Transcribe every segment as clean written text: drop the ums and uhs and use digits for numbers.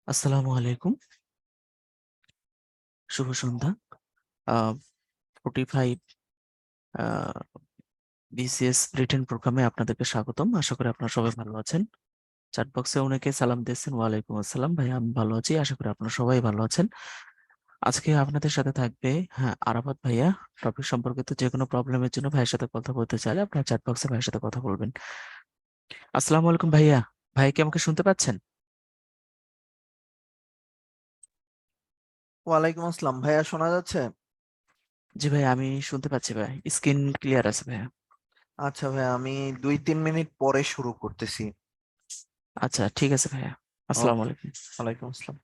আসসালামু আলাইকুম। শুভ সন্ধ্যা। আ 45 আ BCS written প্রোগ্রামে আপনাদেরকে স্বাগতম। আশা করি আপনারা সবাই ভালো আছেন। চ্যাট বক্সে অনেকে সালাম দিয়েছেন। ওয়ালাইকুম আসসালাম। ভাইয়া আমি ভালো আছি। আশা করি আপনারা সবাই ভালো আছেন। আজকে আপনাদের সাথে থাকবে আরাফাত ভাইয়া। টপিক সম্পর্কিত যেকোনো প্রবলেমের জন্য ভাইয়ের সাথে কথা বলতে চাইলে আপনারা চ্যাট বক্সে ভাইয়ের সাথে কথা বলবেন। আসসালামু আলাইকুম ভাইয়া। ভাই কি আমাকে শুনতে পাচ্ছেন? ওয়ালাইকুম আসসালাম ভাইয়া, শোনা যাচ্ছে? জি ভাইয়া, আমি শুনতে পাচ্ছি ভাই। স্ক্রিন ক্লিয়ার আছে ভাইয়া। আচ্ছা ভাইয়া, আমি 2-3 মিনিট পরে শুরু করতেছি। আচ্ছা ঠিক আছে ভাইয়া। আসসালামু ওকে, আলাইকুম। ওয়ালাইকুম আসসালাম।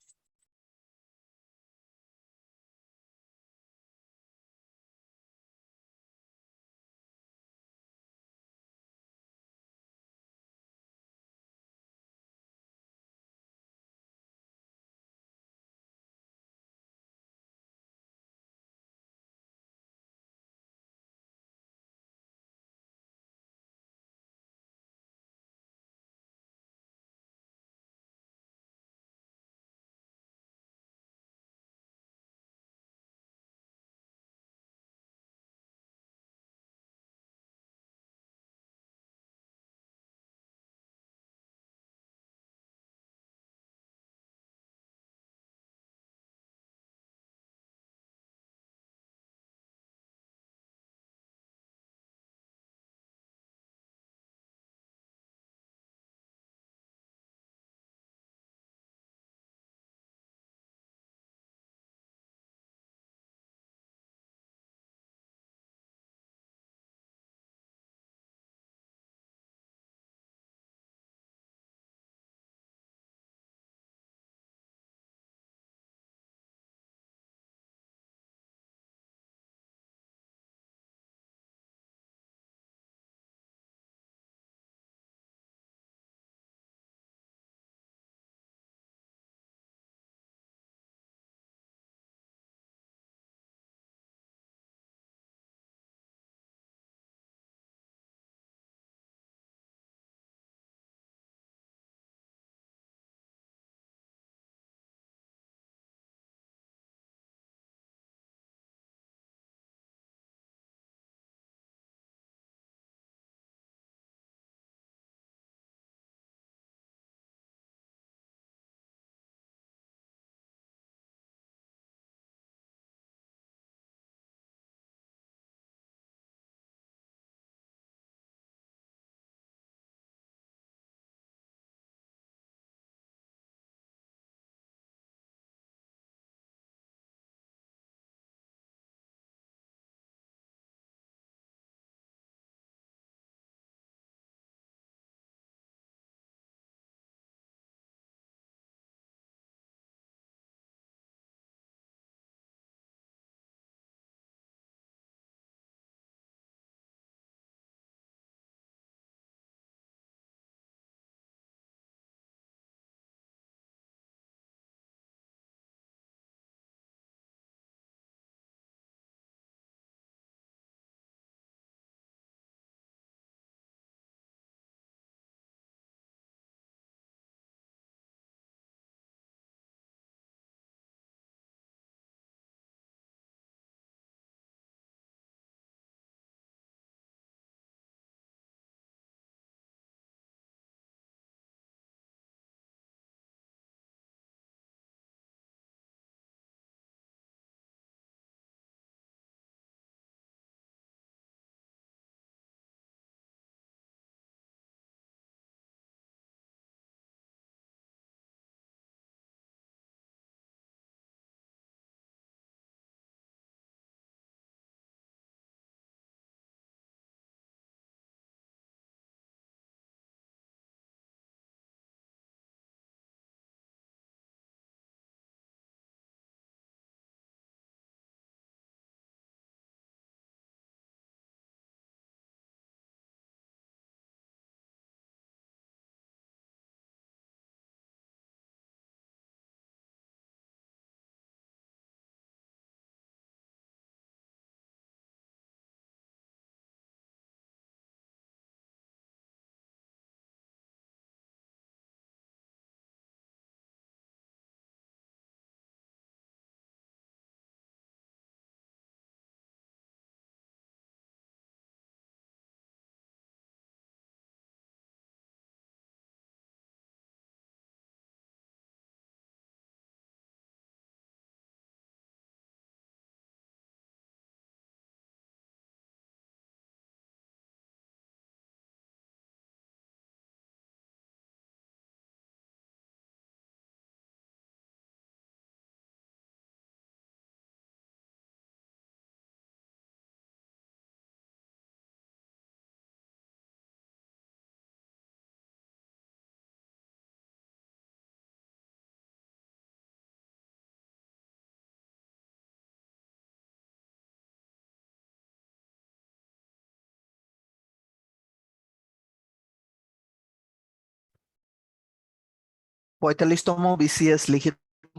45তম বিসিএস লিখিত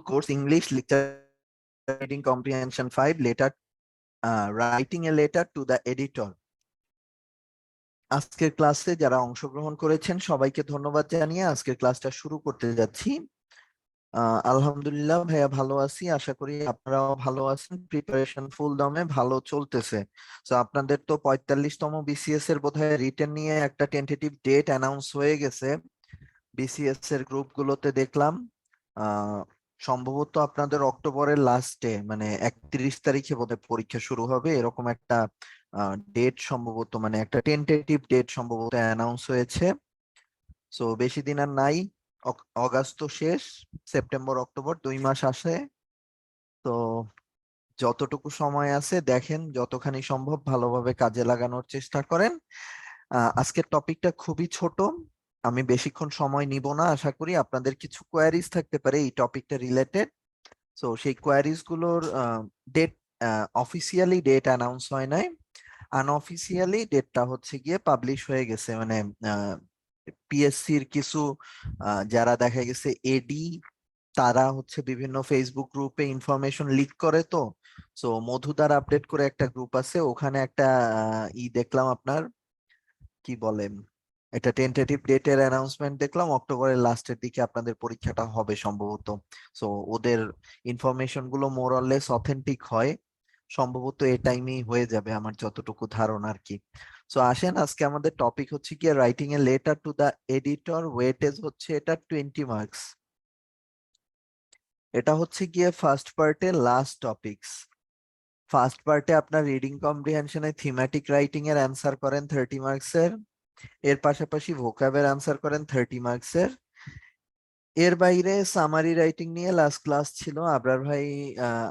course English lecture reading comprehension 5 letter writing a letter to the editor. আজকের ক্লাসে যারা অংশগ্রহণ করেছেন সবাইকে ধন্যবাদ জানিয়ে আজকের ক্লাসটা শুরু করতে যাচ্ছি। আলহামদুলিল্লাহ ভাইয়া ভালো আছি, আশা করি আপনারাও ভালো আছেন। প্রিপারেশন ফুল দমে ভালো চলতেছে। তো আপনাদের তো 45তম বিসিএস এর বোধহয় রিটেন নিয়ে একটা টেন্টেটিভ ডেট অ্যানাউন্স হয়ে গেছে। বিসিএস এর গ্রুপগুলোতে দেখলাম সম্ভবত আপনাদের অক্টোবরের লাস্টে মানে 31 তারিখে বোধহয় পরীক্ষা শুরু হবে, এরকম একটা ডেট সম্ভবত, মানে একটা টেন্টেটিভ ডেট সম্ভবত অ্যানাউন্স হয়েছে। সো বেশি দিন আর নাই, অগাস্ট তো শেষ, সেপ্টেম্বর অক্টোবর 2 মাস আসে। তো যতটুকু সময় আছে দেখেন যতখানি সম্ভব ভালোভাবে কাজে লাগানোর চেষ্টা করেন। আজকের টপিকটা খুবই ছোট, আমি বেশিক্ষণ সময় নিব না। আশা করি আপনাদের কিছু কোয়ারিজ থাকতে পারে এই টপিকটা রিলেটেড। সো সেই কোয়ারিজ গুলোর ডেট, অফিসিয়ালি ডেট অ্যানাউন্স হয় নাই, আনঅফিসিয়ালি ডেটটা হচ্ছে গিয়ে পাবলিশ হয়ে গেছে। মানে পিএসসির কিছু যারা দেখা গেছে এডি, তারা হচ্ছে বিভিন্ন ফেসবুক গ্রুপে ইনফরমেশন লিক করে। তো সো মধুদার আপডেট করে একটা গ্রুপ আছে, ওখানে একটা দেখলাম আপনার কি বলেন, এটা টেন্টেটিভ ডেটের অ্যানাউন্সমেন্ট দেখলাম, অক্টোবরের লাস্টের দিকে আপনাদের পরীক্ষাটা হবে সম্ভবত। সো ওদের ইনফরমেশন গুলো মোর অর লেস অথেন্টিক হয়, সম্ভবত এই টাইমেই হয়ে যাবে আমার যতটুকু ধারণা আর কি। সো আসেন, আজকে আমাদের টপিক হচ্ছে কি writing a letter to the editor. Weightage হচ্ছে এটা 20 মার্কস। এটা হচ্ছে গিয়ে ফার্স্ট পার্টে লাস্ট টপিকস। ফার্স্ট পার্টে আপনার রিডিং কম্প্রিহেনশনে থিমেটিক রাইটিং এর অ্যান্সার করেন 30 মার্কসের, এর পাশাপাশি ভোকাবের আনসার করেন 30 মার্কসের। এর বাইরে সামারি রাইটিং নিয়ে লাস্ট ক্লাস ছিল, আবরার ভাই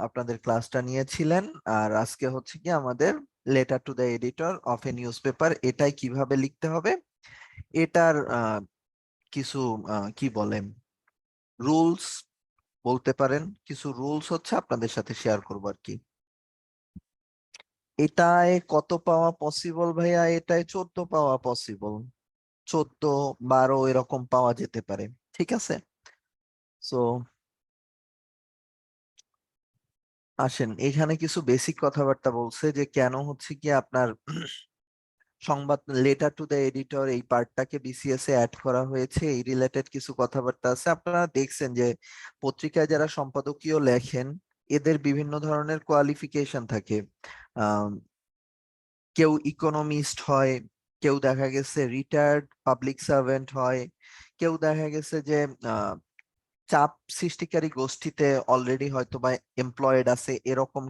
আপনাদের ক্লাসটা নিয়েছিলেন। আর আজকে হচ্ছে কি আমাদের letter to the editor of a news paper, এটাই কিভাবে লিখতে হবে, এটার কিছু কি বলেন রুলস বলতে পারেন, কিছু রুলস হচ্ছে আপনাদের সাথে শেয়ার করবো আর কি। এটায় কত পাওয়া পসিবল ভাইয়া? এটায় 14 পাওয়া পসিবল, 14, 12 এরকম পাওয়া যেতে পারে। ঠিক আছে, সো আসেন, এখানে কিছু বেসিক কথাবার্তা বলছে যে কেন হচ্ছে কি আপনার সংবাদ লেটার টু দ্য এডিটর এই পার্টটাকে বিসিএস এ অ্যাড করা হয়েছে, এই রিলেটেড কিছু কথাবার্তা আছে। আপনারা দেখছেন যে পত্রিকায় যারা সম্পাদকীয় লেখেন এদের বিভিন্ন ধরনের কোয়ালিফিকেশন থাকে। আহ কেউ ইকোনমিস্ট হয়, কেউ দেখা গেছে রিটায়ার্ড পাবলিক সার্ভেন্ট হয়, কেউ দেখা গেছে যে চাপ সৃষ্টিকারী গোষ্ঠীতে অলরেডি হয়তো বা এমপ্লয়েড আছে, এরকম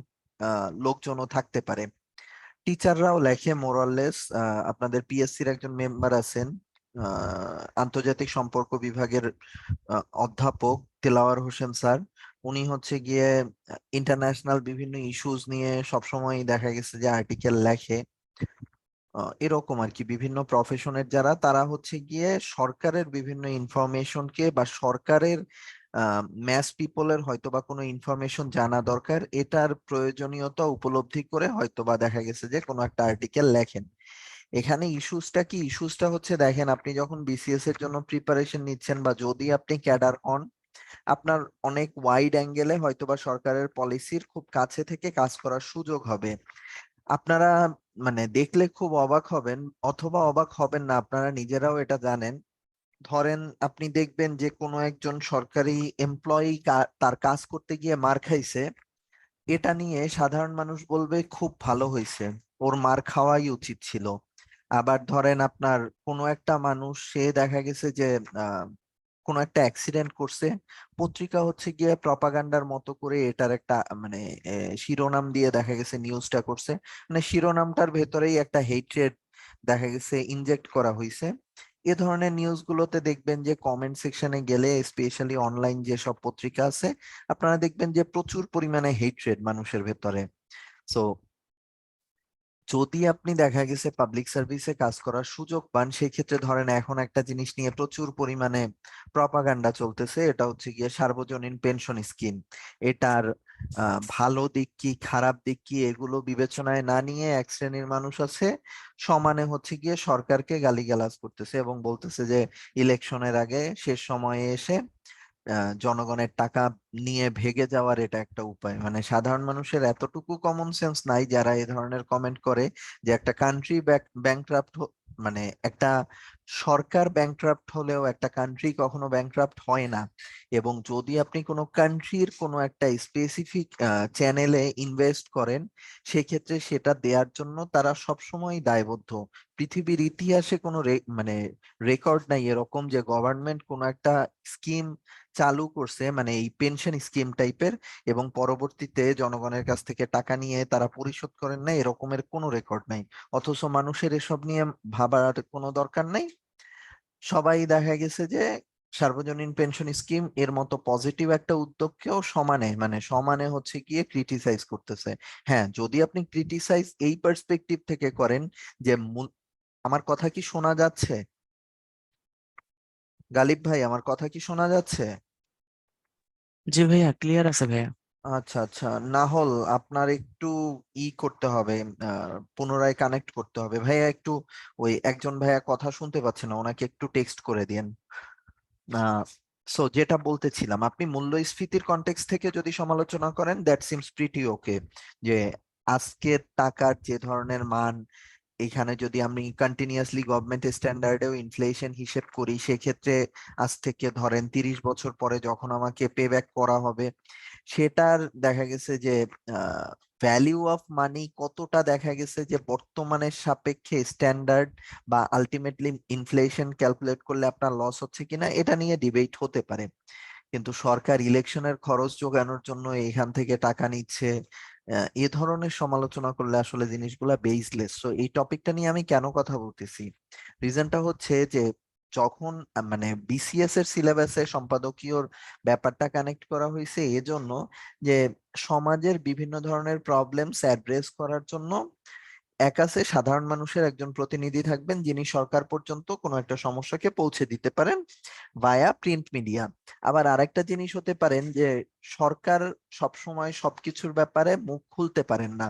লোকজনও থাকতে পারে। টিচাররাও লেখে মোরাললেস। আপনাদের পিএসসির একজন মেম্বার আছেন, আন্তর্জাতিক সম্পর্ক বিভাগের অধ্যাপক তেলাওয়ার হোসেন স্যার। উনি হচ্ছে গিয়ে ইন্টারন্যাশনাল বিভিন্ন ইস্যুস নিয়ে সবসময় দেখা গেছে যে আর্টিকেল লেখে। এরকম আর কি, বিভিন্ন প্রফেশনের যারা, তারা হচ্ছে গিয়ে সরকারের বিভিন্ন ইনফরমেশনকে বা সরকারের ম্যাস পিপলের হয়তো বা কোনো ইনফরমেশন জানা দরকার, এটার প্রয়োজনীয়তা উপলব্ধি করে হয়তো বা দেখা গেছে যে কোনো একটা আর্টিকেল লেখেন। এখানে ইস্যুসটা কি? ইস্যুসটা হচ্ছে দেখেন, আপনি যখন বিসিএস এর জন্য প্রিপারেশন নিচ্ছেন বা যদি আপনি ক্যাডার হন, আপনার অনেক ওয়াইড অ্যাঙ্গেলে হয়তোবা সরকারের পলিসির খুব কাছে থেকে কাজ করার সুযোগ হবে। আপনারা মানে দেখলে খুব অবাক হবেন, অথবা অবাক হবেন না, আপনারা নিজেরাও এটা জানেন। ধরেন আপনি দেখবেন যে কোনো একজন সরকারি এমপ্লয়ি তার কাজ করতে গিয়ে মার খাইছে, এটা নিয়ে সাধারণ মানুষ বলবে খুব ভালো হয়েছে, ওর মার খাওয়াই উচিত ছিল। আবার ধরেন আপনার কোনো একটা মানুষ, সে দেখা গেছে যে আহ কোনো একটা অ্যাক্সিডেন্ট করছে, পত্রিকা হচ্ছে গিয়ে প্রপাগান্ডার মতো করে এটার একটা মানে শিরোনাম দিয়ে দেখা গেছে নিউজটা করছে, মানে শিরোনামটার ভেতরেই একটা হেট্রেড দেখা গেছে ইনজেক্ট করা হয়েছে। এ ধরনের নিউজগুলোতে দেখবেন যে কমেন্ট সেকশনে গেলে, স্পেশালি অনলাইন যেসব পত্রিকা আছে, আপনারা দেখবেন যে প্রচুর পরিমাণে হেট্রেড মানুষের ভেতরে। সো যদি আপনি দেখা গেছে পাবলিক সার্ভিসে কাজ করার সুযোগ পান, সেই ক্ষেত্রে ধরেন এখন একটা জিনিস নিয়ে প্রচুর পরিমাণে প্রপাগান্ডা চলতেছে, এটা হচ্ছে গিয়ে সার্বজনীন পেনশন স্কিম। এটার ভালো দিক কি খারাপ দিক কি এগুলো বিবেচনায় না নিয়ে এক শ্রেণীর মানুষ আছে সমানে হচ্ছে গিয়ে সরকারকে গালিগালাজ করতেছে এবং বলতেছে যে ইলেকশনের আগে শেষ সময়ে এসে জনগণের টাকা নিয়ে ভেগে যাওয়ার এটা একটা উপায়। মানে সাধারণ মানুষের এতটুকু কমন সেন্স নাই যারা এই ধরনের কমেন্ট করে যে একটা কান্ট্রি ব্যাংক্রাপ্ট, মানে একটা সরকার ব্যাংক্রাপ্ট হলেও একটা কান্ট্রি কখনো ব্যাংক্রাপ্ট হয় না। এবং যদি আপনি কোনো কান্ট্রির কোনো একটা স্পেসিফিক চ্যানেলে ইনভেস্ট করেন, সেক্ষেত্রে সেটা দেওয়ার জন্য তারা সবসময় দায়বদ্ধ। পৃথিবীর ইতিহাসে কোনো মানে রেকর্ড নাই এরকম যে গভর্নমেন্ট কোনো একটা স্কিম চালু করছে, মানে এই পেনশন স্কিম টাইপের, এবং পরবর্তীতে জনগণের কাছ থেকে টাকা নিয়ে তারা পরিশোধ করেন না, এরকমের কোনো রেকর্ড নাই। অথচ মানুষের এসব নিয়ে ভাবার কোনো দরকার নাই। সবাই দেখা গেছে যে সার্বজনীন পেনশন স্কিম এর মতো পজিটিভ একটা উদ্যোগকেও সমানে, মানে সমানে হচ্ছে গিয়ে ক্রিটিসাইজ করতেছে। হ্যাঁ, যদি আপনি ক্রিটিসাইজ এই পার্সপেক্টিভ থেকে করেন যে আমার কথা কি শোনা যাচ্ছে? গালিব ভাই, আমার কথা কি শোনা যাচ্ছে? জি ভাইয়া, ক্লিয়ার আছে ভাইয়া। আচ্ছা আচ্ছা, না হল আপনার একটু করতে হবে, পুনরায় কানেক্ট করতে হবে ভাইয়া। একটু ওই একজন ভাইয়া কথা শুনতে পাচ্ছে না, ওনাকে একটু টেক্সট করে দিন। সো যেটা বলতেছিলাম, আপনি মূল্যস্ফীতির কনটেক্সট থেকে যদি সমালোচনা করেন, দ্যাট সিমস প্রিটি ওকে। যে আজকের টাকার যে ধরনের মান, এখানে যদি আমি কন্টিনিউয়াসলি গভর্নমেন্ট স্ট্যান্ডার্ডেও ইনফ্লেশন হিসেব করি, সেক্ষেত্রে আজ থেকে ধরেন 30 বছর পরে যখন আমাকে পে ব্যাক করা হবে, সেটার দেখা গেছে যে ভ্যালিউ অফ মানি কতটা দেখা গেছে যে বর্তমানের সাপেক্ষে স্ট্যান্ডার্ড বা আলটিমেটলি ইনফ্লেশন ক্যালকুলেট করলে আপনার লস হচ্ছে কিনা, এটা নিয়ে ডিবেট হতে পারে। কিন্তু সরকার ইলেকশনের খরচ যোগানোর জন্য এখান থেকে টাকা নিচ্ছে, এ ধরনের সমালোচনা করলে আসলে জিনিসগুলা বেসলেস। তো এই টপিকটা নিয়ে আমি কেন কথা বলতেছি, রিজনটা হচ্ছে যে যখন মানে বিসিএস এর সিলেবাসে সম্পাদকীয়র ব্যাপারটা কানেক্ট করা হয়েছে এজন্য যে সমাজের বিভিন্ন ধরনের প্রবলেমস অ্যাড্রেস করার জন্য এক আছে সাধারণ মানুষের একজন প্রতিনিধি থাকবেন, যিনি সরকার পর্যন্ত কোনো একটা সমস্যাকে পৌঁছে দিতে পারেন ভায়া প্রিন্ট মিডিয়া। আবার আরেকটা জিনিস হতে পারেন যে সরকার সবসময় সবকিছুর ব্যাপারে মুখ খুলতে পারেন না,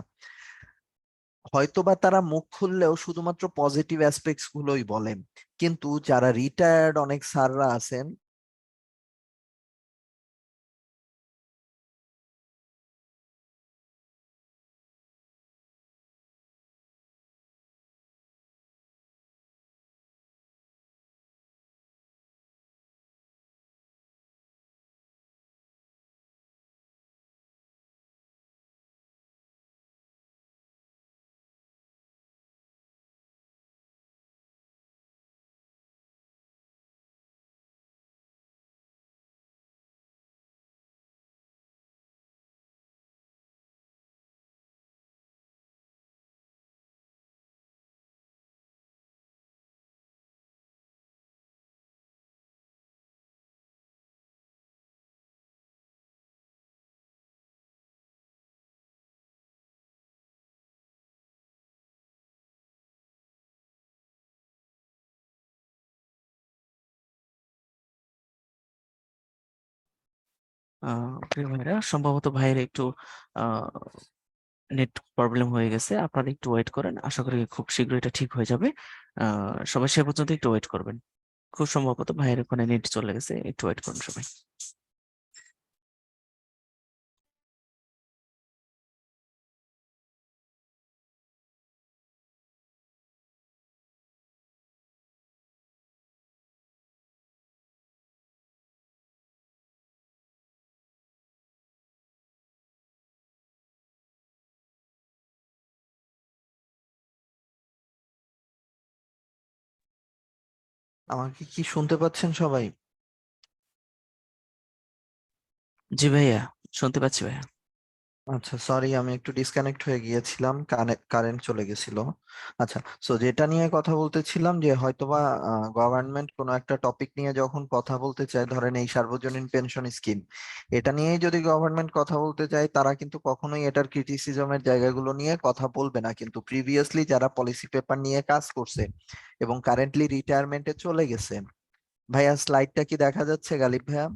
হয়তোবা তারা মুখ খুললেও শুধুমাত্র পজিটিভ অ্যাসপেক্টস গুলোই বলেন। কিন্তু যারা রিটায়ার্ড অনেক স্যাররা আছেন, প্রিয় ভাইরা, সম্ভবত ভাইয়ের একটু আহ নেট প্রবলেম হয়ে গেছে। আপনারা একটু ওয়েট করেন, আশা করি খুব শীঘ্রই এটা ঠিক হয়ে যাবে। সবাই সে পর্যন্ত একটু ওয়েট করবেন। খুব সম্ভবত ভাইয়ের ওখানে নেট চলে গেছে, একটু ওয়েট করুন সবাই। আমাকে কি শুনতে পাচ্ছেন সবাই? জি ভাইয়া, শুনতে পাচ্ছি ভাইয়া। আচ্ছা, সরি, আমি একটু ডিসকানেক্ট হয়ে গিয়েছিলাম, কারেন্ট চলে গেছিল। আচ্ছা, সো যেটা নিয়ে কথা বলতেছিলাম যে হয়তোবা গভর্নমেন্ট কোনো একটা টপিক নিয়ে যখন কথা বলতে চায়, ধরেন এই সার্বজনীন পেনশন স্কিম, এটা নিয়েই যদি গভর্নমেন্ট কথা বলতে চায়, তারা কিন্তু কখনোই এটার ক্রিটিসিজমের জায়গাগুলো নিয়ে কথা বলবে না। কিন্তু প্রিভিয়াসলি যারা পলিসি পেপার নিয়ে কাজ করছে এবং কারেন্টলি রিটায়ারমেন্টে চলে গেছে, ভাইয়া স্লাইডটা কি দেখা যাচ্ছে গালিব ভাইয়া?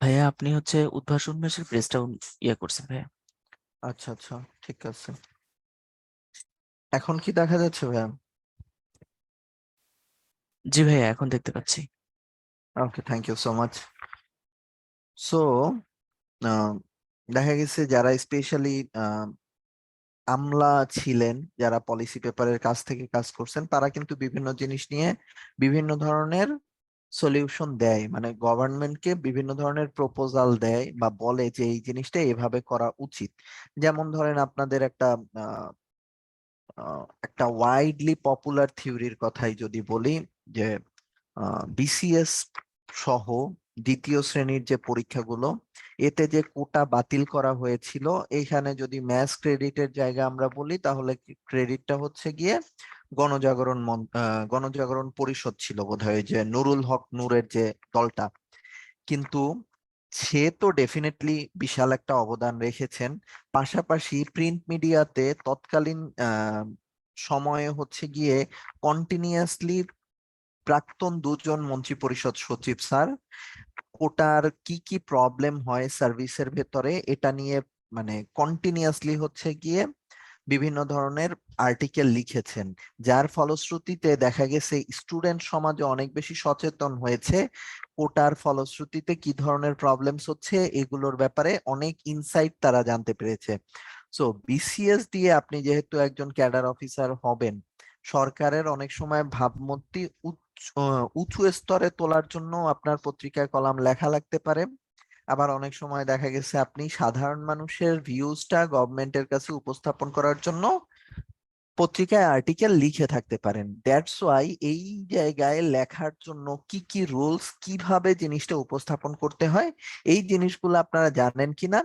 ভাইয়া, আপনি হচ্ছে উদ্ভাসন মাসের প্রেসটা ইয়ে করছেন ভাইয়া। আচ্ছা আচ্ছা, ঠিক আছে। এখন কি দেখা যাচ্ছে ভাইয়া? জি ভাইয়া, এখন দেখতে পাচ্ছি। Okay, thank you so much. So দেখা গেছে যারা স্পেশালি আমলা ছিলেন, যারা পলিসি পেপারের কাছ থেকে কাজ করছেন, তারা কিন্তু বিভিন্ন জিনিস নিয়ে বিভিন্ন ধরনের সলিউশন দেয়, মানে গভর্নমেন্টকে বিভিন্ন ধরনের প্রপোজাল দেয় বা বলে যে এই জিনিসটা এভাবে করা উচিত। যেমন ধরেন আপনাদের আহ, একটা ওয়াইডলি পপুলার থিওরির কথাই যদি বলি, যে বিসিএস সহ দ্বিতীয় শ্রেণীর যে পরীক্ষাগুলো, এতে যে কোটা বাতিল করা হয়েছিল, এইখানে যদি ম্যাথস ক্রেডিটের জায়গা আমরা বলি, তাহলে ক্রেডিটটা হচ্ছে গিয়ে গণজাগরণ পরিষদ ছিল বোধহয়, যে নুরুল হক নূরের যে দলটা। কিন্তু সে তো ডেফিনেটলি বিশাল একটা অবদান রেখেছেন। পাশাপাশি প্রিন্ট মিডিয়াতে তৎকালীন সময়ে হচ্ছে গিয়ে কন্টিনিউয়াসলি প্রাক্তন দুজন মন্ত্রিপরিষদ সচিব স্যার কোটার কি কি প্রবলেম হয় সার্ভিসের ভেতরে এটা নিয়ে, মানে কন্টিনিউয়াসলি হচ্ছে গিয়ে বিভিন্ন ধরনের আর্টিকেল লিখেছেন, যার ফলশ্রুতিতে দেখা গেছে স্টুডেন্ট সমাজে অনেক বেশি সচেতন হয়েছে। কোটার ফলশ্রুতিতে কি ধরনের প্রবলেমস হচ্ছে এগুলোর ব্যাপারে অনেক ইনসাইট তারা জানতে পেরেছে। সো বিসিএস দিয়ে আপনি যেহেতু একজন ক্যাডার অফিসার হবেন, সরকারের অনেক সময় ভাবমূর্তি উঁচু স্তরে তোলার জন্য আপনার পত্রিকায় কলাম লেখা লাগতে পারে। আবার অনেক সময় দেখা গেছে আপনি সাধারণ মানুষের ভিউজটা গভর্নমেন্টের কাছে উপস্থাপন করার জন্য পত্রিকায় আর্টিকেল লিখে থাকতে পারেন। দ্যাটস ওয়াই এই জায়গায় লেখার জন্য কি কি রুলস, কিভাবে জিনিসটা উপস্থাপন করতে হয়, এই জিনিসগুলো আপনারা জানেন কিনা,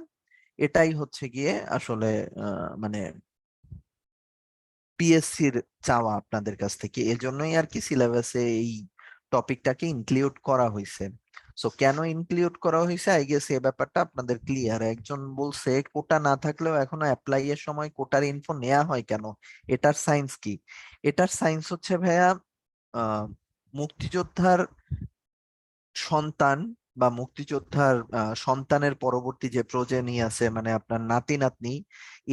এটাই হচ্ছে গিয়ে আসলে মানে পিএসসির চাওয়া আপনাদের কাছ থেকে। এজন্যই আর কি সিলেবাসে এই টপিকটাকে ইনক্লুড করা হয়েছে। সো কেন ইনক্লুড করা হয়েছে, আই গেস এই ব্যাপারটা আপনাদের ক্লিয়ার। একজন বলছে কোটা না থাকলেও এখনো অ্যাপ্লাই এর সময় কোটার ইনফো নেওয়া হয় কেন, এটার সায়েন্স কি? এটার সায়েন্স হচ্ছে ভাইয়া, আহ মুক্তিযোদ্ধার সন্তান বা মুক্তিযোদ্ধার সন্তানের পরবর্তী যে প্রজন্ম আছে, মানে আপনার নাতি নাতনি,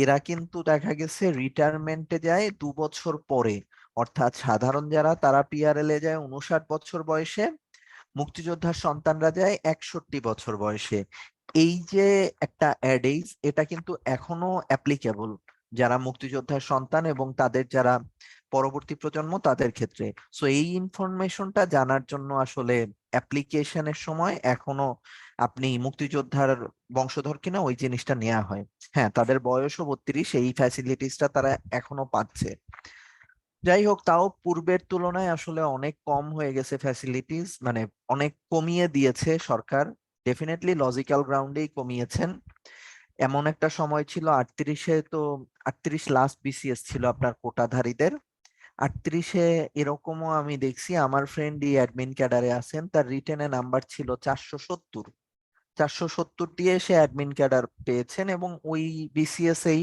এরা কিন্তু দেখা গেছে রিটায়ারমেন্টে যায় 2 বছর পরে। অর্থাৎ সাধারণ যারা তারা পিআরএল এ যায় 59 বছর বয়সে, মুক্তিযোদ্ধার সন্তানরা যায় 61 বছর বয়সে। এই যে একটা অ্যাডেজ, এটা কিন্তু এখনো অ্যাপ্লিকেবল যারা মুক্তিযোদ্ধার সন্তান এবং তাদের যারা পরবর্তী প্রজন্ম তাদের ক্ষেত্রে। সো এই ইনফরমেশনটা জানার জন্য আসলে অ্যাপ্লিকেশনের সময় এখনো আপনি মুক্তিযোদ্ধার বংশধর কিনা ওই জিনিসটা নেওয়া হয়। হ্যাঁ, তাদের বয়সও 32, এই ফ্যাসিলিটিসটা তারা এখনো পাচ্ছে। যাই হোক, তাও পূর্বের তুলনায় আসলে অনেক কম হয়ে গেছে ফ্যাসিলিটিস, মানে অনেক কমিয়ে দিয়েছে সরকার। Definitely logical গ্রাউন্ডেই কমিয়েছেন। এমন একটা সময় ছিল 38-এ, তো 38 লাস্ট বিসিএস ছিল আপনার কোটাধারীদের। 38-এ এরকমও আমি দেখছি, আমার ফ্রেন্ড অ্যাডমিন ক্যাডারে আছেন, তার রিটেনে নাম্বার ছিল 470। 470 দিয়ে সে অ্যাডমিন ক্যাডার পেয়েছেন, এবং ওই বিসিএস এই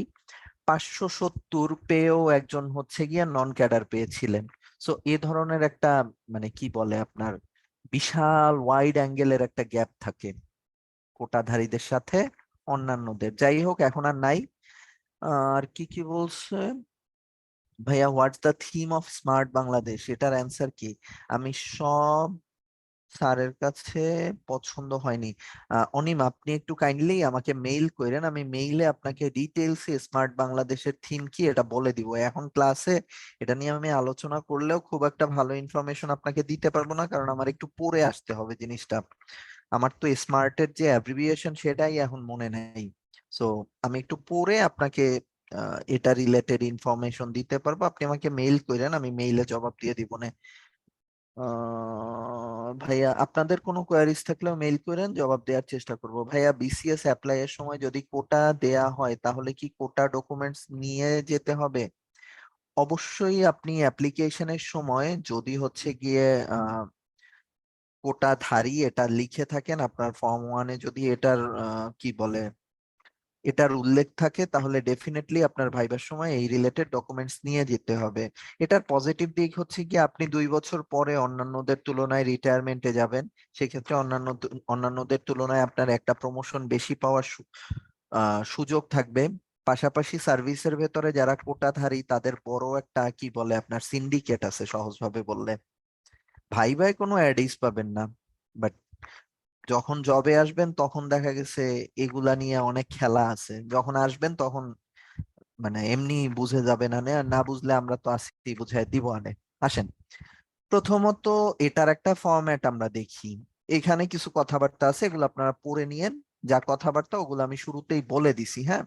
570 পেয়েও একজন হচ্ছে গিয়ে নন ক্যাডার পেয়েছিলেন। সো এ ধরনের একটা, মানে কি বলে আপনার, বিশাল ওয়াইড অ্যাঙ্গেলের একটা গ্যাপ থাকে কোটাধারীদের সাথে অন্যান্যদের। যাই হোক, এখন আর নাই। আর কি কি বলছে ভাইয়া, what's the theme of smart Bangladesh, এটার অ্যান্সার কি? আমি সব স্যারের কাছে পছন্দ হয়নি। অনিম, আপনি একটু কাইন্ডলি আমাকে মেইল করেন, আমি মেইলে আপনাকে ডিটেলসে স্মার্ট বাংলাদেশের থিম কি এটা বলে দিব। এখন ক্লাসে এটা নিয়ে আমি আলোচনা করলেও খুব একটা ভালো ইনফরমেশন আপনাকে দিতে পারবো না, কারণ আমার একটু পড়ে আসতে হবে জিনিসটা। আমার তো স্মার্টের যে অ্যাব্রিভিয়েশন সেটাই এখন মনে নেই। সো আমি একটু পড়ে আপনাকে এটা রিলেটেড ইনফরমেশন দিতে পারবো। আপনি আমাকে মেইল করেন, আমি মেইলে জবাব দিয়ে দিব না। ভাইয়া, আপনাদের কোনো কোয়ারিজ থাকলেও মেইল করেন, জবাব দেওয়ার চেষ্টা করব। ভাইয়া, বিসিএস অ্যাপ্লাই এর সময় যদি কোটা দেয়া হয়, তাহলে কি কোটা ডকুমেন্টস নিয়ে যেতে হবে? অবশ্যই আপনি অ্যাপ্লিকেশনের সময় যদি হচ্ছে গিয়ে কোটাধারী এটা লিখে থাকেন, আপনার ফর্ম ওয়ানে যদি এটার কি বলে, এটার উল্লেখ থাকে, তাহলে ডেফিনেটলি আপনার ভাইবার সময় এই রিলেটেড ডকুমেন্টস নিয়ে যেতে হবে। এটার পজিটিভ দিক হচ্ছে কি, আপনি 2 বছর পরে অন্যান্যদের তুলনায় রিটায়ারমেন্টে যাবেন। সেক্ষেত্রে অন্যান্যদের তুলনায় আপনার একটা প্রমোশন বেশি পাওয়ার সুযোগ থাকবে। পাশাপাশি সার্ভিসের ভেতরে যারা কোটাধারী তাদের বড় একটা কি বলে আপনার সিন্ডিকেট আছে, সহজভাবে বললে ভাই ভাই কোনো অ্যাডিস পাবেন না। বাট যখন জবে আসবেন তখন দেখা গেছে এগুলা নিয়ে অনেক খেলা আছে, যখন আসবেন তখন মানে এমনি বুঝে যাবেন, না না বুঝলে আমরা তো আসি বুঝাই দিব আনে। আসেন, প্রথমত এটার একটা ফরম্যাট আমরা দেখি। এখানে কিছু কথাবার্তা আছে, এগুলো আপনারা পড়ে নিয়েন। যা কথাবার্তা ওগুলো আমি শুরুতেই বলে দিছি, হ্যাঁ।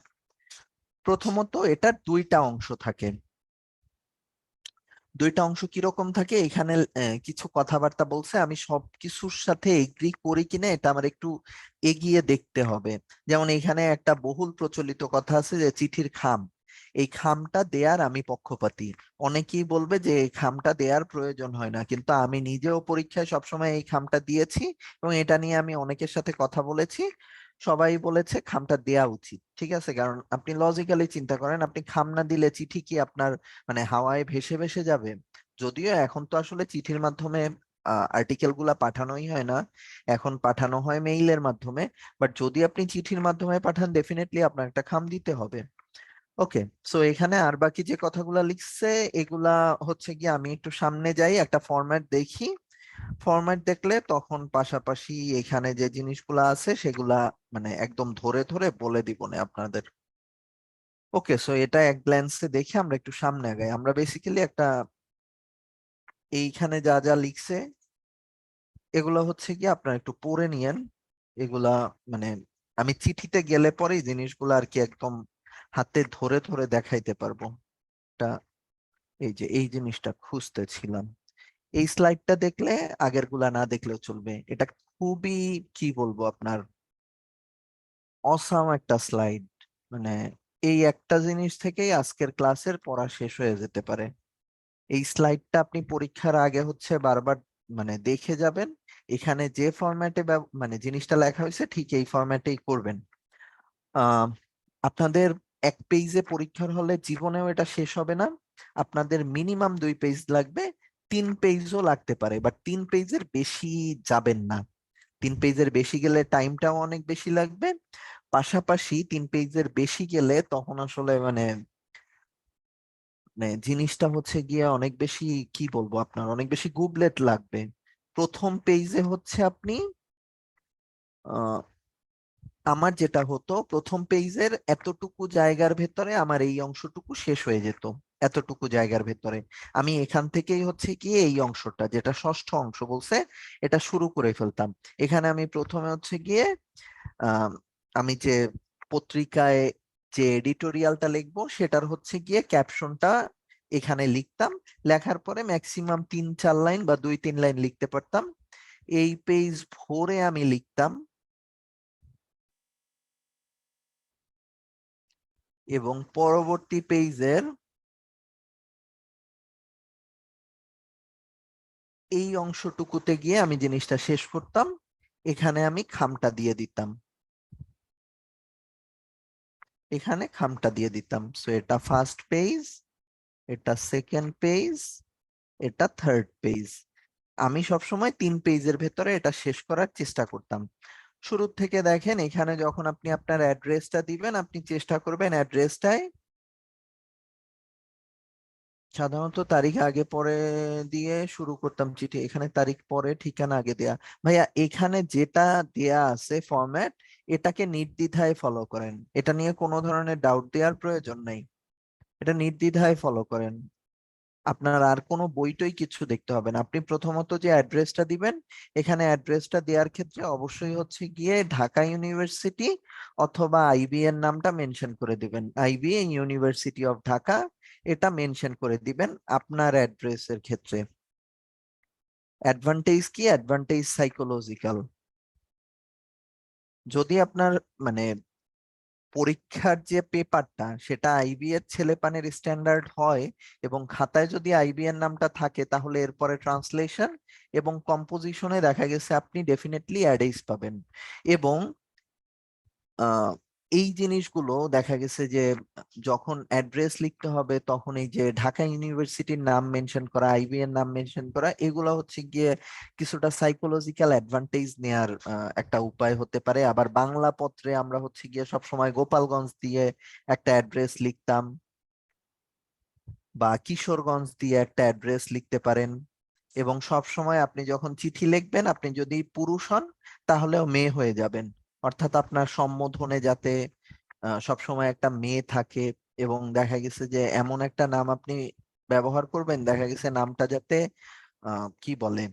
প্রথমত এটার দুইটা অংশ থাকে। দুইটা অংশ কিরকম থাকে, এখানে কিছু কথাবার্তা বলছে, আমি সবকিছুর সাথে এগ্রি করি কিনা এটা আমার একটু এগিয়ে দেখতে হবে। যেমন এখানে একটা বহুল প্রচলিত কথা আছে যে চিঠির খাম, এই খামটা দেয়ার আমি পক্ষপাতী। অনেকেই বলবে যে এই খামটা দেয়ার প্রয়োজন হয় না, কিন্তু আমি নিজেও পরীক্ষায় সবসময় এই খামটা দিয়েছি এবং এটা নিয়ে আমি অনেকের সাথে কথা বলেছি। সবাই বলেছে খামটা দেয়া উচিত, ঠিক আছে। কারণ আপনি লজিক্যালি চিন্তা করেন, আপনি খাম না দিলে চিঠি কি আপনার মানে হাওয়ায় ভেসে ভেসে যাবে? যদিও এখন তো আসলে চিঠির মাধ্যমে আর্টিকেল গুলা পাঠানোই হয় না, এখন পাঠানো হয় মেইলের মাধ্যমে। বাট যদি আপনি চিঠির মাধ্যমে পাঠান, ডেফিনেটলি আপনার একটা খাম দিতে হবে। ওকে, সো এখানে আর বাকি যে কথাগুলা লিখছে এগুলা হচ্ছে কি, আমি একটু সামনে যাই, একটা ফরম্যাট দেখি। ফরম্যাট দেখলে তখন পাশাপাশি এখানে যে জিনিসগুলা আছে সেগুলা মানে একদম ধরে ধরে বলে দিব না আপনাদের। ওকে, সো এটা এক গ্ল্যান্সে দেখে আমরা একটু সামনে আগাই। আমরা বেসিক্যালি একটা এইখানে যা যা লিখছে এগুলো হচ্ছে কি আপনারা একটু পড়ে নিয়েন। এগুলা মানে আমি চিঠিতে গেলে পরেই জিনিসগুলো আর কি একদম হাতে ধরে ধরে দেখাইতে পারবো। এটা এই যে এই জিনিসটা খুঁজতেছিলাম, এই স্লাইডটা দেখলে আগের গুলা না দেখলেও চলবে। এটা খুবই কি বলবো আপনার অসাম একটা স্লাইড। মানে এই একটা জিনিস থেকেই আজকের ক্লাসের পড়া শেষ হয়ে যেতে পারে। এই স্লাইডটা আপনি পরীক্ষার আগে হচ্ছে বারবার মানে দেখে যাবেন। এখানে যে ফরম্যাটে মানে জিনিসটা লেখা হয়েছে ঠিক এই ফরম্যাটেই করবেন। আহ আপনাদের এক পেজে পরীক্ষার হলে জীবনেও এটা শেষ হবে না। আপনাদের মিনিমাম 2 পেজ লাগবে, 3 পেজও লাগতে পারে, বাট 3 পেজের বেশি যাবেন না। 3 পেজের বেশি গেলে টাইমটাও অনেক বেশি লাগবে। পাশাপাশি 3 পেজের বেশি গেলে তখন আসলে মানে মানে জিনিসটা হচ্ছে গিয়ে অনেক বেশি কি বলবো আপনার অনেক বেশি গুবলেট লাগবে। প্রথম পেজে হচ্ছে আপনি আহ, আমার যেটা হতো প্রথম পেজের এতটুকু জায়গার ভেতরে আমার এই অংশটুকু শেষ হয়ে যেত। এতটুকু জায়গার ভেতরে আমি এখান থেকেই হচ্ছে কি এই অংশটা যেটা ষষ্ঠ অংশ বলছে এটা শুরু করে ফেলতাম। এখানে আমি প্রথমে হচ্ছে গিয়ে আহ আমি যে পত্রিকায় যে এডিটোরিয়ালটা লিখবো সেটার হচ্ছে গিয়ে ক্যাপশনটা এখানে লিখতাম। লেখার পরে ম্যাক্সিমাম 3-4 লাইন বা 2-3 লাইন লিখতে পারতাম। এই পেজ ভরে আমি লিখতাম এবং পরবর্তী পেজের এই অংশটুকুতে গিয়ে আমি জিনিসটা শেষ করতাম। এখানে আমি খামটা দিয়ে দিতাম, এখানে খামটা দিয়ে দিতাম। সো এটা ফার্স্ট পেজ, এটা সেকেন্ড পেজ, এটা থার্ড পেজ। আমি সবসময় 3 পেজের ভেতরে এটা শেষ করার চেষ্টা করতাম। শুরুর থেকে দেখেন এখানে যখন আপনি আপনার অ্যাড্রেসটা দিবেন আপনি চেষ্টা করবেন অ্যাড্রেসটায় সাধারণত তারিখ আগে পরে দিয়ে শুরু করতাম চিঠি, এখানে তারিখ পরে ঠিকানা আগে দেয়া। ভাইয়া এখানে যেটা দেয়া আছে ফরম্যাট এটাকে নির্দ্বিধায় ফলো করেন, এটা নিয়ে কোনো ধরনের ডাউট দেওয়ার প্রয়োজন নাই। এটা নির্দ্বিধায় ফলো করেন, আপনার আর কোনো বইটই কিছু দেখতে হবে না। আপনি প্রথমত যে অ্যাড্রেসটা দিবেন এখানে অ্যাড্রেসটা দেওয়ার ক্ষেত্রে অবশ্যই হচ্ছে গিয়ে ঢাকা ইউনিভার্সিটি অথবা আইবি এর নামটা মেনশন করে দিবেন, আইবি ইউনিভার্সিটি অফ ঢাকা এটা মেনশন করে দিবেন আপনার অ্যাড্রেসের ক্ষেত্রে। অ্যাডভান্টেজ কি, অ্যাডভান্টেজ সাইকোলজিক্যাল। যদি আপনার মানে পরীক্ষার যে পেপারটা সেটা আইবি এর ছেলেপানের স্ট্যান্ডার্ড হয় এবং খাতায় যদি আইবি এর নামটা থাকে তাহলে এরপরে ট্রান্সলেশন এবং কম্পোজিশনে দেখা গেছে আপনি ডেফিনেটলি অ্যাডেইস পাবেন। এবং আহ এই জিনিসগুলো দেখা গেছে যে যখন অ্যাড্রেস লিখতে হবে তখন এই যে ঢাকা ইউনিভার্সিটির নাম মেনশন করা, আইবি এর নাম মেনশন করা, এগুলো হচ্ছে গিয়ে কিছুটা সাইকোলজিক্যাল অ্যাডভান্টেজ নেয়ার একটা উপায় হতে পারে। আবার বাংলা পত্রে আমরা হচ্ছে গিয়ে সবসময় গোপালগঞ্জ দিয়ে একটা অ্যাড্রেস লিখতাম বা কিশোরগঞ্জ দিয়ে একটা অ্যাড্রেস লিখতে পারেন। এবং সব সময় আপনি যখন চিঠি লিখবেন, আপনি যদি পুরুষ হন তাহলেও মেয়ে হয়ে যাবেন। অর্থাৎ আপনার সম্বোধনে যাতে সবসময় একটা মেয়ে থাকে, এবং দেখা গেছে যে এমন একটা নাম আপনি ব্যবহার করবেন, দেখা গেছে নামটা যাতে কি বলে,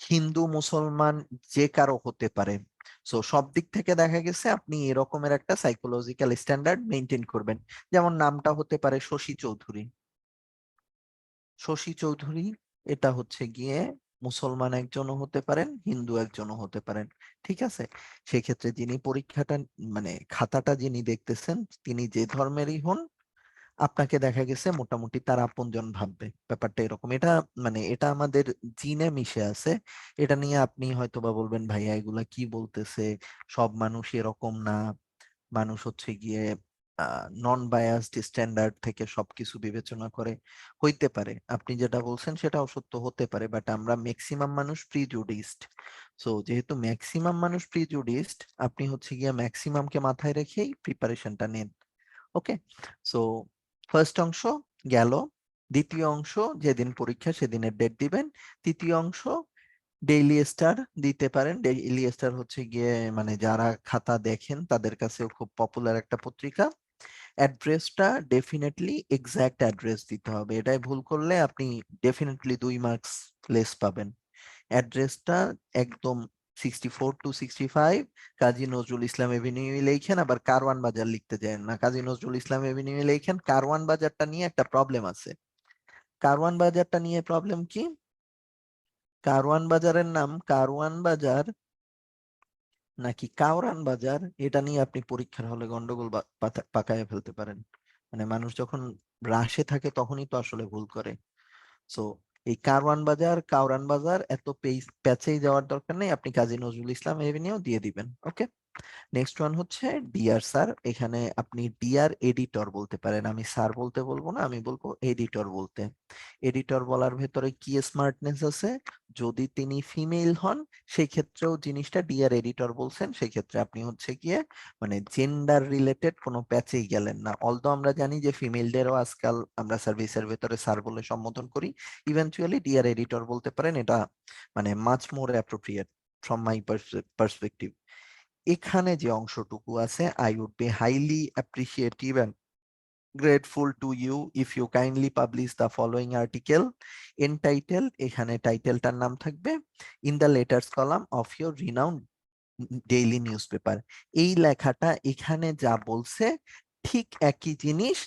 হিন্দু মুসলমান যে কারো হতে পারে। সো সব দিক থেকে দেখা গেছে আপনি এরকমের একটা সাইকোলজিক্যাল স্ট্যান্ডার্ড মেনটেন করবেন। যেমন নামটা হতে পারে শশী চৌধুরী। শশী চৌধুরী এটা হচ্ছে গিয়ে মুসলমান একজনও হতে পারেন, হিন্দু একজনও হতে পারেন। ঠিক আছে? সেক্ষেত্রে যিনি পরীক্ষাটা মানে খাতাটা যিনি দেখতেছেন, তিনি যে ধর্মেরই হন, আপনাকে দেখা গেছে মোটামুটি তার আপনজন ভাববে। ব্যাপারটা এরকম। এটা মানে এটা আমাদের জিনে মিশে আছে। এটা নিয়ে আপনি হয়তো বা বলবেন, ভাইয়া এগুলা কি বলতেছে, সব মানুষ এরকম না, মানুষ হচ্ছে গিয়ে নন বায়াসড স্ট্যান্ডার্ড থেকে সবকিছু বিবেচনা করে। হইতে পারে আপনি যেটা বলছেন সেটাও সত্য হতে পারে, বাট আমরা ম্যাক্সিমাম মানুষ প্রিজুডিসড। সো যেহেতু ম্যাক্সিমাম মানুষ প্রিজুডিসড, আপনি হচ্ছে গিয়ে ম্যাক্সিমামকে মাথায় রেখেই প্রিপারেশনটা নেন। ওকে, সো ফার্স্ট অংশ গেল। দ্বিতীয় অংশ, যেদিন পরীক্ষা সেদিনের ডেট দিবেন। তৃতীয় অংশ, ডেইলি স্টার দিতে পারেন। ডেইলি স্টার হচ্ছে গিয়ে মানে যারা খাতা দেখেন তাদের কাছেও খুব পপুলার একটা পত্রিকা। অ্যাড্রেসটা ডেফিনেটলি এক্সাক্ট অ্যাড্রেস দিতে হবে। এটাই ভুল করলে আপনি ডেফিনেটলি 2 মার্কস লেস পাবেন। অ্যাড্রেসটা একদম 64 to 65 কাজী নজরুল ইসলাম এভিনিউ লেখেন, আবার কারওয়ান বাজার লিখতে যায় না, কাজী নজরুল ইসলাম এভিনিউ লেখেন। কারওয়ান বাজারটা নিয়ে একটা প্রবলেম আছে। কারওয়ান বাজারটা নিয়ে প্রবলেম কি? কারওয়ান বাজারের নাম কারওয়ান বাজার নাকি কাওরান বাজার, এটা নিয়ে আপনি পরীক্ষার হলে গন্ডগোল পাকায় ফেলতে পারেন। মানে মানুষ যখন রাশে থাকে তখনই তো আসলে ভুল করে। সো এই কারওয়ান বাজার কাওরান বাজার এত প্যাচেই যাওয়ার দরকার নেই, আপনি কাজী নজরুল ইসলাম এভিনিউ দিয়ে দিবেন। ওকে, নেক্সট ওয়ান হচ্ছে ডিয়ার স্যার। এখানে আপনি ডিয়ার এডিটর বলতে পারেন, আমি স্যার বলতে বলবো না, আমি বলবো এডিটর বলতে। এডিটর বলার ভেতরে কি স্মার্টনেস আছে? যদি তিনি ফিমেল হন সেই ক্ষেত্রেও জিনিসটা ডিয়ার এডিটর বলছেন, সেই ক্ষেত্রে আপনি হচ্ছে গিয়ে মানে জেন্ডার রিলেটেড কোনো প্যাচেই গেলেন না। অলদো আমরা জানি যে ফিমেলদেরও আজকাল আমরা সার্ভিসের ভেতরে স্যার বলে সম্বোধন করি, ইভেনচুয়ালি ডিয়ার এডিটর বলতে পারেন। এটা মানে much more appropriate from my perspective. এখানে যে অংশটুকু আছে, I would be highly appreciative and grateful to you if you kindly publish the following article entitled, এখানে টাইটেলটার নাম থাকবে in the letters column of your renowned daily news paper. এই লেখাটা এখানে যা বলছে ঠিক একই জিনিস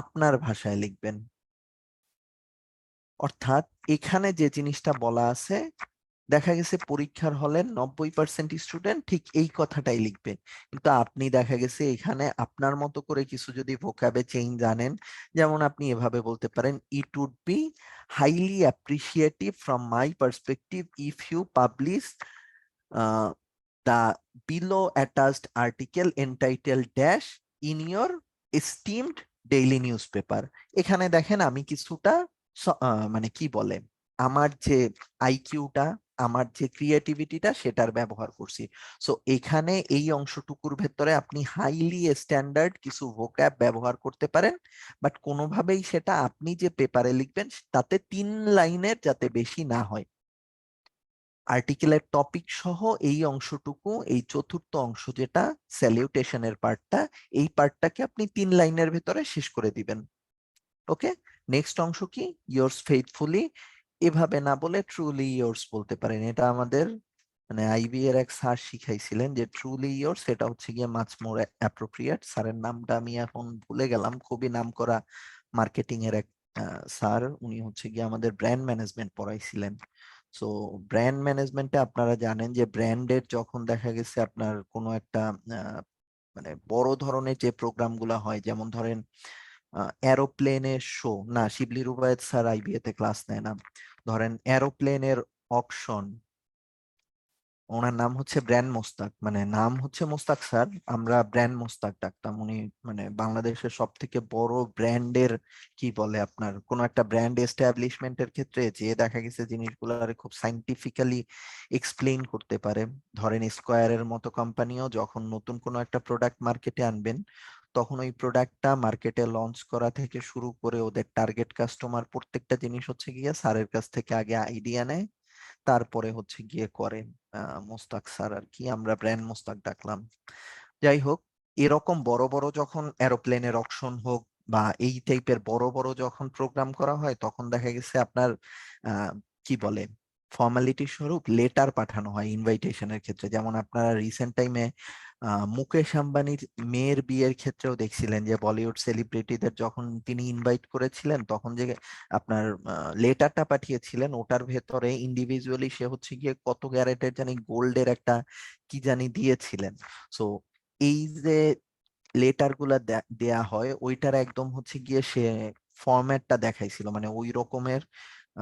আপনার ভাষায় লিখবেন। অর্থাৎ এখানে যে জিনিসটা বলা আছে, দেখা গেছে পরীক্ষার হলে 90% স্টুডেন্ট ঠিক এই কথাটাই লিখবে, কিন্তু আপনি দেখা গেছে এখানে আপনার মতো করে কিছু যদি ভোকাবে চেঞ্জ আনেন, যেমন আপনি এভাবে বলতে পারেন, it would be highly appreciative from my perspective if you publish the below attached article entitled dash in your esteemed daily newspaper। এখানে দেখেন আমি কিছুটা মানে কি বলে, আমার যে আইকিউটা, আমার যে ক্রিয়েটিভিটিটা সেটার ব্যবহার করছি। সো এখানে এই অংশটুকুর ভেতরে আপনি হাইলি স্ট্যান্ডার্ড কিছু ভোক্যাব ব্যবহার করতে পারেন, বাট কোনোভাবেই সেটা আপনি যে পেপারে লিখবেন তাতে 3 লাইনের যাতে বেশি না হয়। আর্টিকেলের টপিক সহ এই অংশটুকু, এই চতুর্থ অংশ যেটা স্যালিউটেশনের পার্টটা, এই পার্টটাকে আপনি 3 লাইনের ভেতরে শেষ করে দিবেন। ওকে, নেক্সট অংশ কি? Yours faithfully. এভাবে না বলে ট্রুলি ইয়োর্স বলতে পারেন। এটা আমাদের মানে আইবি এর এক স্যার শিখাইছিলেন যে ট্রুলি ইয়োর্স, সেটা হচ্ছে গিয়ে মাচ মোর অ্যাপ্রোপ্রিয়েট। স্যারের নামটা আমি এখন ভুলে গেলাম, খুবই নামকরা মার্কেটিং এর এক স্যার। উনি হচ্ছে গিয়ে আমাদের ব্র্যান্ড ম্যানেজমেন্ট পড়াইছিলেন। সো ব্র্যান্ড ম্যানেজমেন্টে আপনারা জানেন যে ব্র্যান্ডের যখন দেখা গেছে আপনার কোনো একটা মানে বড় ধরনের যে প্রোগ্রাম গুলা হয়, যেমন ধরেন এরোপ্লেনের শো, না শিবলি রুবায়েত স্যার আইবিএ তে ক্লাস নেয় না, ধরেন এরোপ্লেনের অকশন, ওনার নাম হচ্ছে ব্র্যান্ড মোস্তাক, মানে নাম হচ্ছে মোস্তাক স্যার, আমরা ব্র্যান্ড মোস্তাক ডাকতাম। উনি মানে বাংলাদেশের সব থেকে বড় ব্র্যান্ডের কি বলে আপনার কোন একটা ব্র্যান্ড এস্টাবলিশমেন্টের ক্ষেত্রে যে দেখা গেছে জিনিসগুলো খুব সাইন্টিফিক্যালি এক্সপ্লেইন করতে পারে। ধরেন স্কয়ারের মতো কোম্পানিও যখন নতুন কোনো একটা প্রোডাক্ট মার্কেটে আনবেন, তখন ওই প্রোডাক্টটা মার্কেটে লঞ্চ করা থেকে শুরু করে ওদের টার্গেট কাস্টমার প্রত্যেকটা জিনিস হচ্ছে গিয়ে স্যারের কাছ থেকে আগে আইডিয়া নেয়, তারপরে হচ্ছে গিয়ে করেন মোস্তাক স্যার আর কি, আমরা ব্র্যান্ড মোস্তাক ডাকলাম। যাই হোক, এরকম বড় বড় যখন এরোপ্লেনের অকশন হোক বা এই টাইপের বড় বড় যখন প্রোগ্রাম করা হয়, তখন দেখা গেছে আপনার কি বলে ফর্মালিটি স্বরূপ লেটার পাঠানো হয় ইনভাইটেশনের ক্ষেত্রে। যেমন আপনারা রিসেন্ট টাইমে মুকেশ আম্বানির মেয়ের বিয়ের ক্ষেত্রেও দেখছিলেন যে বলিউড সেলিব্রিটিদের যখন তিনি ইনভাইট করেছিলেন, তখন যে আপনার লেটারটা পাঠিয়েছিলেন, ওটার ভেতরে ইন্ডিভিজুয়ালি সে হচ্ছে গিয়ে কত ক্যারেটের জানি গোল্ডের একটা কি জানি দিয়েছিলেন। সো এই যে লেটার গুলা দেয়া হয়, ওইটার একদম হচ্ছে গিয়ে সে ফরম্যাটটা দেখাইছিল, মানে ওই রকমের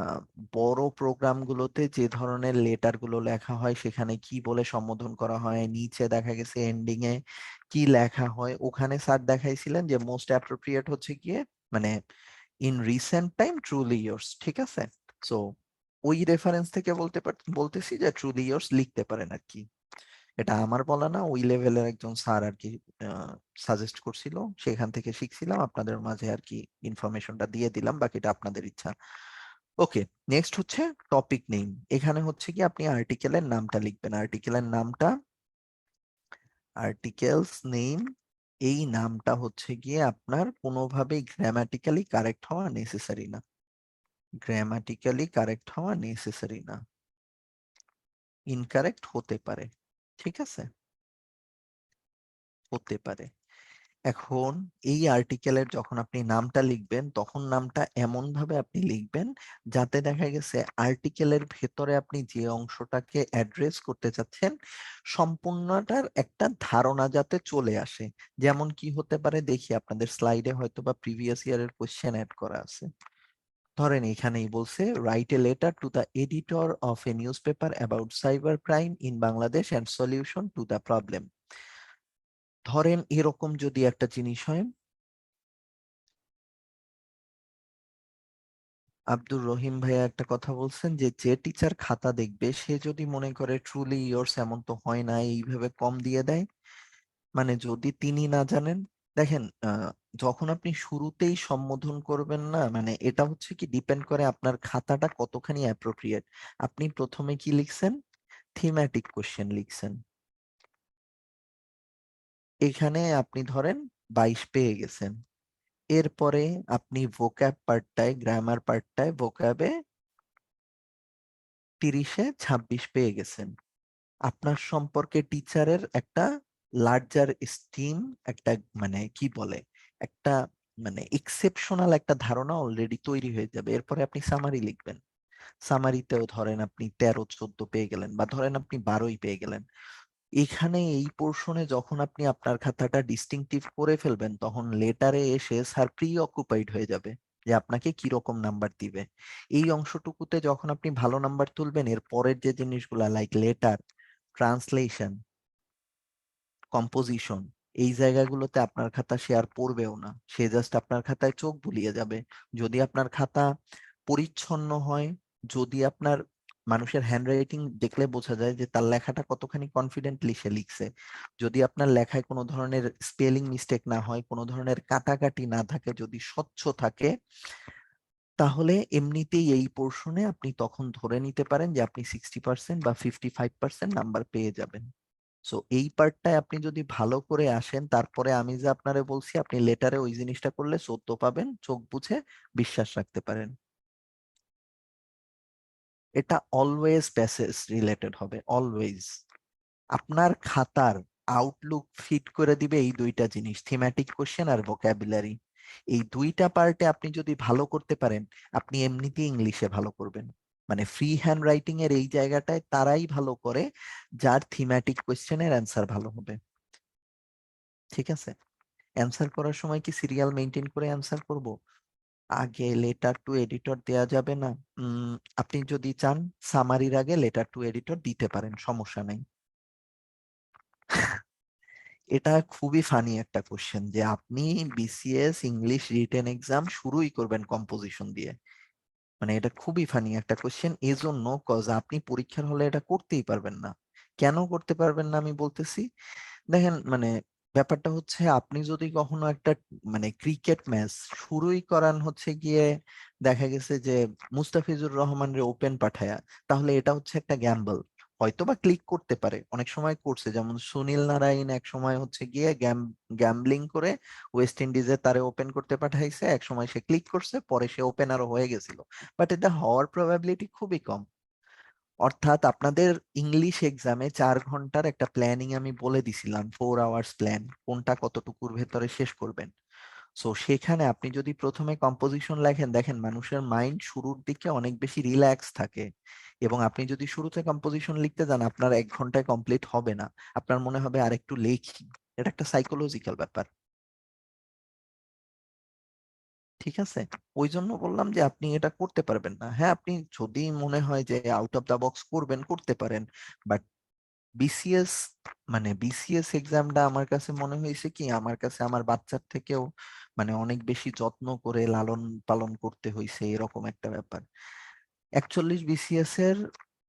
আহ, বড় প্রোগ্রাম গুলোতে যে ধরনের লেটার গুলো লেখা হয়, সেখানে কি বলে সম্বোধন করা হয়, নিচে দেখা গেছে এন্ডিং এ কি লেখা হয়, ওখানে স্যার দেখাইছিলেন যে মোস্ট অ্যাপ্রোপ্রিয়েট হচ্ছে গিয়ে মানে in recent time truly years, ঠিক আছে। সো ওই রেফারেন্স থেকে বলতেছি যে ট্রুলি ইয়ার্স লিখতে পারেন আর কি। এটা আমার বলা না, ওই লেভেলের একজন স্যার আর কি সাজেস্ট করছিল, সেখান থেকে শিখছিলাম, আপনাদের মাঝে আর কি ইনফরমেশনটা দিয়ে দিলাম, বাকিটা আপনাদের ইচ্ছা। ওকে, নেক্সট হচ্ছে টপিক নেম। এখানে হচ্ছে কি আপনি আর্টিকেলের নামটা লিখবেন, আর্টিকেলের নামটা, আর্টিকেলস নেম, এই নামটা হচ্ছে গিয়ে আপনার কোনোভাবেই গ্রামাটিক্যালি কারেক্ট হওয়া নেসেসারি না, গ্রামাটিক্যালি কারেক্ট হওয়া নেসেসারি না, ইনকারেক্ট হতে পারে, ঠিক আছে, হতে পারে। এখন এই আর্টিকেলের যখন আপনি নামটা লিখবেন, তখন নামটা এমন ভাবে আপনি লিখবেন যাতে দেখা গেছে আর্টিকেলের ভেতরে আপনি যে অংশটাকে অ্যাড্রেস করতে চাচ্ছেন, সম্পূর্ণটার একটা ধারণা যাতে চলে আসে। যেমন কি হতে পারে দেখি, আপনাদের স্লাইডে হয়তো বা প্রিভিয়াস ইয়ারের কোশ্চেন অ্যাড করা আছে। ধরেন এখানেই বলছে, right a letter to the editor of a news paper about cyber crime in Bangladesh and solution to the problem. ধরেন এরকম যদি একটা জিনিস হয়, আব্দুর রহিম ভাইয়া একটা কথা বলছেন যে যে টিচার খাতা দেখবে সে যদি মনে করে ট্রুলি ইয়ার্স, এমন তো হয় না, এইভাবে কম দিয়ে দেয়। মানে যদি তিনি না জানেন, দেখেন যখন আপনি শুরুতেই সম্বোধন করবেন না, মানে এটা হচ্ছে কি ডিপেন্ড করে আপনার খাতাটা কতখানি অ্যাপ্রোপ্রিয়েট। আপনি প্রথমে কি লিখছেন, থিম্যাটিক কোশ্চেন লিখছেন, এখানে আপনি ধরেন 22 পেয়ে গেছেন। এরপরে আপনি ভোক্যাব পার্টটায়, গ্রামার পার্টটায় ভোক্যাবে 30-এ 26 পেয়ে গেছেন। আপনার সম্পর্কে টিচারের একটা লার্জার স্টিম, একটা মানে কি বলে, একটা মানে এক্সেপশনাল একটা ধারণা অলরেডি তৈরি হয়ে যাবে। এরপরে আপনি সামারি লিখবেন, সামারিতেও ধরেন আপনি 13-14 পেয়ে গেলেন, বা ধরেন আপনি 12ই পেয়ে গেলেন। এখানে এই পোর্শনে যখন আপনি আপনার খাতাটা ডিস্টিংটিভ করে ফেলবেন, তখন লেটারে এসে স্যার প্রি অকুপাইড হয়ে যাবে যে আপনাকে কি রকম নাম্বার দিবে। এই অংশটুকুতে যখন আপনি ভালো নাম্বার তুলবেন, এর পরের যে জিনিসগুলা লাইক লেটার, ট্রান্সলেশন, কম্পোজিশন, এই জায়গাগুলোতে আপনার খাতা সে আর পড়বেও না, সে জাস্ট আপনার খাতায় চোখ বুলিয়ে যাবে। যদি আপনার খাতা পরিচ্ছন্ন হয়, যদি আপনার মানুষের হ্যান্ডরাইটিং দেখলে বোঝা যায় যে তার লেখাটা কতখানি কনফিডেন্টলি সে লিখছে, যদি আপনার লেখায় কোনো ধরনের স্পেলিং মিস্টেক না হয়, কোনো ধরনের কাটাকাটি না থাকে, যদি স্বচ্ছ থাকে, তাহলে এমনিতেই এই পোর্শনে আপনি তখন ধরে নিতে পারেন যে আপনি 60% বা 55% নাম্বার পেয়ে যাবেন। সো এই পার্টটায় আপনি যদি ভালো করে আসেন, তারপরে আমি যে আপনারে বলছি আপনি লেটারে ওই জিনিসটা করলে 14 পাবেন, চোখ বুঝে বিশ্বাস রাখতে পারেন। এটা অলওয়েজ প্যাসেজ রিলেটেড হবে, অলওয়েজ। আপনার খাতার আউটলুক ফিট করে দিবে এই দুইটা জিনিস, থিম্যাটিক কোশ্চেন আর ভোকাবুলারি। এই দুইটা পার্টে আপনি যদি ভালো করতে পারেন, আপনি এমনিতেই ইংলিশে ভালো করবেন। মানে ফ্রি হ্যান্ড রাইটিং এর এই জায়গাটায় তারাই ভালো করে যার থিম্যাটিক কোশ্চেনের অ্যান্সার ভালো হবে, ঠিক আছে। অ্যান্সার করার সময় কি সিরিয়াল মেনটেন করে অ্যান্সার করব? আগে লেটার টু এডিটর দেয়া যাবে না? উম, আপনি যদি চান সামারির আগে লেটার টু এডিটর দিতে পারেন, সমস্যা নাই। এটা খুবই ফানি একটা কোশ্চেন যে আপনি বিসিএস ইংলিশ রিটেন এক্সাম শুরুই করবেন কম্পোজিশন দিয়ে। মানে এটা খুবই ফানি একটা কোশ্চেন, এজন্য কজ আপনি পরীক্ষার হলে এটা করতেই পারবেন না। কেন করতে পারবেন না আমি বলতেছি। দেখেন মানে ব্যাপারটা হচ্ছে আপনি যদি কখনো একটা মানে ক্রিকেট ম্যাচ শুরুই করান হচ্ছে গিয়ে দেখা গেছে যে মুস্তাফিজুর রহমানের ওপেন পাঠায়া, তাহলে এটা হচ্ছে একটা গ্যাম্বল। হয়তো বা ক্লিক করতে পারে, অনেক সময় করছে, যেমন সুনীল নারায়ণ এক সময় হচ্ছে গিয়ে গ্যাম্বলিং করে ওয়েস্ট ইন্ডিজে তারে ওপেন করতে পাঠাইছে, এক সময় সে ক্লিক করছে, পরে সে ওপেনারও হয়ে গেছিল। বাট এটা হওয়ার প্রবাবিলিটি খুবই কম। অর্থাৎ আপনাদের ইংলিশ এক্সামে 4 ঘন্টার একটা প্ল্যানিং আমি বলে দিছিলাম, 4 আওয়ার্স প্ল্যান, কোনটা কতটুকুর ভেতরে শেষ করবেন। সো সেখানে আপনি যদি প্রথমে কম্পোজিশন লেখেন, দেখেন মানুষের মাইন্ড শুরুর দিকে অনেক বেশি রিল্যাক্স থাকে, এবং আপনি যদি শুরুতে কম্পোজিশন লিখতে যান আপনার 1 ঘন্টায় কমপ্লিট হবে না, আপনার মনে হবে আর একটু লেখি। এটা একটা সাইকোলজিক্যাল ব্যাপার। ঠিক আছে, ওই জন্য বললাম যে আপনি এটা করতে পারবেন না। হ্যাঁ, আপনি যদি মনে হয় যে আউট অফ দা বক্স করবেন, করতে পারেন। বাট বিসিএস মানে বিসিএস এক্সামটা আমার কাছে মনে হয়েছে কি, আমার কাছে আমার বাচ্চার থেকেও মানে অনেক বেশি যত্ন করে লালন পালন করতে হয়েছে, এরকম একটা ব্যাপার। 41 বিসিএস এর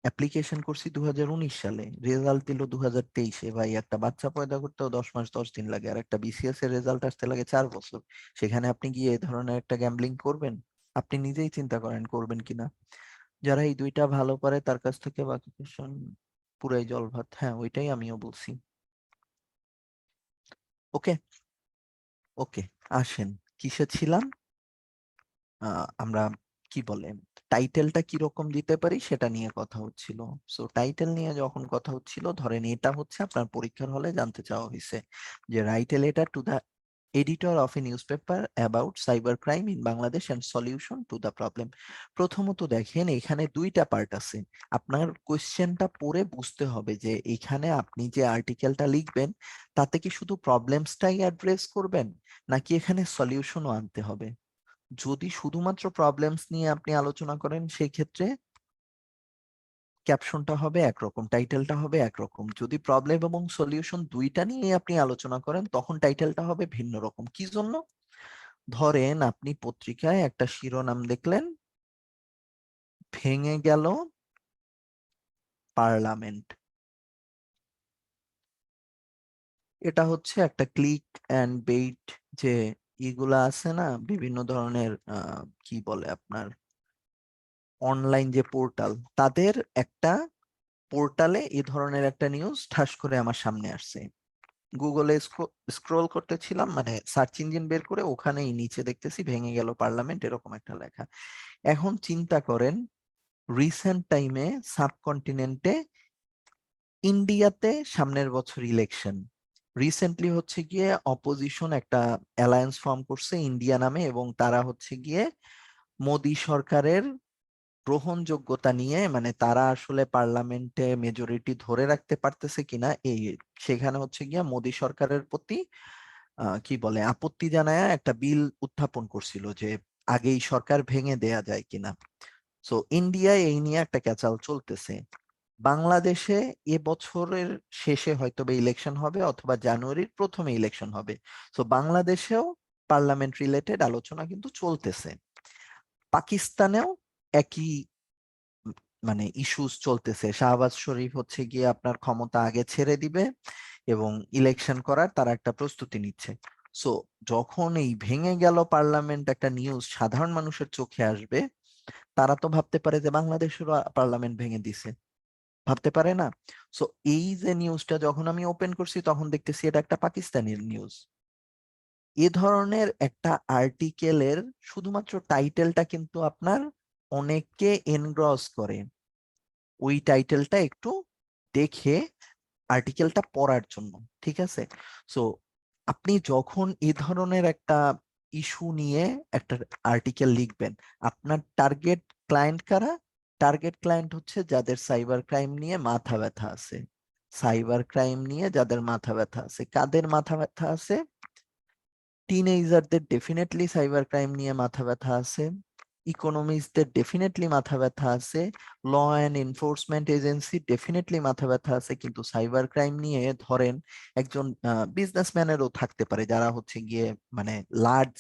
অ্যাপ্লিকেশন করছি 2019 সালে, রেজাল্ট দিল 2023-এ। ভাই, একটা বাচ্চা পয়দা করতেও 10 মাস 10 দিন লাগে, আর একটা বিসিএস এর রেজাল্ট আসতে লাগে 4 বছর। সেখানে আপনি গিয়ে এই ধরনের একটা গ্যাম্বলিং করবেন? আপনি নিজেই চিন্তা করেন করবেন কিনা। যারা এই দুইটা ভালো পারে তার কাছ থেকে বাকি কোশ্চেন পুরাই জল ভাত। হ্যাঁ, ওইটাই আমিও বলছি। ওকে, ওকে, আসেন। কিসে ছিলাম? আমরা কি বলে টাইটেলটা কিরকম দিতে পারি সেটা নিয়ে কথা হচ্ছিল। সো টাইটেল নিয়ে যখন কথা হচ্ছিল, ধরেন এটা হচ্ছে আপনার পরীক্ষার হলে জানতে চাওয়া হয়েছে যে write a letter to the editor of a news paper about cyber crime in Bangladesh and solution to the problem. প্রথমত দেখেন, এখানে দুইটা পার্ট আছে। আপনার কোশ্চেনটা পড়ে বুঝতে হবে যে এখানে আপনি যে আর্টিকেলটা লিখবেন তাতে কি শুধু প্রবলেমসটাই অ্যাড্রেস করবেন, নাকি এখানে সলিউশনও আনতে হবে। যদি শুধুমাত্র প্রবলেমস নিয়ে আপনি আলোচনা করেন, সেই ক্ষেত্রে ক্যাপশনটা হবে একরকম, টাইটেলটা হবে একরকম। যদি প্রবলেম এবং সলিউশন দুইটা নিয়ে আপনি আলোচনা করেন, তখন টাইটেলটা হবে ভিন্ন রকম। কি জন্য? ধরেন আপনি পত্রিকায় একটা শিরোনাম দেখলেন, ভেঙে গেল পার্লামেন্ট। এটা হচ্ছে একটা ক্লিক অ্যান্ড বেইট যে এগুলা আছে না, বিভিন্ন ধরনের কি বলে আপনার অনলাইন যে পোর্টাল, তাদের একটা পোর্টালে এই ধরনের একটা নিউজ ঠাস করে আমার সামনে আসছে। গুগলে স্ক্রোল করতেছিলাম, মানে সার্চ ইঞ্জিন বের করে, ওখানেই নিচে দেখতেছি ভেঙে গেল পার্লামেন্ট, এরকম একটা লেখা। এখন চিন্তা করেন, রিসেন্ট টাইমে সাবকন্টিনেন্টে ইন্ডিয়াতে সামনের বছর ইলেকশন। রিসেন্টলি হচ্ছে গিয়ে অপোজিশন একটা অ্যালায়েন্স ফর্ম করছে ইন্ডিয়া নামে, এবং তারা হচ্ছে গিয়ে মোদি সরকারের গ্রহণযোগ্যতা নিয়ে, মানে তারা আসলে পার্লামেন্টে মেজরিটি ধরে রাখতে পারতেছে কিনা, এই সেখানে হচ্ছে গিয়া মোদি সরকারের প্রতি কি বলে আপত্তি জানায় একটা বিল উত্থাপন করছিল যে আগেই সরকার ভেঙে দেয়া যায় কিনা। সো ইন্ডিয়ায় এই নিয়ে একটা ক্যাচাল চলতেছে। বাংলাদেশে এ বছরের শেষে হয়তো বা ইলেকশন হবে, অথবা জানুয়ারির প্রথমে ইলেকশন হবে। সো বাংলাদেশেও পার্লামেন্ট রিলেটেড আলোচনা কিন্তু চলতেছে। পাকিস্তানেও একই মানে ইস্যুস চলতেছে। শাহবাজ শরীফ হচ্ছে গিয়ে আপনার ক্ষমতা আগে ছেড়ে দিবে এবং ইলেকশন করার তারা একটা প্রস্তুতি নিচ্ছে। সো যখন এই ভেঙে গেল পার্লামেন্ট একটা নিউজ সাধারণ মানুষের চোখে আসবে, তারা তো ভাবতে পারে যে বাংলাদেশেরও পার্লামেন্ট ভেঙে দিছে, ভাবতে পারে না? সো এই যে নিউজটা যখন আমি ওপেন করছি, তখন দেখতেছি এটা একটা পাকিস্তানের নিউজ। এ ধরনের একটা আর্টিকেলের শুধুমাত্র টাইটেলটা কিন্তু আপনার অনেককে এনগ্রস করে। ওই টাইটেলটা একটু দেখে আর্টিকেলটা পড়ার জন্য। ঠিক আছে, সো আপনি যখন এই ধরনের একটা ইস্যু নিয়ে একটা আর্টিকেল লিখবেন, আপনার টার্গেট ক্লায়েন্ট কারা? টার্গেট ক্লায়েন্ট হচ্ছে যাদের সাইবার ক্রাইম নিয়ে মাথা ব্যথা আছে। সাইবার ক্রাইম নিয়ে যাদের মাথা ব্যথা আছে, কাদের মাথা ব্যথা আছে? টিনেজারদের ডেফিনেটলি সাইবার ক্রাইম নিয়ে মাথা ব্যথা আছে, ইকোনমিস্টদের ডেফিনেটলি মাথা ব্যথা আছে, law and enforcement agency definitely মাথা ব্যথা আছে। কিন্তু সাইবার ক্রাইম নিয়ে ধরেন একজন বিজনেসম্যানেরও থাকতে পারে, যারা হচ্ছে গিয়ে মানে লার্জ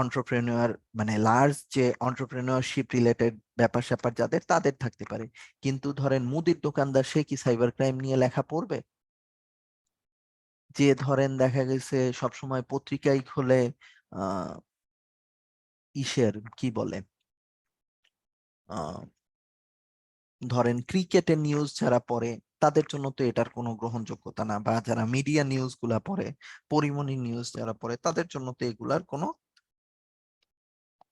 অন্টারপ্রেনিউর, মানে লার্জ যে অন্টারপ্রেনিউরশিপ রিলেটেড ব্যাপার স্যাপার যাদের, তাদের থাকতে পারে। কিন্তু ধরেন মুদির দোকানদার, সে কি সাইবার ক্রাইম নিয়ে লেখা পড়বে? যে ধরেন দেখা গেছে সবসময় পত্রিকায় খুলে আহ ইসের কি বলে আহ ধরেন ক্রিকেটের নিউজ যারা পড়ে তাদের জন্য তো এটার কোনো গ্রহণযোগ্যতা না, বা যারা মিডিয়া নিউজ গুলা পড়ে, পরিমণি নিউজ যারা পড়ে তাদের জন্য তো এগুলার কোনো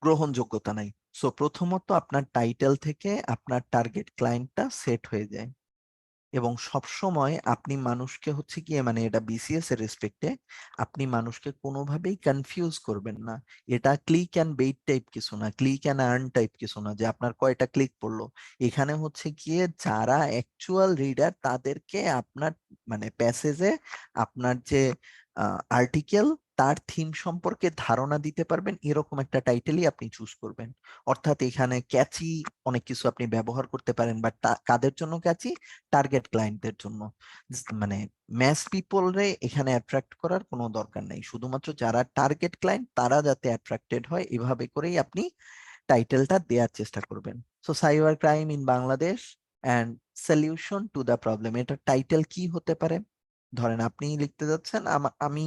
গ্রহণযোগ্যতা নাই। সো প্রথমত আপনার টাইটেল থেকে আপনার টার্গেট ক্লায়েন্টটা সেট হয়ে যায়, এবং সব সময় আপনি মানুষকে হচ্ছে গিয়ে মানে এটা বিসিএস এর রেসপেক্টে আপনি মানুষকে কোনোভাবেই কনফিউজ করবেন না। এটা ক্লিক অ্যান্ড বেইট টাইপ কিছু না, ক্লিক অ্যান্ড আর্ন টাইপ কিছু না যে আপনার কয়টা ক্লিক পড়লো। এখানে হচ্ছে গিয়ে যারা অ্যাকচুয়াল রিডার তাদেরকে আপনার মানে প্যাসেজে আপনার যে আর্টিকেল তার থিম সম্পর্কে ধারণা দিতে পারবেন এরকম একটা টাইটেলই আপনি চুজ করবেন। অর্থাৎ এখানে ক্যাচি অনেক কিছু আপনি ব্যবহার করতে পারেন, বাট কাদের জন্য ক্যাচি? টার্গেট ক্লায়েন্টদের জন্য। মানে ম্যাস পিপল রে এখানে অ্যাট্রাক্ট করার কোনো দরকার নেই, শুধুমাত্র যারা টার্গেট ক্লায়েন্ট তারা যাতে অ্যাট্রাক্টেড হয় এভাবে করেই আপনি টাইটেলটা দেওয়ার চেষ্টা করবেন। So cyber crime in Bangladesh and solution to the problem, এটা টাইটেল কি হতে পারে? ধরেন আপনি লিখতে যাচ্ছেন, আমি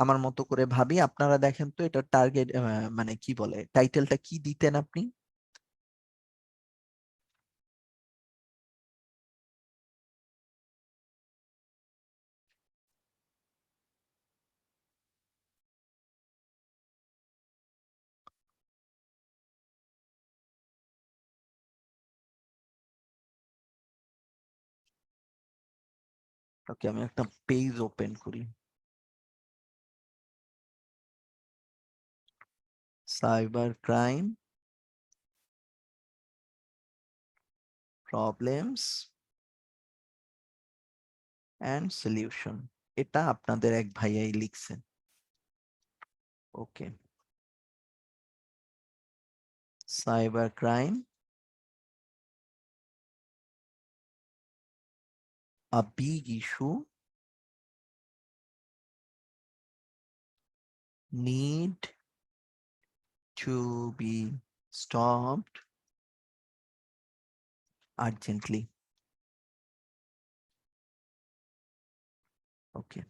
আমার মতো করে ভাবি, আপনারা দেখেন তো এটা টার্গেট মানে কি বলে টাইটেলটা কি দিতেন আপনি? ওকে, আমি একটা পেজ ওপেন করি। Cyber crime problems and solution, এটা আপনাদের এক ভাইয়াই লিখছেন। Okay, cyber crime a big issue need to be stopped urgently. Okay,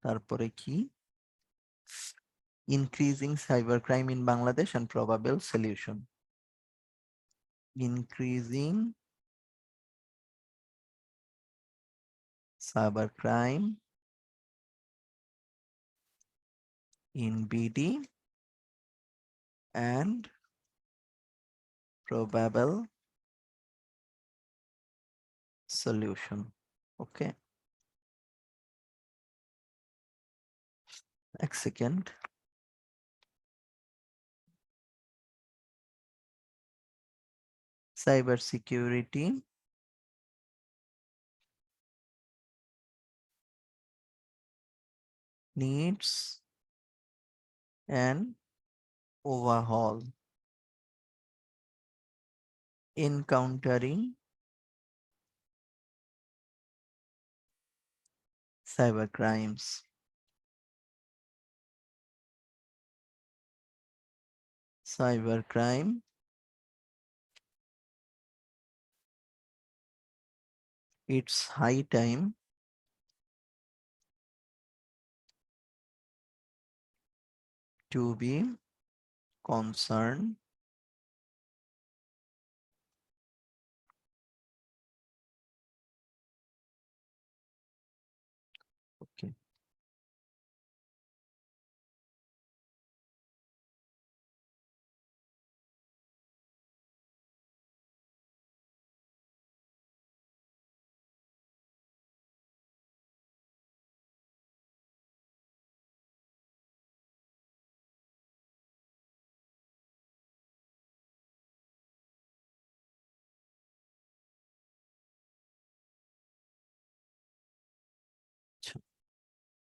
তারপরে কি? increasing cybercrime in Bangladesh and probable solution. Increasing cybercrime in BD and probable solution. Okay, এক second. Cyber security needs an overhaul. Encountering cyber crimes. Cybercrime it's high time to be concerned okay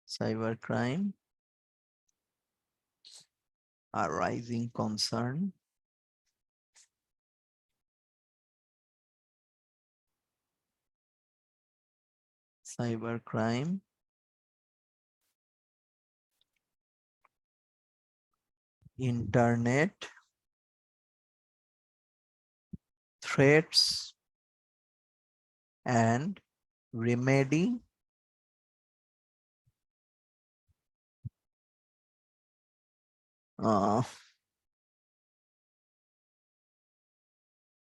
cybercrime are rising concern cybercrime internet threats and remedy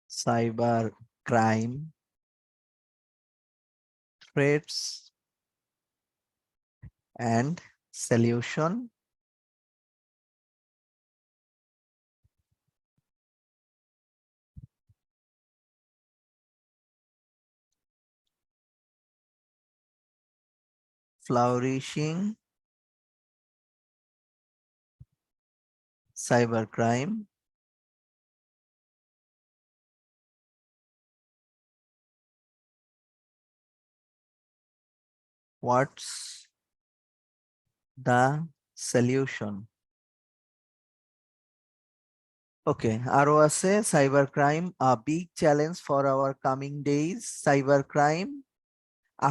cyber crime threats and solution, flourishing cybercrime what's the solution? ওকে, আরো আছে cyber crime a big challenge for our coming days, cyber crime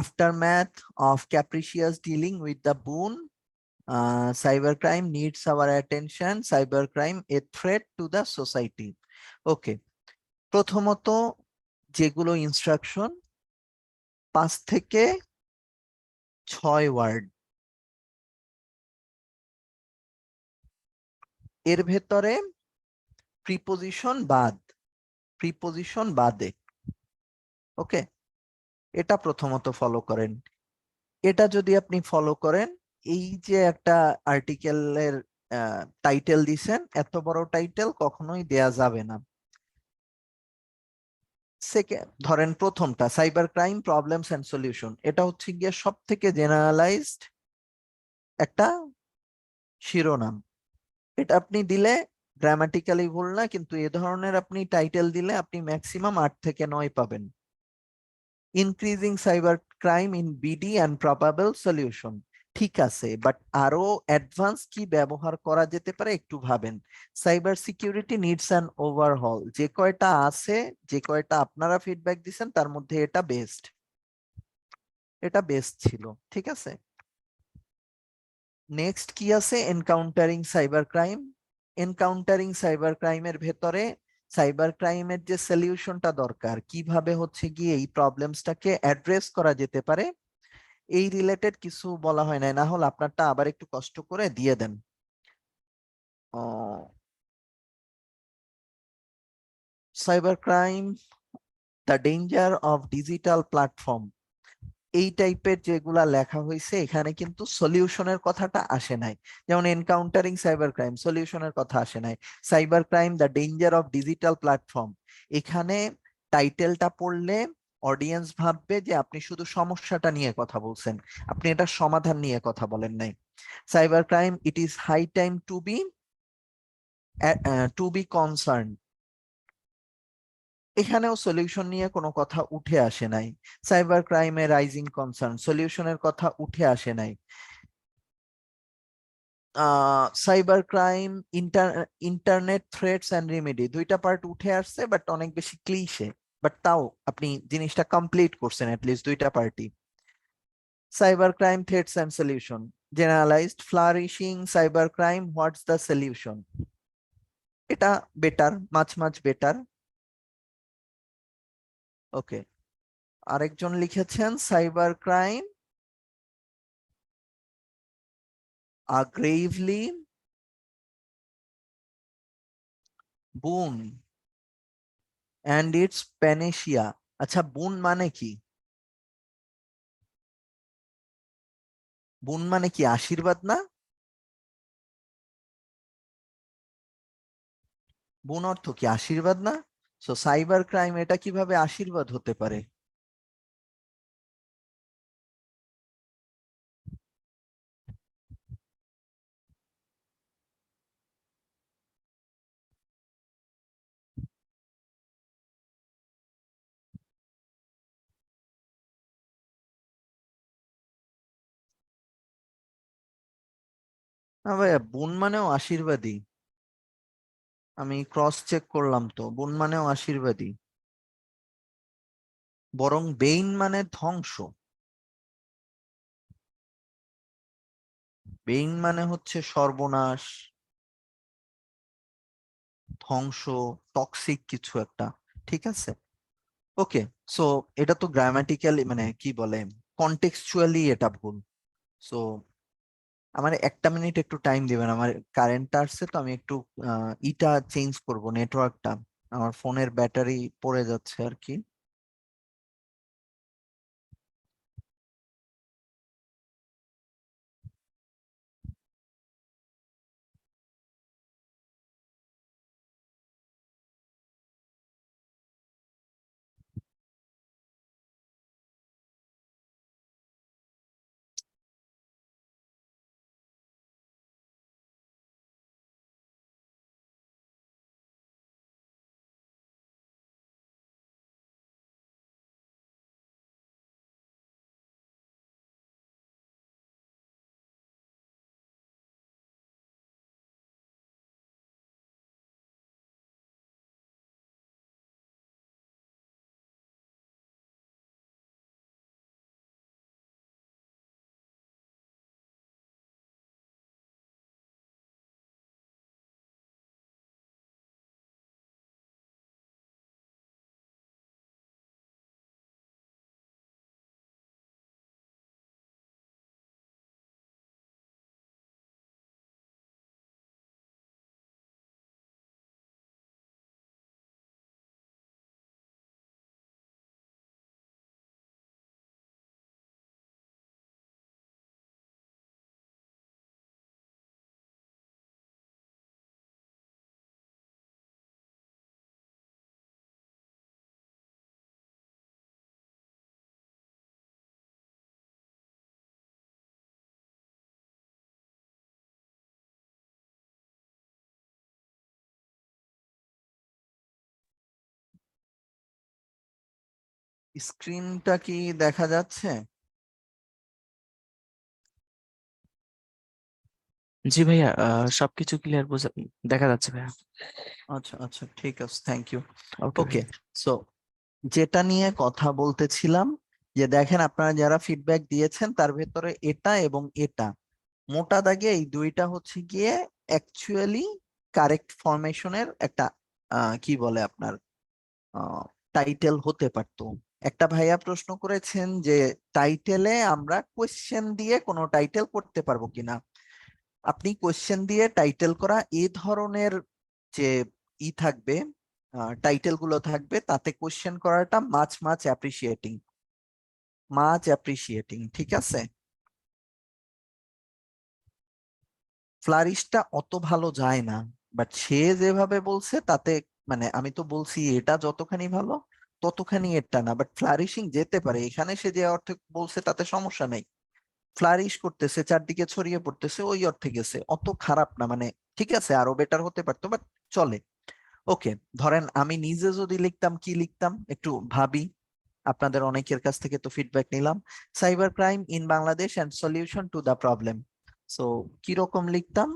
aftermath of capricious dealing with the boon, cybercrime needs our attention, cybercrime a threat to the society. ওকে, প্রথমত যেগুলো instruction 5 থেকে 6 word, এর ভেতরে preposition বাদে, ওকে, এটা প্রথমত follow করেন। এটা যদি আপনি ফলো করেন, এই যে একটা আর্টিকেলের টাইটেল দিছেন, এত বড় টাইটেল কখনোই দেয়া যাবে না। সেকেন্ড, ধরেন প্রথমটা cyber crime problems and solution, এটা হচ্ছে গিয়ে সব থেকে জেনারেলাইজড একটা শিরোনাম। এটা আপনি দিলে গ্রামাটিক্যালি ভুল না, কিন্তু এ ধরনের আপনি টাইটেল দিলে আপনি ম্যাক্সিমাম 8 থেকে 9 পাবেন। Increasing cyber crime in BD and probable solution, ঠিক আছে, বাট আরো অ্যাডভান্স কি ব্যবহার করা যেতে পারে একটু ভাবেন। Cyber security needs an overhaul, যে কয়টা আছে, যে কয়টা আপনারা ফিডব্যাক দিচ্ছেন তার মধ্যে এটা বেস্ট ছিল, ঠিক আছে। নেক্সট কি আছে, encountering cyber crime. Encountering cyber ক্রাইমের ভেতরে সাইবার ক্রাইমের যে সলিউশনটা দরকার, কিভাবে হচ্ছে গিয়ে এই প্রবলেমসটাকে অ্যাড্রেস করা যেতে পারে, এই রিলেটেড কিছু বলা হয় না, না হলে আপনারটা আবার একটু কষ্ট করে দিয়ে দেন। Cyber crime, the danger of digital platform, এই টাইপের যেগুলা লেখা হয়েছে এখানে কিন্তু সলিউশনের কথাটা আসে নাই। যেমন এনকাউন্টারিং সাইবার ক্রাইম, সলিউশনের কথা আসে নাই। Cyber crime, the danger of digital platform, এখানে টাইটেলটা পড়লে অডিয়েন্স ভাববে যে আপনি শুধু সমস্যাটা নিয়ে কথা বলছেন, আপনি এটা সমাধান নিয়ে কথা বলেন নাই। Cyber crime, it is high time to be concern, এখানেও সলিউশন নিয়ে কোনো কথা উঠে আসে নাই। সাইবার ক্রাইমে রাইজিং কনসার্ন, সলিউশনের কথা উঠে আসে নাই। Cyber crime, internet threats and remedy, দুইটা পার্ট উঠে আসছে বাট অনেক বেশি ক্লিশে, বাট তাও আপনি জিনিসটা কমপ্লিট করছেন অ্যাটলিস্ট দুইটা party. Cyber crime threats and solution, generalised flourishing cyber crime, what's the solution, এটা বেটার, মাছ বেটার। ওকে, আরেকজন লিখেছেন cyber crime are gravely boon and its panacea। আচ্ছা, বুন মানে কি? বুন মানে কি আশীর্বাদ না? বুন অর্থ কি আশীর্বাদ না? সো সাইবার ক্রাইম এটা কিভাবে আশীর্বাদ হতে পারে? না ভাইয়া, বুন মানেও আশীর্বাদী, আমি ক্রস চেক করলাম তো, বুন মানেও আশীর্বাদী, বরং বেইন মানে ধ্বংস। বেইন মানে হচ্ছে সর্বনাশ, ধ্বংস, টক্সিক কিছু একটা, ঠিক আছে। ওকে, সো এটা তো গ্রামাটিক্যালি মানে কি বলে, কন্টেক্সচুয়ালি এটা ভুল। সো আমার 1 মিনিট একটু টাইম দিবেন, আমার কারেন্টটা আসছে তো আমি একটু ইটা চেঞ্জ করব, নেটওয়ার্কটা, আমার ফোনের ব্যাটারি পড়ে যাচ্ছে আর কি। স্ক্রিনটা কি দেখা যাচ্ছে? জি ভাইয়া, সবকিছু ক্লিয়ার বোঝা দেখা যাচ্ছে ভাইয়া। আচ্ছা আচ্ছা, ঠিক আছে, থ্যাংক ইউ। ওকে ওকে, ভাইয়া। সো যেটা নিয়ে কথা বলতেছিলাম, যে দেখেন আপনারা যারা ফিডব্যাক দিয়েছেন তার ভেতরে এটা এবং এটা, মোটা দাগে এই দুইটা হচ্ছে গিয়ে অ্যাকচুয়ালি কারেক্ট ফরমেশনের একটা কি বলে আপনার টাইটেল হতে পারতো। একটা ভাইয়া প্রশ্ন করেছেন যে টাইটেলে আমরা কোয়েশ্চেন দিয়ে কোনো টাইটেল করতে পারবো কিনা। আপনি কোয়েশ্চেন দিয়ে টাইটেল করা এই ধরনের যে থাকবে, টাইটেল গুলো থাকবে, তাতে কোয়েশ্চেন করাটা মাছ মাছ অ্যাপ্রিসিয়েটিং, মাছ অ্যাপ্রিসিয়েটিং, ঠিক আছে। ফ্লারিশটা অত ভালো যায় না, বাট সে যেভাবে বলছে তাতে, মানে আমি তো বলছি এটা যতখানি ভালো ততখানি এটা না, বাট ফ্লারিশিং যেতে পারে এখানে, সে যে অর্থে বলছে তাতে সমস্যা নেই। ফ্লারিশ করতেছে, চারদিকে ছড়িয়ে পড়তেছে, ওই অর্থে গেছে, অত খারাপ না মানে, ঠিক আছে, আরো বেটার হতে পারতো, বাট চলে। ওকে, ধরেন আমি নিজে যদি লিখতাম, কি লিখতাম একটু ভাবি, আপনাদের অনেকের কাছ থেকে তো ফিডব্যাক নিলাম। Cyber crime in Bangladesh and solution to the problem. So কিরকম লিখতাম?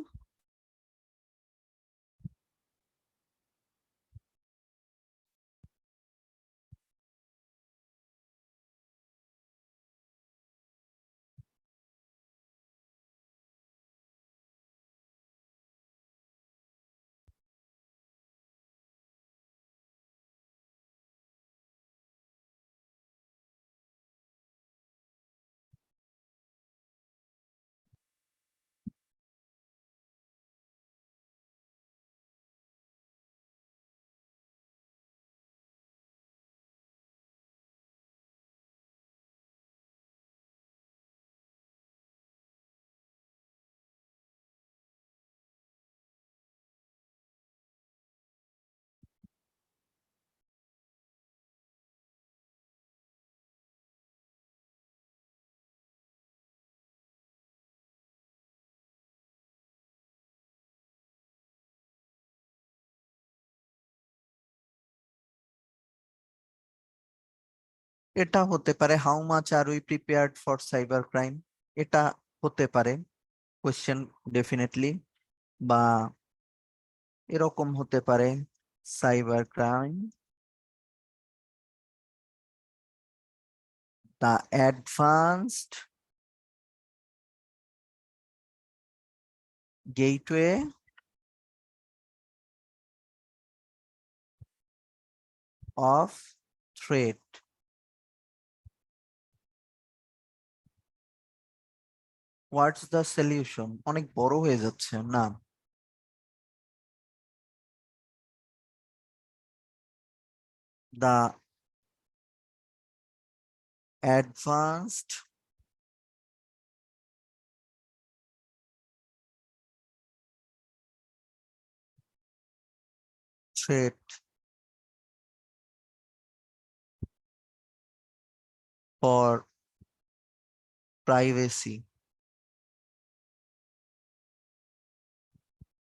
এটা হতে পারে how much are we prepared for cyber crime, এটা হতে পারে কোশ্চেন, ডেফিনেটলি। বা এরকম হতে পারে, cyber crime, the advanced gateway of threat. What's the solution অনেক বড় হয়ে যাচ্ছে না। The advanced threat for privacy,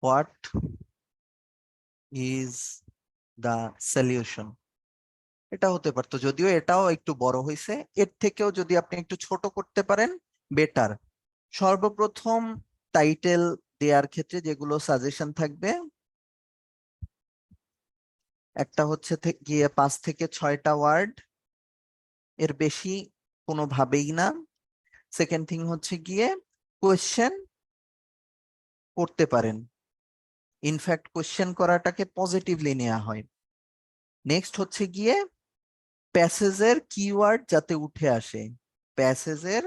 what is the solution. এটা হতে পারতো, যদিও এটাও একটু বড় হয়েছে, এর থেকেও যদি আপনি একটু ছোট করতে পারেন বেটার। সর্বপ্রথম টাইটেল দেওয়ার ক্ষেত্রে যেগুলো সাজেশন থাকবে, একটা হচ্ছে গিয়ে 5 থেকে 6টা ওয়ার্ড, এর বেশি কোনোভাবেই না। সেকেন্ড থিং হচ্ছে গিয়ে কোয়েশ্চেন করতে পারেন, ইনফ্যাক্ট কোয়েশ্চেন করাটাকে পজিটিভলি নেওয়া হয়। নেক্সট হচ্ছে গিয়ে প্যাসেজের কিওয়ার্ড যাতে উঠে আসে, প্যাসেজের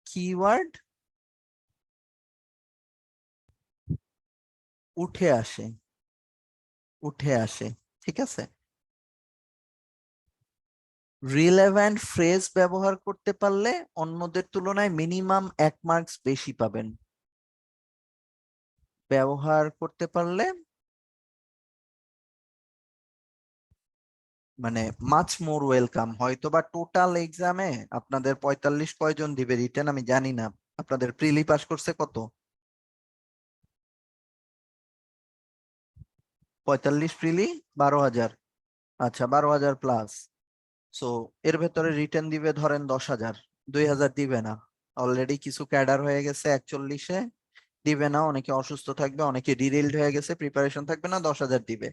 কিওয়ার্ড উঠে আসে, উঠে আসে, ঠিক আছে। রিলেভেন্ট ফ্রেজ ব্যবহার করতে পারলে অন্যদের তুলনায় মিনিমাম 1 মার্কস বেশি পাবেন। ব্যবহার করতে পারলে মানে মাচ মোর ওয়েলকাম। হয়তো বা টোটাল এক্সামে আপনাদের 45 কয়জন দিবে রিটেন আমি জানি না। আপনাদের প্রিলি পাস করছে কত? 45 প্রিলি 12,000। আচ্ছা, 12,000 প্লাস। সো এর ভেতরে রিটেন দিবে ধরেন 10,000, 2,000 দিবে না। অলরেডি কিছু ক্যাডার হয়ে গেছে 41-এ, দিবে না। অনেকে অসুস্থ থাকবে, অনেকে ডিরেইলড হয়ে গেছে, প্রিপারেশন থাকবে না, 10,000 দিবে।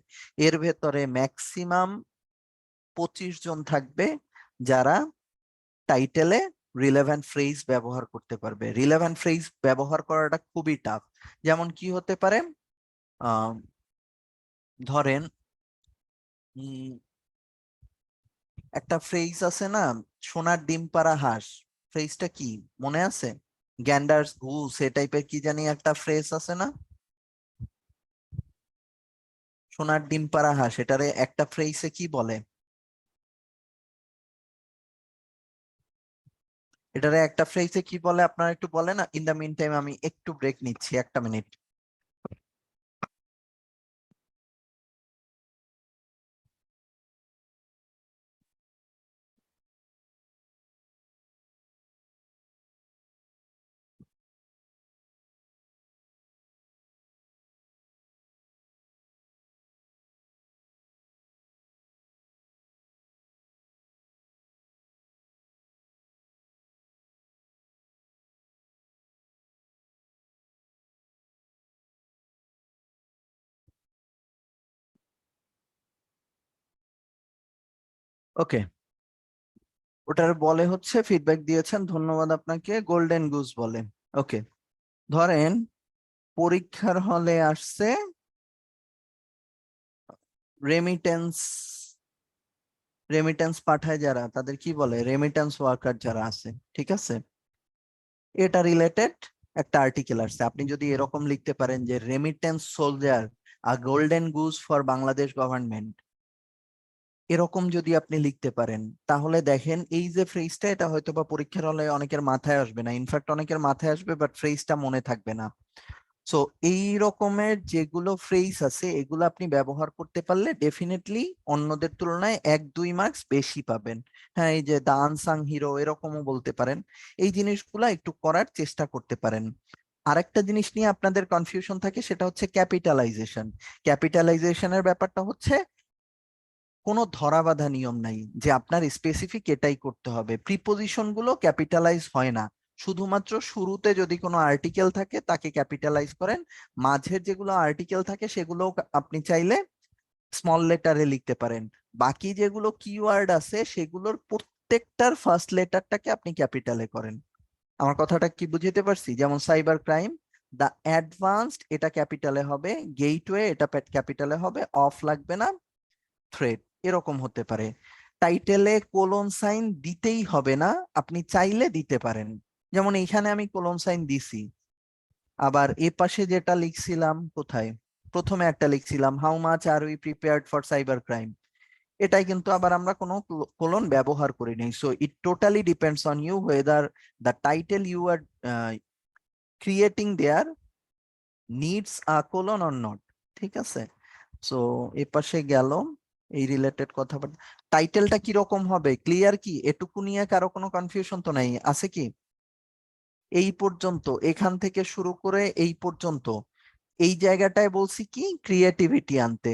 এর ভেতরে ম্যাক্সিমাম 25 জন থাকবে যারা টাইটেলে রিলেভেন্ট ফ্রেজ ব্যবহার করতে পারবে। রিলেভেন্ট ফ্রেজ ব্যবহার করাটা খুবই টাফ। যেমন কি হতে পারে, আহ, ধরেন একটা ফ্রেজ আছে না, সোনার ডিম পাড়া হাঁস, ফ্রেজটা কি মনে আছে? গ্যান্ডার্স গুস এ টাইপের কি জানি একটা ফ্রেজ আছে না, সোনার ডিম পাড়া হাঁস, এটারে একটা ফ্রেজে কি বলে? এটারে একটা ফ্রেজে কি বলে আপনারা একটু বলেন না। ইন দা মিন টাইম আমি একটু ব্রেক নিচ্ছি, 1 মিনিট। ওকে, ওটার বলে হচ্ছে, ফিডব্যাক দিয়েছেন ধন্যবাদ আপনাকে, গোল্ডেন গুজ বলে। ওকে, ধরেন পরীক্ষার হলে আসছে রেমিটেন্স, রেমিটেন্স পাঠায় যারা তাদের কি বলে? রেমিটেন্স ওয়ার্কার যারা আছে, ঠিক আছে। এটা রিলেটেড একটা আর্টিকেল আসছে, আপনি যদি এরকম লিখতে পারেন যে remittance soldier a golden goose for Bangladesh government, এরকম যদি আপনি লিখতে পারেন, তাহলে দেখেন এই যে ফ্রেজটা, এটা হয়তো বা পরীক্ষার হলে অনেকের মাথায় আসবে না, ইনফ্যাক্ট অনেকের মাথায় আসবে বাট ফ্রেজটা মনে থাকবে না। সো এই রকমের যেগুলো ফ্রেজ আছে এগুলো আপনি ব্যবহার করতে পারলে ডেফিনেটলি অন্যদের তুলনায় 1-2 মার্কস বেশি পাবেন। হ্যাঁ, এই যে দা আনসাং হিরো এরকমও বলতে পারেন। এই জিনিসগুলো একটু করার চেষ্টা করতে পারেন। আরেকটা জিনিস নিয়ে আপনাদের কনফিউশন থাকে, সেটা হচ্ছে ক্যাপিটালাইজেশন। ক্যাপিটালাইজেশনের ব্যাপারটা হচ্ছে কোনো ধরাবাঁধা নিয়ম নাই যে আপনার স্পেসিফিক এটাই করতে হবে। প্রিপোজিশন গুলো ক্যাপিটালাইজ হয় না, শুধুমাত্র শুরুতে যদি কোনো আর্টিকেল থাকে তাকে ক্যাপিটালাইজ করেন। মাঝের যেগুলো আর্টিকেল থাকে সেগুলো আপনি চাইলে স্মল লেটারে লিখতে পারেন। বাকি যেগুলো কিওয়ার্ড আছে সেগুলোর প্রত্যেকটার ফার্স্ট লেটারটাকে আপনি ক্যাপিটালে করেন। আমার কথাটা কি বুঝতে পারছি? যেমন সাইবার ক্রাইম, দা অ্যাডভান্সড এটা ক্যাপিটালে হবে, গেটওয়ে এটা ক্যাপিটালে হবে, অফ লাগবে না, থ্রেড এরকম হতে পারে। টাইটেলে কোলন সাইন দিতেই হবে না, আপনি চাইলে দিতে পারেন। যেমন এইখানে আমি কোলন সাইন দিছি, আবার এ পাশে যেটা লিখছিলাম কোথায়, প্রথমে একটা লিখছিলাম how much are we prepared for cyber crime, এটাই কিন্তু আবার আমরা কোনো কোলন ব্যবহার করি নাই। So it totally depends on you whether the title you are creating there needs a colon or not. ঠিক আছে, সো এ পাশে গেল এই রিলেটেড কথা। টাইটেলটা কিরকম হবে ক্লিয়ার কি? এটুকু নিয়ে কারো কোনো কনফিউশন তো নাই, আছে কি? এই পর্যন্ত, এখান থেকে শুরু করে এই পর্যন্ত, এই জায়গাটায় বলছি কি ক্রিয়েটিভিটি আনতে।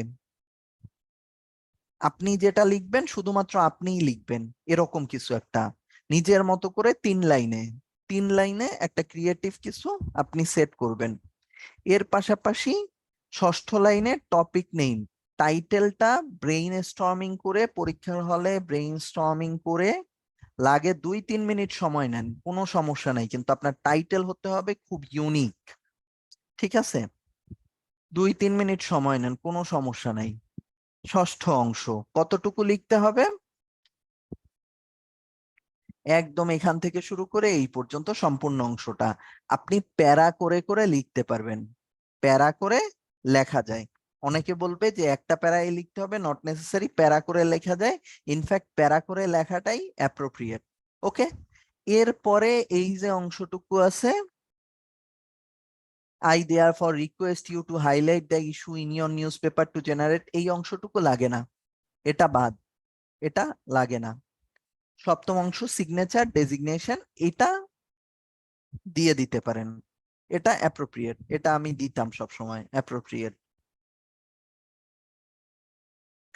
আপনি যেটা লিখবেন শুধুমাত্র আপনিই লিখবেন, এরকম কিছু একটা নিজের মতো করে 3 লাইনে, 3 লাইনে একটা ক্রিয়েটিভ কিছু আপনি সেট করবেন। এর পাশাপাশি ষষ্ঠ লাইনে টপিক নেম, টাইটেলটা ব্রেইন স্টর্মিং করে, পরীক্ষার হলে ব্রেইন স্টর্মিং করে, লাগে 2-3 মিনিট সময় নেন, কোনো সমস্যা নাই, কিন্তু আপনার টাইটেল হতে হবে খুব ইউনিক। ঠিক আছে, 2-3 মিনিট সময় নেন, কোনো সমস্যা নাই। ষষ্ঠ অংশ কতটুকু লিখতে হবে? একদম এখান থেকে শুরু করে এই পর্যন্ত সম্পূর্ণ অংশটা আপনি প্যারা করে করে লিখতে পারবেন। প্যারা করে লেখা যায়। অনেকে বলবে যে একটা প্যারাই লিখতে হবে, নট নেসেসারি, প্যারা করে লেখা যায়। ইনফ্যাক্ট প্যারা করে লেখাটাই অ্যাপ্রোপ্রিয়েট। ওকে, এরপরে এই যে অংশটুকু আছে, I therefore request you to highlight the issue in your newspaper to generate, এই অংশটুকু লাগে না, এটা বাদ, এটা লাগে না। সপ্তম অংশ সিগনেচার ডেজিগনেশন, এটা দিয়ে দিতে পারেন, এটা অ্যাপ্রোপ্রিয়েট, এটা আমি দিতাম সব সময় অ্যাপ্রোপ্রিয়েট।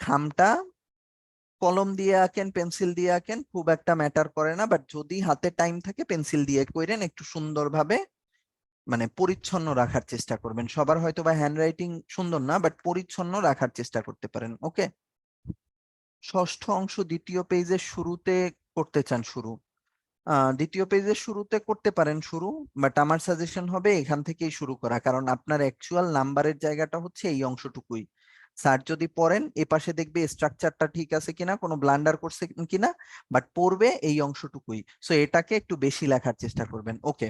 খামটা কলম দিয়ে আঁকেন, পেন্সিল দিয়ে আঁকেন, খুব একটা ম্যাটার করে না, বাট যদি হাতে টাইম থাকে পেন্সিল দিয়ে কইরেন, একটু সুন্দরভাবে মানে পরিচ্ছন্ন রাখার চেষ্টা করবেন। সবার হয়তো বা হ্যান্ডরাইটিং সুন্দর না, বাট পরিচ্ছন্ন রাখার চেষ্টা করতে পারেন। ওকে, ষষ্ঠ অংশ দ্বিতীয় পেজের শুরুতে করতে চান শুরু, দ্বিতীয় পেজের শুরুতে করতে পারেন শুরু, বাট আমার সাজেশন হবে এখান থেকেই শুরু করা, কারণ আপনার অ্যাকচুয়াল নাম্বারের জায়গাটা হচ্ছে এই অংশটুকুই। স্যার যদি পড়েন এ পাশে দেখবে স্ট্রাকচারটা ঠিক আছে কিনা, কোনো ব্লান্ডার করছে কিনা, বাট পড়বে এই অংশটুকুই। সো এটাকে একটু বেশি লেখার চেষ্টা করবেন। ওকে,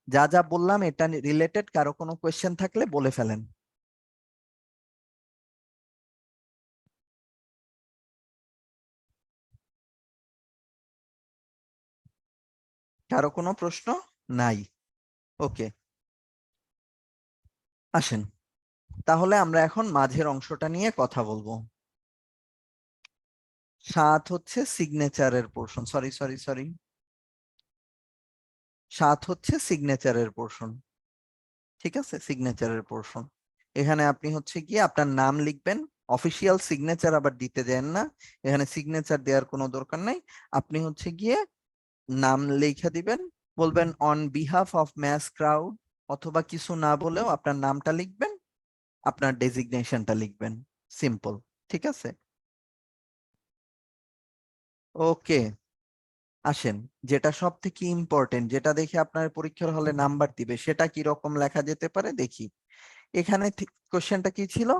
যা যা বললাম এটা রিলেটেড কারো কোনো কোয়েশ্চেন থাকলে বলে ফেলেন। কারো কোনো প্রশ্ন নাই? ওকে, আসেন তাহলে আমরা এখন মাঝের অংশটা নিয়ে কথা বলবো। 7 হচ্ছে সিগনেচারের পোর্শন, সরি সরি সরি, 7 হচ্ছে সিগনেচারের পোর্শন। ঠিক আছে, সিগনেচারের পোর্শন, এখানে আপনি হচ্ছে গিয়ে আপনার নাম লিখবেন। অফিসিয়াল সিগনেচার আবার দিতে দেন না, এখানে সিগনেচার দেওয়ার কোনো দরকার নাই। আপনি হচ্ছে গিয়ে নাম লিখে দিবেন, বলবেন on behalf of mass crowd, অথবা কিছু না বলেও আপনার নামটা লিখবেন, আপনার ডেজিগনেশনটা লিখবেন, সিম্পল। ঠিক আছে, ওকে, আসেন যেটা সব থেকে ইম্পর্টেন্ট, যেটা দেখে আপনার পরীক্ষার হলে নাম্বার দিবে, সেটা কি রকম লেখা যেতে পারে দেখি। এখানে কোশ্চেনটা কি ছিল?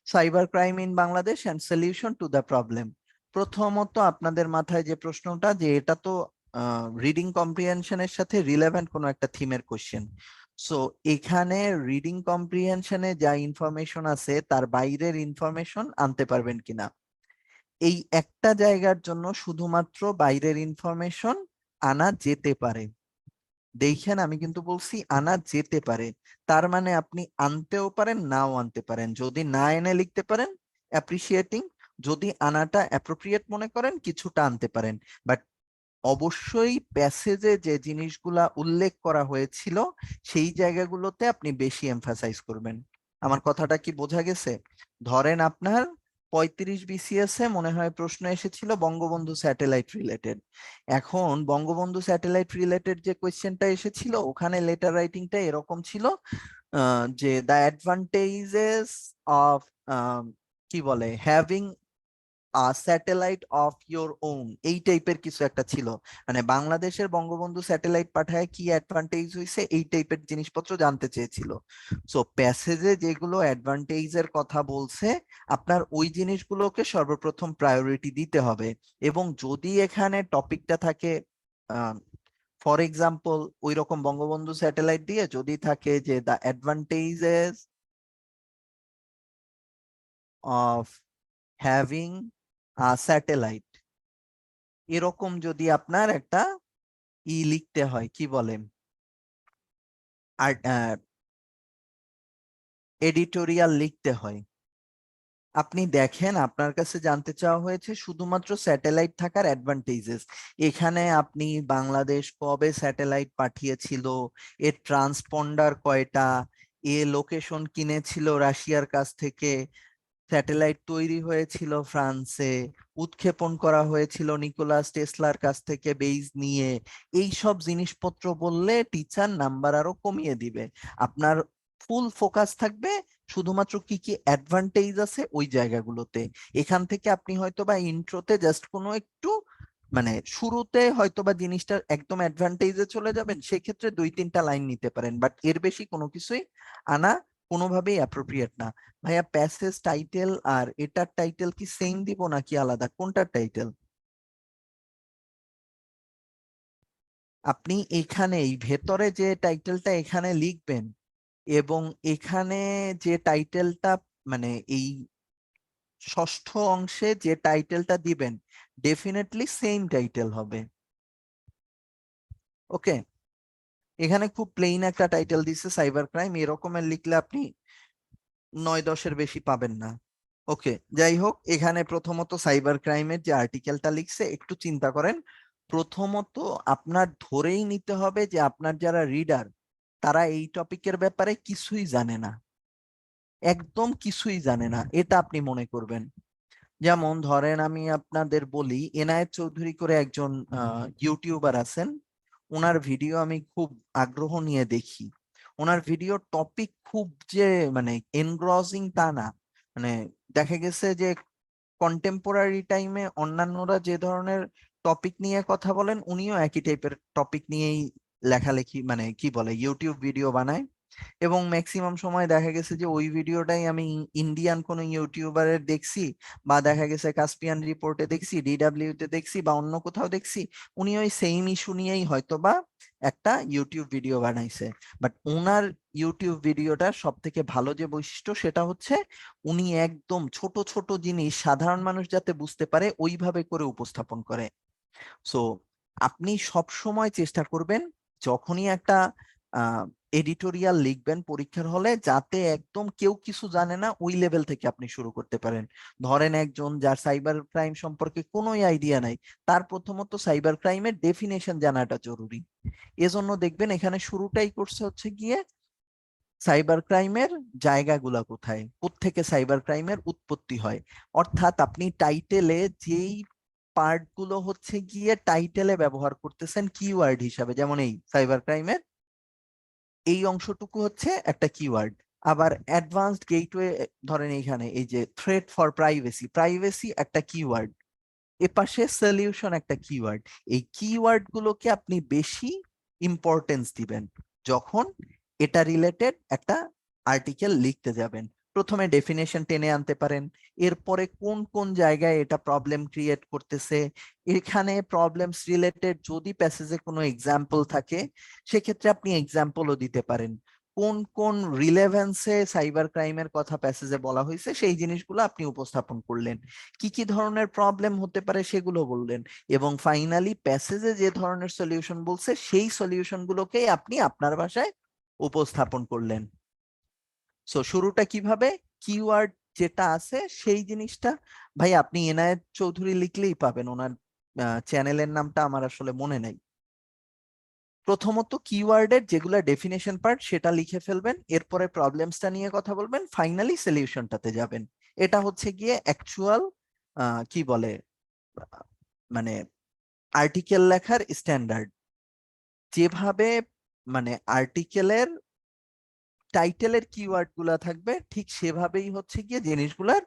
Cyber crime in Bangladesh and solution to the problem. প্রথমত আপনাদের মাথায় যে প্রশ্নটা, যে এটা তো রিডিং কম্প্রিহেনশনের সাথে রিলেভেন্ট কোনো একটা থিমের কোশ্চেন। সো এখানে রিডিং কম্প্রিহেনশনে যা ইনফরমেশন আছে তার বাইরের ইনফরমেশন আনতে পারবেন কিনা, এই একটা জায়গার জন্য শুধুমাত্র বাইরের ইনফরমেশন আনা যেতে পারে। দেখেন আমি কিন্তু বলছি আনা যেতে পারে, তার মানে আপনি আনতেও পারেন নাও আনতে পারেন। যদি না এনে লিখতে পারেন অ্যাপ্রিসিয়েটিং, যদি আনাটা অ্যাপ্রোপ্রিয়েট মনে করেন কিছুটা আনতে পারেন, বাট অবশ্যই প্যাসেজে যে জিনিসগুলা উল্লেখ করা হয়েছিল সেই জায়গাগুলোতে আপনি বেশি এমফাসাইজ করবেন। আমার কথাটা কি বোঝা গেছে? ধরেন আপনার 35 বিসিএস এ মনে হয় প্রশ্ন এসেছিল বঙ্গবন্ধু স্যাটেলাইট রিলেটেড। এখন বঙ্গবন্ধু স্যাটেলাইট রিলেটেড যে কোয়েশ্চেনটা এসেছিল ওখানে লেটার রাইটিংটা এরকম ছিল, যে দ্য অ্যাডভান্টেজেস অফ কি বলে having satellite of your own, এই টাইপের কিছু একটা ছিল। মানে বাংলাদেশের বঙ্গবন্ধু স্যাটেলাইট পাঠায় কি অ্যাডভান্টেজ হয়েছে, এই টাইপের জিনিসপত্র জানতে চেয়েছিল। সো প্যাসেজে যেগুলো অ্যাডভান্টেজের কথা বলছে আপনার ওই জিনিসগুলোকে সর্বপ্রথম প্রায়োরিটি দিতে হবে। এবং যদি এখানে টপিকটা থাকে ফর এক্সাম্পল ওই রকম বঙ্গবন্ধু স্যাটেলাইট দিয়ে যদি থাকে যে the advantages of having a satellite, এরকম যদি আপনার একটা লিখতে হয়, কি বলেন, আর এডিটোরিয়াল লিখতে হয়, আপনি দেখেন আপনার কাছে জানতে চাওয়া হয়েছে শুধুমাত্র স্যাটেলাইট থাকার অ্যাডভান্টেজেস। এখানে আপনি বাংলাদেশ কবে স্যাটেলাইট পাঠিয়েছিল, এর ট্রান্সপন্ডার কয়টা, এ লোকেশন কিনেছিল রাশিয়ার কাছ থেকে, স্যাটেলাইট তৈরি হয়েছিল ফ্রান্সে, উৎক্ষেপণ করা হয়েছিল নিকোলাস টেসলার কাছ থেকে বেইজ নিয়ে, এই সব জিনিসপত্র বললে টিচার নাম্বার আরো কমিয়ে দিবে। আপনার ফুল ফোকাস থাকবে শুধুমাত্র কি কি অ্যাডভান্টেজ আছে ওই জায়গাগুলোতে। এখান থেকে আপনি হয়তোবা ইন্ট্রোতে জাস্ট কোনো একটু মানে শুরুতে হয়তোবা জিনিসটা একদম অ্যাডভান্টেজে চলে যাবেন, সেক্ষেত্রে 2-3টা লাইন নিতে পারেন, বাট এর বেশি কোনো কিছুই আনা কোনোভাবেই অ্যাপ্রোপ্রিয়েট না। ভাইয়া প্যাসেজ টাইটেল আর এটার টাইটেল কি সেম দিব নাকি আলাদা, কোনটার টাইটেল? আপনি এখানে এই ভেতরে যে টাইটেলটা এখানে লিখবেন এবং এখানে যে টাইটেলটা মানে এই ষষ্ঠ অংশে যে টাইটেলটা দিবেন ডেফিনেটলি সেম টাইটেল হবে। ওকে, এখানে খুব প্লেন একটা টাইটেল দিচ্ছে সাইবার ক্রাইম, এরকমের লিখলে আপনি 9-10-এর বেশি পাবেন না। ওকে, যাই হোক, এখানে প্রথমত সাইবার ক্রাইমের যে আর্টিকেলটা লিখছে একটু চিন্তা করেন। প্রথমত আপনার ধরেই নিতে হবে যে আপনার যারা রিডার তারা এই টপিকের ব্যাপারে কিছুই জানে না, একদম কিছুই জানে না, এটা আপনি মনে করবেন। যেমন ধরেন আমি আপনাদের বলি, এনায়েত চৌধুরী করে একজন ইউটিউবার আছেন, ওনার ভিডিও আমি খুব আগ্রহ নিয়ে দেখি। ওনার ভিডিও টপিক খুব যে মানে এনগ্রসিং তা না, মানে দেখা গেছে যে কন্টেম্পোরারি টাইমে অন্যান্যরা যে ধরনের টপিক নিয়ে কথা বলেন উনিও একই টাইপের টপিক নিয়েই লেখালেখি মানে কি বলে ইউটিউব ভিডিও বানায়। এবং ম্যাক্সিমাম সময় দেখা গেছে যে ওই ভিডিওটাই আমি ইন্ডিয়ান কোনো ইউটিউবারের দেখছি, বা দেখা গেছে কাস্পিয়ান রিপোর্টে দেখছি, ডিডাব্লিউ তে দেখছি, বা অন্য কোথাও দেখছি, উনি ওই সেম ইস্যু নিয়েই হয়তোবা একটা ইউটিউব ভিডিও বানাইছে। বাট ওনার ইউটিউব ভিডিওটার সব থেকে ভালো যে বৈশিষ্ট্য সেটা হচ্ছে উনি একদম ছোট ছোট জিনিস সাধারণ মানুষ যাতে বুঝতে পারে ওইভাবে করে উপস্থাপন করে। সো আপনি সব সময় চেষ্টা করবেন যখনই একটা এডিটোরিয়াল লিখবেন পরীক্ষার হলে, যাতে একদম কেউ কিছু জানে না ওই লেভেল থেকে আপনি শুরু করতে পারেন। ধরেন একজন যার সাইবার ক্রাইম সম্পর্কে কোনোই আইডিয়া নাই, তার প্রথমত সাইবার ক্রাইমের ডেফিনেশন জানাটা জরুরি। এজন্য দেখবেন এখানে শুরুটাই করছে হচ্ছে গিয়ে সাইবার ক্রাইমের জায়গাগুলা কোথায়, কোত্থেকে সাইবার ক্রাইমের উৎপত্তি হয়। অর্থাৎ আপনি টাইটেলে যেই পার্ট গুলো হচ্ছে গিয়ে টাইটেলে ব্যবহার করতেছেন কিওয়ার্ড হিসাবে, যেমন এই সাইবার ক্রাইমের এই অংশটুকু হচ্ছে একটা কিওয়ার্ড। আবার অ্যাডভান্সড গেটওয়ে, ধরেন এইখানে এই যে থ্রেট ফর প্রাইভেসি, প্রাইভেসি একটা কিওয়ার্ড, এপাশে সলিউশন একটা কিওয়ার্ড। এই কিওয়ার্ড গুলোকে আপনি বেশি ইম্পর্টেন্স দিবেন যখন এটা রিলেটেড একটা আর্টিকেল লিখতে যাবেন। প্রথমে ডেফিনেশন টেনে আনতে পারেন, এরপরে কোন কোন জায়গায় এটা প্রবলেম ক্রিয়েট করতেছে, এখানে প্রবলেমস রিলেটেড যদি প্যাসেজে কোনো এক্সাম্পল থাকে সেক্ষেত্রে আপনি এক্সাম্পলও দিতে পারেন। কোন কোন রিলেভেন্সে সাইবার ক্রাইমের কথা প্যাসেজে বলা হয়েছে সেই জিনিসগুলো আপনি উপস্থাপন করলেন, কি কি ধরনের প্রবলেম হতে পারে সেগুলো বললেন, এবং ফাইনালি প্যাসেজে যে ধরনের সলিউশন বলছে সেই সলিউশন গুলোকেই আপনি আপনার ভাষায় উপস্থাপন করলেন। সো শুরুটা কিভাবে, কিওয়ার্ড যেটা আছে সেই জিনিসটা, ভাই আপনি এনায়েত চৌধুরী লিখলেই পাবেন, ওনার চ্যানেলের নামটা আমার আসলে মনে নাই। প্রথমত কিওয়ার্ডের যেগুলা ডেফিনেশন পার্ট সেটা লিখে ফেলবেন, এরপরে প্রবলেমসটা নিয়ে কথা বলবেন, ফাইনালি সলিউশনটাতে যাবেন। এটা হচ্ছে গিয়ে অ্যাকচুয়াল কি বলে মানে আর্টিকেল লেখার স্ট্যান্ডার্ড। যেভাবে মানে আর্টিকেলের টাইটেলের কিওয়ার্ড গুলা থাকবে ঠিক সেভাবেই হচ্ছে গিয়ে জিনিসগুলার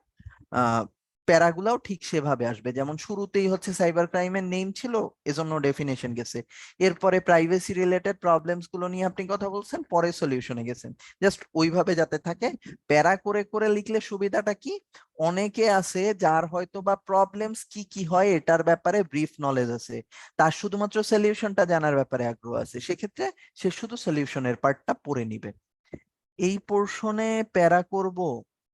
প্যারাগুলাও ঠিক সেভাবে আসবে, যেমন শুরুতেই হচ্ছে সাইবার ক্রাইমের নেম ছিল, এজন্য ডেফিনেশন গেছে। এরপরে প্রাইভেসি রিলেটেড প্রবলেমস গুলো নিয়ে আপনি কথা বলছেন, পরে সলিউশনে গেছেন। জাস্ট ওইভাবে যাতে থাকে। প্যারা করে করে লিখলে সুবিধাটা কি, অনেকে আছে যার হয়তো বা প্রবলেমস কি কি হয় এটার ব্যাপারে ব্রিফ নলেজ আছে, তার শুধুমাত্র সলিউশনটা জানার ব্যাপারে আগ্রহ আছে, সেক্ষেত্রে সে শুধু সলিউশনের পার্টটা পড়ে নিবে। এই পোর্শনে প্যারা করব,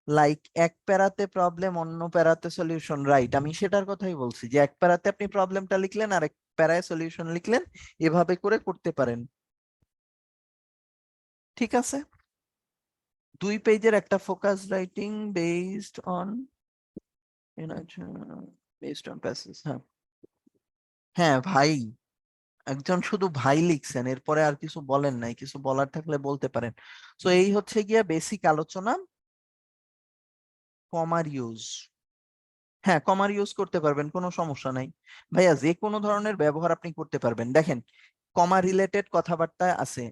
লাইক এক প্যারাতে প্রবলেম অন্য প্যারাতে সলিউশন, রাইট? আমি সেটার কথাই বলছি যে এক প্যারাতে আপনি প্রবলেমটা লিখলেন আর এক প্যারায় সলিউশন লিখলেন, এভাবে করে করতে পারেন। ঠিক আছে, 2 পেজের একটা focus writing based on passage. হ্যাঁ হ্যাঁ ভাই, একজন শুধু ভাই লিখছেন, এরপরে আর কিছু বলেন নাই, কিছু বলার থাকলে বলতে পারেন। তো এই হচ্ছে গিয়া বেসিক আলোচনা। কমার ইউজ, হ্যাঁ কমার ইউজ করতে পারবেন, কোনো সমস্যা নাই ভাইয়া, যে কোনো ধরনের ব্যবহার আপনি করতে পারবেন। দেখেন, কমা রিলেটেড কথাবার্তা আছে,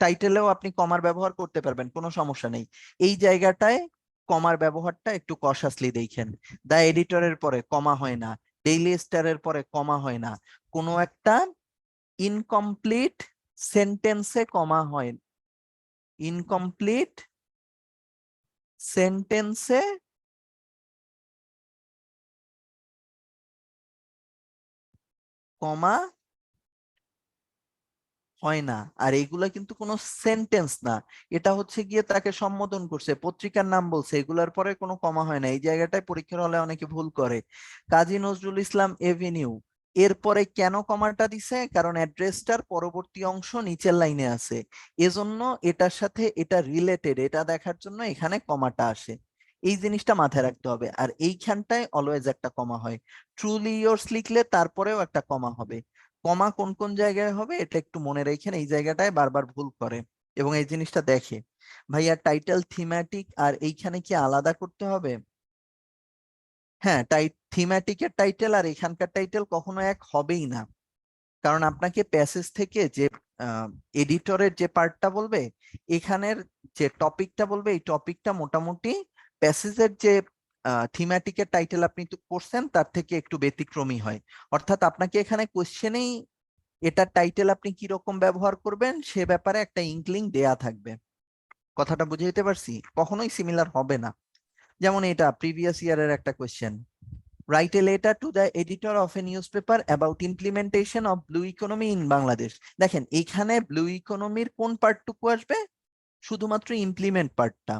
টাইটেলেও আপনি কমার ব্যবহার করতে পারবেন, কোনো সমস্যা নেই। এই জায়গাটায় কমার ব্যবহারটা একটু কশাসলি দেখেন। দা এডিটরের পরে কমা হয় না, ডেইলি স্টারের পরে কমা হয় না, কোনো একটা ইনকমপ্লিট সেন্টেন্সে কমা হয়, ইনকমপ্লিট সেন্টেন্সে কমা হয় না। আর এগুলা কিন্তু কোনো সেন্টেন্স না, এটা হচ্ছে গিয়ে তাকে সম্বোধন করছে, পত্রিকার নাম বলছে, এগুলার পরে কোনো কমা হয় না। এই জায়গাটায় পরীক্ষার হলে অনেকে ভুল করে। কাজী নজরুল ইসলাম এভিনিউ, এরপরে কেন কমাটা দিছে, কারণ অ্যাড্রেসটার পরবর্তী অংশ নিচের লাইনে আছে, এজন্য এটার সাথে এটা রিলেটেড, এটা দেখার জন্য এখানে কমাটা আসে। এই জিনিসটা মাথায় রাখতে হবে। আর এইখানটায় অলওয়েজ একটা কমা হয়, ট্রুলি ইয়ার্স লিখলে তারপরেও একটা কমা হবে। কমা কোন কোন জায়গায় হবে এটা একটু মনে রেখেন, এই জায়গাটায় বারবার ভুল করে এবং এই জিনিসটা দেখে। ভাইয়া টাইটেল থিম্যাটিক আর এইখানে কি আলাদা করতে হবে? হ্যাঁ, থিম্যাটিকের টাইটেল আর এখানকার টাইটেল কখনো এক হবেই না, কারণ আপনাকে প্যাসেজ থেকে যে এডিটরের যে পার্টটা বলবে, এখানের যে টপিকটা বলবে, এই টপিকটা মোটামুটি প্যাসেজের যে থিম্যাটিকের টাইটেল আপনি তো করছেন তার থেকে একটু ব্যতিক্রমী হয়। অর্থাৎ আপনাকে এখানে কোশ্চেনেই এটার টাইটেল আপনি কি রকম ব্যবহার করবেন সে ব্যাপারে একটা ইনক্লিং দেয়া থাকবে। কথাটা বুঝাইতে পারছি? কখনোই সিমিলার হবে না। যেমন এটা প্রিভিয়াস ইয়ারের একটা question, right a letter to the editor of a news paper about implementation of blue economy in Bangladesh. দেখেন এইখানে ব্লু ইকোনমির কোন পার্টটুকু আসবে, শুধুমাত্র ইমপ্লিমেন্ট পার্টটা।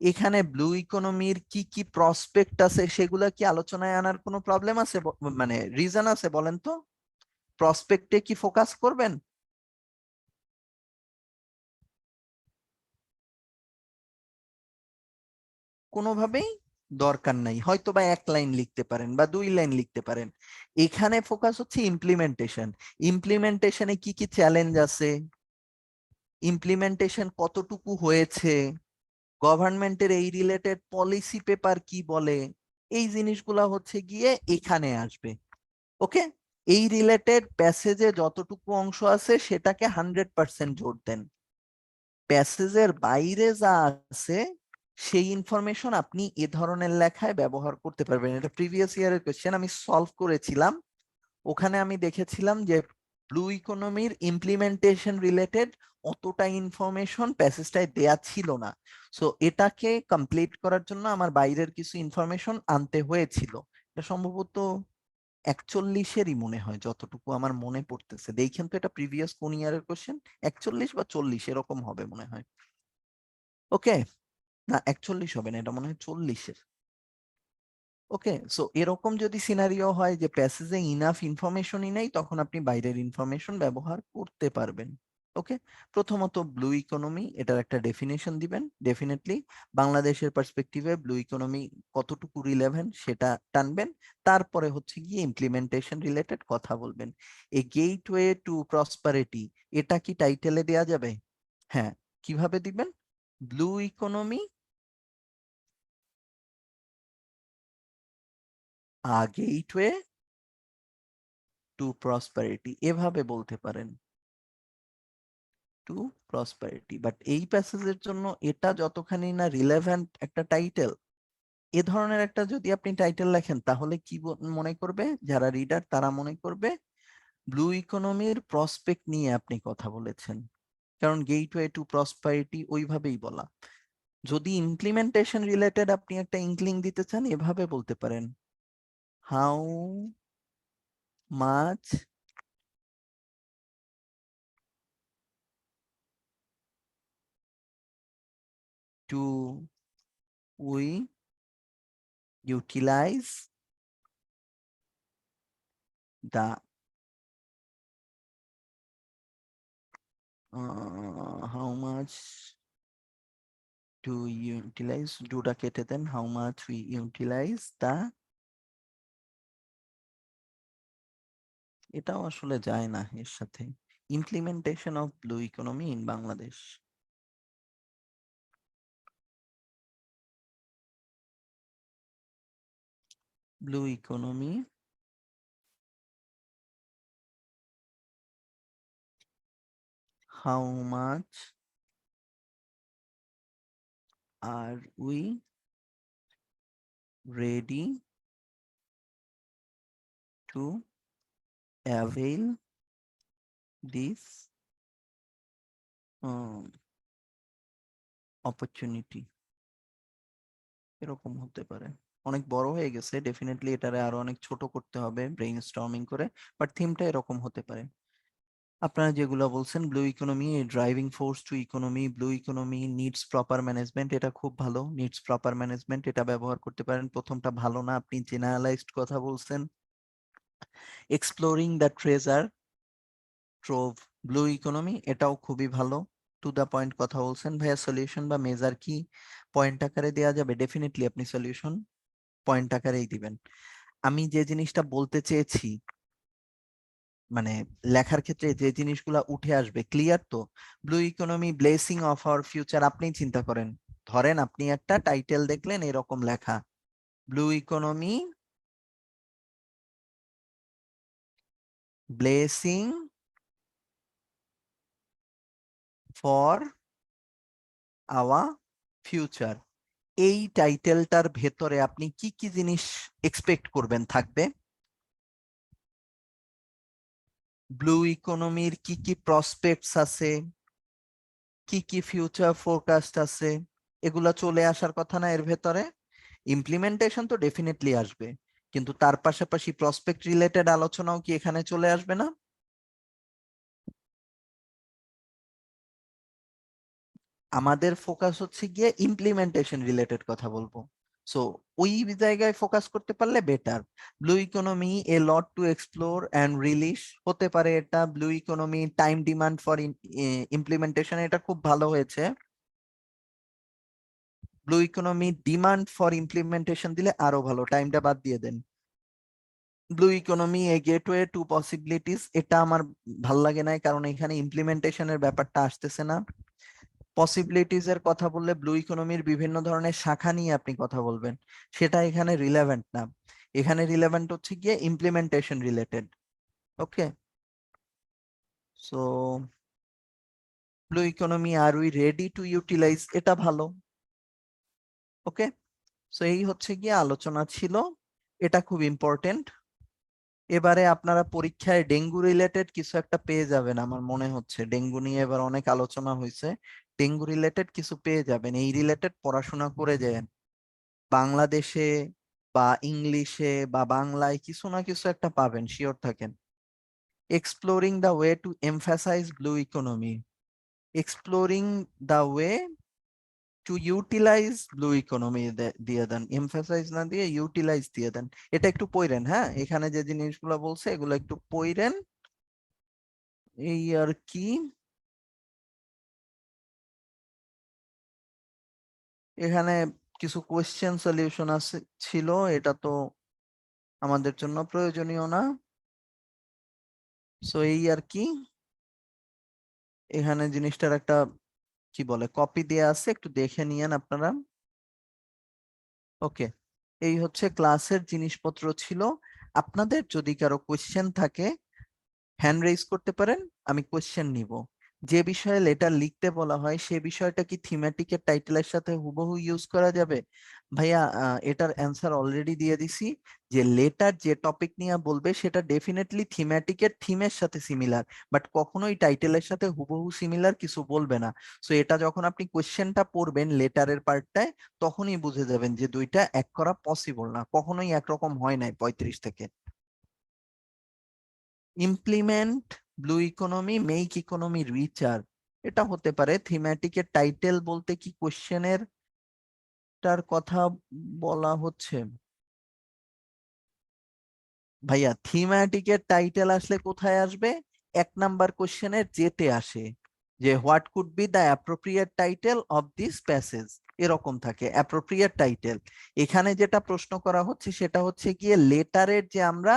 এখানে ব্লু ইকোনমির কি কি প্রসপেক্ট আছে সেগুলা কি আলোচনায় আনার কোনো প্রবলেম আছে, মানে রিজন আছে বলেন তো? প্রসপেক্টে কি ফোকাস করবেন? কোনোভাবেই দরকার নাই, হয়তো বা 1 লাইন লিখতে পারেন বা 2 লাইন লিখতে পারেন। এখানে ফোকাস হচ্ছে ইমপ্লিমেন্টেশন। ইমপ্লিমেন্টেশনে কি কি চ্যালেঞ্জ আছে, ইমপ্লিমেন্টেশন কতটুকু হয়েছে, গভর্নমেন্টের এই রিলেটেড পলিসি পেপার কি বলে, এই জিনিসগুলা হচ্ছে গিয়ে এখানে আসবে। ওকে, এই রিলেটেড প্যাসেজে যতটুকু অংশ আছে সেটাকে 100% জোর দেন। প্যাসেজের বাইরে যা আছে সেই ইনফরমেশন আপনি এ ধরনের লেখায় ব্যবহার করতে পারবেন। এটা প্রিভিয়াস ইয়ারের কোশ্চেন, আমি সলভ করেছিলাম। ওখানে আমি দেখেছিলাম যে ব্লু ইকোনমির ইমপ্লিমেন্টেশন রিলেটেড অতটা ইনফরমেশন প্যাসেজটায় দেয়া ছিল না। সো এটাকে কমপ্লিট করার জন্য আমার বাইরের কিছু ইনফরমেশন আনতে হয়েছিল। এটা সম্ভবত 41-এরই মনে হয়, যতটুকু আমার মনে পড়তেছে। দেখেন তো এটা প্রিভিয়াস কোন ইয়ারের কোশ্চেন, 41 বা 40 এরকম হবে মনে হয়। ওকে, না 41 হবে না, এটা মনে হয় 40-এর। ওকে, সো এরকম যদি সিনারিও হয় যে প্যাসেজে ইনাফ ইনফরমেশনই নেই, তখন আপনি বাইরের ইনফরমেশন ব্যবহার করতে পারবেন। ওকে, প্রথমত ব্লু ইকোনমি, এটার একটা ডেফিনেশন দিবেন ডেফিনেটলি। বাংলাদেশের পার্সপেক্টিভে ব্লু ইকোনমি কতটুকু রিলেভেন্ট সেটা টানবেন। তারপরে হচ্ছে গিয়ে ইমপ্লিমেন্টেশন রিলেটেড কথা বলবেন। এ গেটওয়ে টু প্রসপারিটি, এটা কি টাইটেলে দেয়া যাবে? হ্যাঁ, কিভাবে দিবেন? Blue economy gateway to prosperity, এভাবে বলতে পারেন, টু প্রসপারিটি। বাট এই প্যাসেজের জন্য এটা যতখানি না রিলেভেন্ট একটা টাইটেল, এ ধরনের একটা যদি আপনি টাইটেল লেখেন তাহলে কি মনে করবে যারা রিডার, তারা মনে করবে ব্লু ইকোনমির প্রসপেক্ট নিয়ে আপনি কথা বলেছেন, কারণ গেটওয়ে টু প্রসপারিটি ওইভাবেই বলা। যদি ইমপ্লিমেন্টেশন রিলেটেড আপনি একটা ইনক্লিং দিতে চান, এভাবে বলতে পারেন, how much to we utilise the how much to utilise, ডুটা কেটে দেন, how much we utilise the, এটাও আসলে যায় না এর সাথে, implementation of blue economy in Bangladesh. Blue economy how much are we ready to avail this opportunity, এরকম হতে পারে। অনেক বড় হয়ে গেছে, ডেফিনেটলি এটারে আরো অনেক ছোট করতে হবে ব্রেইনস্টর্মিং করে, বাট থিমটা এরকম হতে পারে। আপনারা যেগুলো বলছেন, blue economy driving force to economy, blue economy needs proper management, এটা খুব ভালো, নিডস প্রপার ম্যানেজমেন্ট এটা ব্যবহার করতে পারেন। প্রথমটা ভালো না, আপনি জেনারেলাইজড কথা বলছেন। Exploring the treasure trove, blue economy, এটাও খুবই ভালো, টু দা পয়েন্ট কথা বলছেন। ভাইয়া সলিউশন বা মেজার কি পয়েন্ট আকারে দেওয়া যাবে? ডেফিনেটলি আপনি সলিউশন পয়েন্ট আকারেই দিবেন। আমি যে জিনিসটা বলতে চেয়েছি, মানে লেখার ক্ষেত্রে যে জিনিসগুলা উঠে আসবে, ক্লিয়ার তো? Blue economy blessing of our future, আপনি চিন্তা করেন, ধরেন আপনি একটা টাইটেল দেখলেন এরকম লেখা, blue economy blessing for our future, এই টাইটেলটার ভেতরে আপনি কি কি জিনিস এক্সপেক্ট করবেন থাকবে? ব্লু ইকোনমির কি কি প্রসপেক্টস আছে, কি কি ফিউচার ফোরকাস্ট আছে, এগুলা চলে আসার কথা না এর ভেতরে? ইমপ্লিমেন্টেশন তো ডেফিনেটলি আসবে, কিন্তু তার পাশাপাশি প্রসপেক্ট রিলেটেড আলোচনাও কি এখানে চলে আসবে না? আমাদের ফোকাস হচ্ছে গিয়ে ইমপ্লিমেন্টেশন রিলেটেড কথা বলবো, সো ওই জায়গায় ফোকাস করতে পারলে better. Blue economy a lot to explore and release, হতে পারে এটা। Blue economy time demand for implementation, এটা খুব ভালো হয়েছে। Blue economy demand for implementation দিলে আরো ভালো, টাইমটা বাদ দিয়ে দেন। Blue economy a gateway to possibilities, এটা আমার ভাল লাগে না, কারণ এখানে ইমপ্লিমেন্টেশনের ব্যাপারটা আসতেছে না। পসিবিলিটিস এর কথা বললে ব্লু ইকোনমির বিভিন্ন ধরনের শাখা নিয়ে আপনি কথা বলবেন, সেটা এখানে রিলেভেন্ট না। এখানে রিলেভেন্ট হচ্ছে গিয়ে implementation related. Okay, so blue economy are we ready to utilize, এটা ভালো। ওকে, সো এই হচ্ছে গিয়ে আলোচনা ছিল, এটা খুব ইম্পর্টেন্ট। এবারে আপনারা পরীক্ষায় ডেঙ্গু রিলেটেড কিছু একটা পেয়ে যাবেন, আমার মনে হচ্ছে ডেঙ্গু নিয়ে এবার অনেক আলোচনা হয়েছে, ডেঙ্গু রিলেটেড কিছু পেয়ে যাবেন, এই রিলেটেড পড়াশোনা করে যান। বাংলাদেশে বা ইংলিশে বা বাংলায় কিছু না কিছু একটা পাবেন, শিওর থাকেন। Exploring the way to emphasize blue economy, exploring the way to utilize blue economy দিয়ে দেন, এমফাসাইজ না দিয়ে ইউটিলাইজ দিয়ে দেন। এটা একটু পড়েন, হ্যাঁ, এখানে যে জিনিসগুলো বলছে এগুলো একটু পড়েন, এই আর কি। এখানে কিছু কোয়েশ্চেন সলিউশন আছে ছিল, এটা তো আমাদের জন্য প্রয়োজনীয় না, সো এই আর কি। এখানে জিনিসটার একটা কি বলে কপি দেয়া আছে, একটু দেখে নিয়েন আপনারা। ওকে, এই হচ্ছে ক্লাসের জিনিসপত্র ছিল। আপনাদের যদি কারো কোয়েশ্চেন থাকে হ্যান্ড রেইজ করতে পারেন, আমি কোয়েশ্চেন নিব। যে বিষয়ে লেটার লিখতে বলা হয় সে বিষয়টা কি থিমেটিকের টাইটেলের সাথে হুবহু ইউজ করা যাবে, ভাইয়া এটার অ্যান্সার অলরেডি দিয়ে দিছি, যে লেটার যে টপিক নিয়ে বলবে সেটা ডেফিনেটলি থিমেটিকের থিমের সাথে সিমিলার, বাট কখনোই টাইটেলের সাথে হুবহু সিমিলার কিছু বলবে না। সো এটা যখন আপনি কোয়েশ্চেনটা পড়বেন লেটারের পার্টটায়, তখনই বুঝে যাবেন যে দুইটা এক করা পসিবল না, কখনোই একরকম হয় নাই 35 থেকে। Implement blue economy, make economy richer, এটা হতে পারে। থিমেটিকের টাইটেল বলতে কি কোয়েশ্চেনের টার কথা বলা হচ্ছে? ভাইয়া থিমেটিকের টাইটেল আসলে কোথায় আসবে? 1 নাম্বার কোশ্চেনের যেতে আসে, যে what could be the appropriate title of this passage, এরকম থাকে অ্যাপ্রোপ্রিয়েট টাইটেল। এখানে যেটা প্রশ্ন করা হচ্ছে সেটা হচ্ছে গিয়ে লেটারের যে আমরা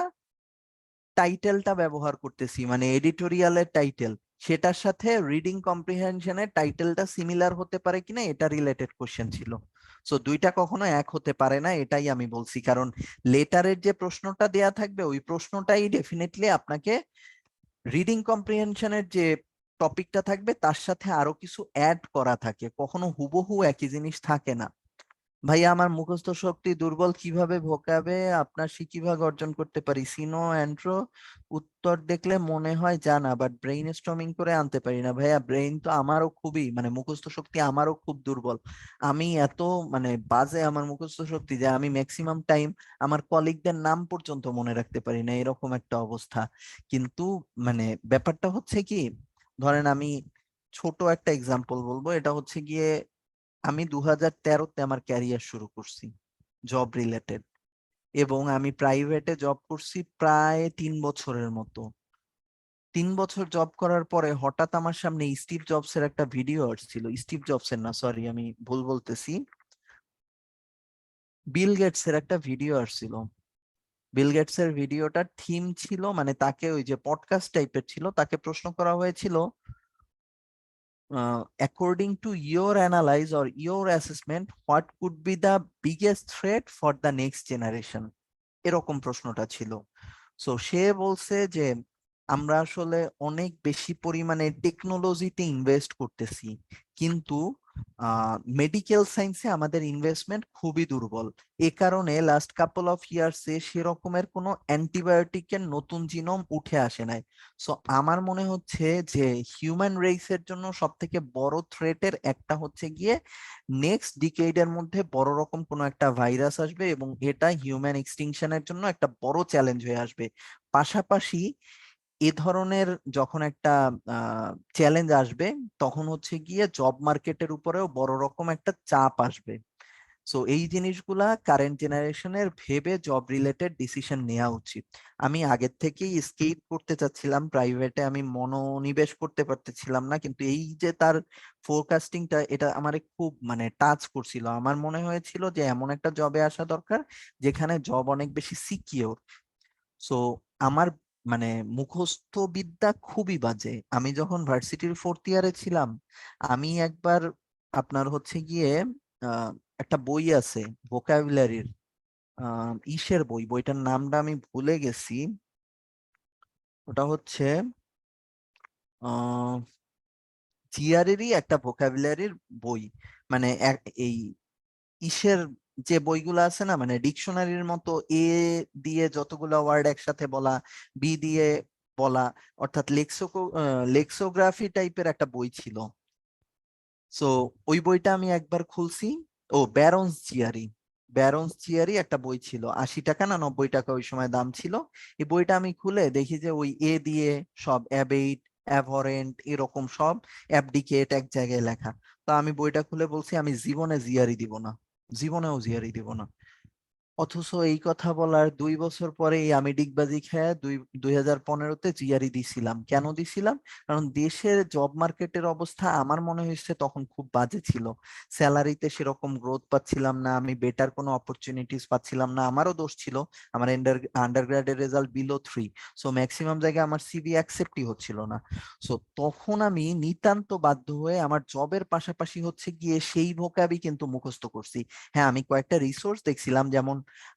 টাইটেলটা ব্যবহার করতেছি, মানে এডিটোরিয়ালের টাইটেল, সেটার সাথে রিডিং কম্প্রিহেনশনের টাইটেলটা সিমিলার হতে পারে কিনা, এটা রিলেটেড কোশ্চেন ছিল। সো দুইটা কখনো এক হতে পারে না, এটাই আমি বলছি। কারণ লেটারের যে প্রশ্নটা দেয়া থাকবে ওই প্রশ্নটাই ডেফিনেটলি আপনাকে রিডিং কম্প্রিহেনশনের যে টপিকটা থাকবে তার সাথে আরো কিছু অ্যাড করা থাকে, কখনো হুবহু একই জিনিস থাকে না। ভাইয়া আমার মুখস্থ শক্তি দুর্বল, কিভাবে ভোকাবে আপনার সিকিভাগ অর্জন করতে পারি? সিনো অ্যান্ড্রো, উত্তর দেখলে মনে হয় জানা, বাট ব্রেইন স্টর্মিং করে আনতে পারি না। ভাইয়া ব্রেইন তো আমারও খুবই, মানে মুখস্থ শক্তি আমারও খুব দুর্বল। আমি এত মানে বাজে আমার মুখস্থ শক্তি যে আমি ম্যাক্সিমাম টাইম আমার কলিগদের নাম পর্যন্ত মনে রাখতে পারি না, এরকম একটা অবস্থা। কিন্তু মানে ব্যাপারটা হচ্ছে কি, ধরেন আমি ছোট একটা এক্সাম্পল বলবো, এটা হচ্ছে গিয়ে আমি 2013-তে আমার ক্যারিয়ার শুরু করছি জব রিলেটেড, এবং আমি প্রাইভেটে জব করছি প্রায় 3 বছরের মতো। 3 বছর জব করার পরে হঠাৎ আমার সামনে স্টিভ জবস এর একটা ভিডিও আসছিল, স্টিভ জবস এর না, সরি আমি ভুল বলতেছি, বিল গেটস এর একটা ভিডিও আসছিল। বিল গেটস এর ভিডিওটার থিম ছিল, মানে তাকে ওই যে পডকাস্ট টাইপের ছিল, তাকে প্রশ্ন করা হয়েছিল, according to your analyze or your assessment, what could be the biggest threat for the next generation? এরকম প্রশ্নটা ছিল। সো সে বলছে যে আমরা আসলে অনেক বেশি পরিমাণে টেকনোলজিতে ইনভেস্ট করতেছি, কিন্তু মেডিকেল সায়েন্সে আমাদের ইনভেস্টমেন্ট খুবই দুর্বল। এ কারণে লাস্ট কাপল অফ ইয়ার্সে সেরকমের কোনো অ্যান্টিবায়োটিকের নতুন জিনোম উঠে আসে নাই। সো আমার মনে হচ্ছে যে হিউম্যান রেসের জন্য সব থেকে বড় থ্রেটের একটা হচ্ছে গিয়ে নেক্সট ডিকেডের মধ্যে বড় রকম কোনো একটা ভাইরাস আসবে, এবং এটা হিউম্যান এক্সটিংশনের জন্য একটা বড় চ্যালেঞ্জ হয়ে আসবে। পাশাপাশি এ ধরনের যখন একটা চ্যালেঞ্জ আসবে, তখন হচ্ছে গিয়ে জব মার্কেটের উপরেও বড় রকম একটা চাপ আসবে। সো এই জিনিসগুলা কারেন্ট জেনারেশনের ভেবে জব রিলেটেড ডিসিশন নেওয়া উচিত। আমি আগের থেকেই স্কেপ করতে চাচ্ছিলাম প্রাইভেটে, আমি মনোনিবেশ করতে পারতেছিলাম না, কিন্তু এই যে তার ফোরকাস্টিংটা, এটা আমারে খুব মানে টাচ করছিল। আমার মনে হয়েছিল যে এমন একটা জবে আসা দরকার যেখানে জব অনেক বেশি সিকিউর। সো আমার মানে মুখস্থ বিদ্যা খুবই বাজে। আমি যখন ভার্সিটির 4th ইয়ারে ছিলাম, আমি একবার আপনার হচ্ছে গিয়ে আহ, একটা বই আছে ভোকাবুলারির, ইসের বই, বইটার নামটা আমি ভুলে গেছি। ওটা হচ্ছে আহ জিআরেরই একটা ভোকাবুলারির বই, মানে এই ইসের যে বইগুলো আছে না, মানে ডিকশনারির মতো, এ দিয়ে যতগুলো ওয়ার্ড একসাথে বলা, বি দিয়ে বলা, অর্থাৎ লেক্সোগ্রাফি টাইপের একটা বই ছিল। সো ওই বইটা আমি একবার খুলছি। ও ব্যারন্স জিয়ারি, ব্যারন্স জিয়ারি একটা বই ছিল, 80 টাকা না 90 টাকা ওই সময় দাম ছিল। এই বইটা আমি খুলে দেখি যে ওই এ দিয়ে সব অ্যাবেইট, অ্যাভরেন্ট, এরকম সব অ্যাবডিকেট এক জায়গায় লেখা। তো আমি বইটা খুলে বলছি আমি জীবনে জিয়ারি দিব না, জীবনেও জিয়ারি দিব না। অথচ এই কথা বলার 2 বছর পরেই আমি ডিগবাজি খেয়ে 2015-তে জিআরই দিছিলাম। কেন দিছিলাম? কারণ দেশের জব মার্কেটের অবস্থা আমার মনে হয়েছে তখন খুব বাজে ছিল। স্যালারিতে সেরকম গ্রোথ পাচ্ছিলাম না, আমি বেটার কোনো অপরচুনিটিস পাচ্ছিলাম না। আমারও দোষ ছিল, আমার আন্ডারগ্রাডের রেজাল্ট বিলো 3। সো ম্যাক্সিমাম জায়গায় আমার সিভি অ্যাকসেপ্টই হচ্ছিল না। সো তখন আমি নিতান্ত বাধ্য হয়ে আমার জবের পাশাপাশি হচ্ছে গিয়ে সেই ভোকাবই কিন্তু মুখস্থ করছি। হ্যাঁ, আমি কয়েকটা রিসোর্স দেখছিলাম, যেমন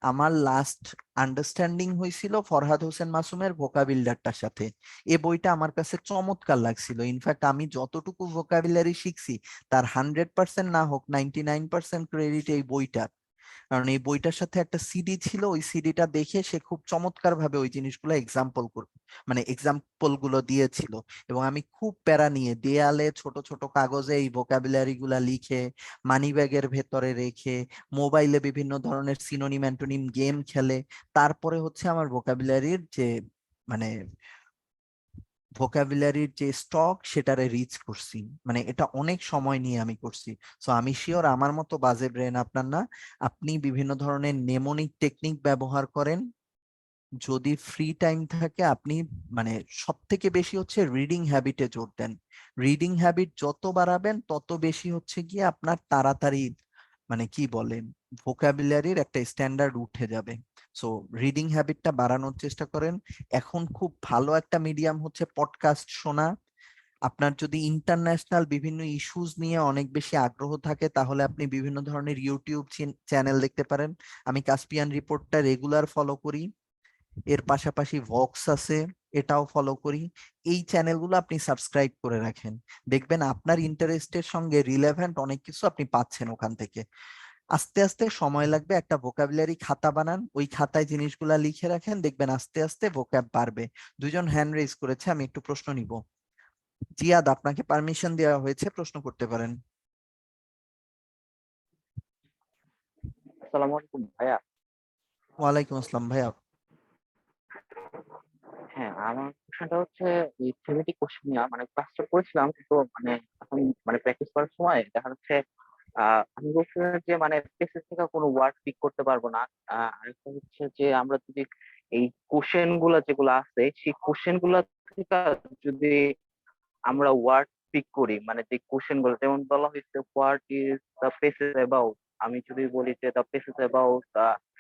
আমার লাস্ট আন্ডারস্ট্যান্ডিং হয়েছিল ফরহাদ হোসেন মাসুমের ভোকাবিল্ডারটার সাথে। এ বইটা আমার কাছে চমৎকার লাগছিল। ইনফ্যাক্ট আমি যতটুকু ভোকাবুলারি শিখছি তার 100% না হোক 99% ক্রেডিট এই বইটার। কারণ এই বইটার সাথে একটা সিডি ছিল, ওই সিডিটা দেখে সে খুব চমৎকার ভাবে ওই জিনিসগুলো এক্সাম্পল গুলো দিয়েছিল। এবং আমি খুব প্যারা নিয়ে দেয়ালে ছোট ছোট কাগজে এই ভোকাবুলারি গুলা লিখে, মানি ব্যাগের ভেতরে রেখে, মোবাইলে বিভিন্ন ধরনের সিনোনিম অ্যান্টোনিম গেম খেলে, তারপরে হচ্ছে আমার ভোকাবুলারির যে মানে ভোকাবুলারির যে স্টক সেটারে রিচ করছি। মানে এটা অনেক সময় নিয়ে আমি করছি। সো আমি শিওর আমার মতো বাজে ব্রেন আপনার না। আপনি বিভিন্ন ধরনের নেমোনিক টেকনিক ব্যবহার করেন, যদি ফ্রি টাইম থাকে আপনি মানে সব থেকে বেশি হচ্ছে রিডিং হ্যাবিটে জোর দেন। রিডিং হ্যাবিট যত বাড়াবেন তত বেশি হচ্ছে গিয়ে আপনার তাড়াতাড়ি মানে কি বলেন ভোকাবুলারির একটা স্ট্যান্ডার্ড উঠে যাবে। সো রিডিং হ্যাবিটটা বাড়ানোর চেষ্টা করেন। এখন খুব ভালো একটা মিডিয়াম হচ্ছে পডকাস্ট শোনা। আপনার যদি ইন্টারন্যাশনাল বিভিন্ন ইস্যুস নিয়ে অনেক বেশি আগ্রহ থাকে তাহলে আপনি বিভিন্ন ধরনের ইউটিউব চ্যানেল দেখতে পারেন। আমি কাস্পিয়ান রিপোর্টটা রেগুলার ফলো করি, এর পাশাপাশি ভক্স আছে, এটাও ফলো করি। এই চ্যানেলগুলো আপনি সাবস্ক্রাইব করে রাখেন, দেখবেন আপনার ইন্টারেস্টের সঙ্গে রিলেভেন্ট অনেক কিছু আপনি পাচ্ছেন ওখান থেকে। আস্তে আস্তে সময় লাগবে, একটা ভোকাবুলারি খাতা বানান, ওই খাতায় জিনিসগুলা লিখে রাখেন, দেখবেন আস্তে আস্তে ভোক্যাব বাড়বে। দুজন হ্যান্ড রেজ করেছে, আমি একটু প্রশ্ন নিব। জিয়াদ, আপনাকে পারমিশন দেওয়া হয়েছে, প্রশ্ন করতে পারেন। আসসালামু আলাইকুম ভাইয়া। ওয়ালাইকুম আসসালাম ভাইয়া। হ্যাঁ, আমার কোশ্চেনটা হচ্ছে এই থিওরিটিক কোশ্চেন নিয়ে, মানে ক্লাসটা করেছিলাম কিন্তু মানে এখন মানে প্র্যাকটিস করার সময় দেখা যাচ্ছে আমি বলছিলাম যে মানে পেসেস থেকে কোনো ওয়ার্ড পিক করতে পারবো না। আরেকটা হচ্ছে যে আমরা যদি এই কোশ্চেন গুলা যেগুলো আছে সেই কোশ্চেন গুলা থেকে যদি আমরা ওয়ার্ড পিক করি, মানে যে কোশ্চেন গুলো যেমন বলা হয়েছে what is the passage about, আমি যদি বলি যে দ্য পেসেস অ্যাবাউট,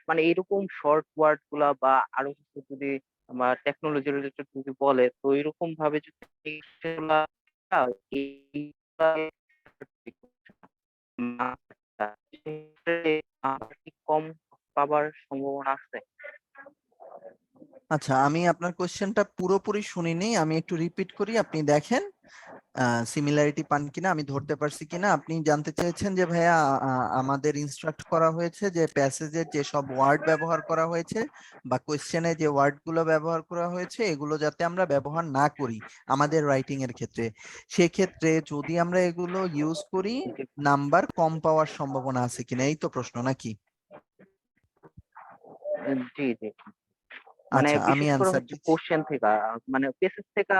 মানে এইরকম শর্ট ওয়ার্ড গুলা বা আরো কিছু যদি বা টেকনোলজি রিলেটেড যদি বলে তো এরকম ভাবে যদি সেগুলা কম পাবার সম্ভাবনা আছে। আচ্ছা, আমি আপনার কোশ্চেনটা পুরোপুরি শুনিনি, আমি একটু রিপিট করি, আপনি দেখেন সিমিলারিটি পান কিনা, আমি ধরতে পারছি কিনা। আপনি জানতে চেয়েছেন যে ভাইয়া আমাদের ইনস্ট্রাক্ট করা হয়েছে যে প্যাসেজের যে সব ওয়ার্ড ব্যবহার করা হয়েছে বা কোশ্চেনে যে ওয়ার্ড গুলো ব্যবহার করা হয়েছে এগুলো যাতে আমরা ব্যবহার না করি আমাদের রাইটিং এর ক্ষেত্রে। সেক্ষেত্রে যদি আমরা এগুলো ইউজ করি নাম্বার কম পাওয়ার সম্ভাবনা আছে কিনা, এই তো প্রশ্ন নাকি? জি জি, মানে আচ্ছা, আমি বিশেষ করে অ্যান্সার হচ্ছে দিচ্ছি। কোশ্চেন থেকে, মানে পেসেস থেকে,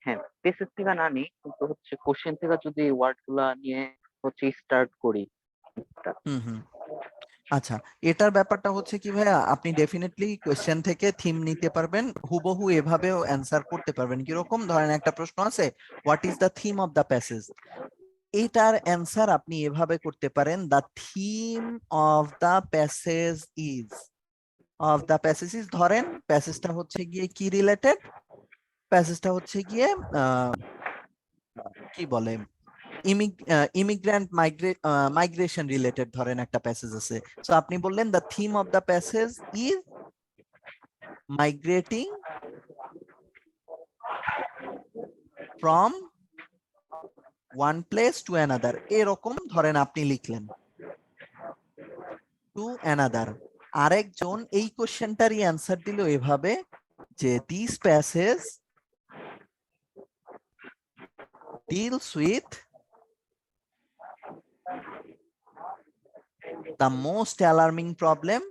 হ্যাঁ পেসেস থেকে না নিই কিন্তু হচ্ছে কোশ্চেন থেকে যদি ওয়ার্ড গুলা নিয়ে হচ্ছে স্টার্ট করি। হুম হুম। আচ্ছা, এটার ব্যাপারটা হচ্ছে কি ভাইয়া, আপনি ডেফিনেটলি কোশ্চেন থেকে থিম নিতে পারবেন, হুবহু এভাবেও অ্যান্সার করতে পারবেন। কিরকম, ধরেন একটা প্রশ্ন আছে what is the theme of the passage, এটার অ্যান্সার আপনি এভাবে করতে পারেন the theme of the passage is, ধরেন প্যাসেজটা হচ্ছে গিয়ে কি রিলেটেড, প্যাসেজটা হচ্ছে গিয়ে আহ কি বলে ইমিগ্রেন্ট মাইগ্রেশন রিলেটেড ধরেন একটা প্যাসেজ আছে। সো আপনি বললেন the theme of the passage is migrating from one place to another, এরকম ধরেন আপনি লিখলেন টু অ্যানাদার। আরেকজন এই কোশ্চেনটারই অ্যান্সার দিল এভাবে যে this passage deals with the most alarming problem,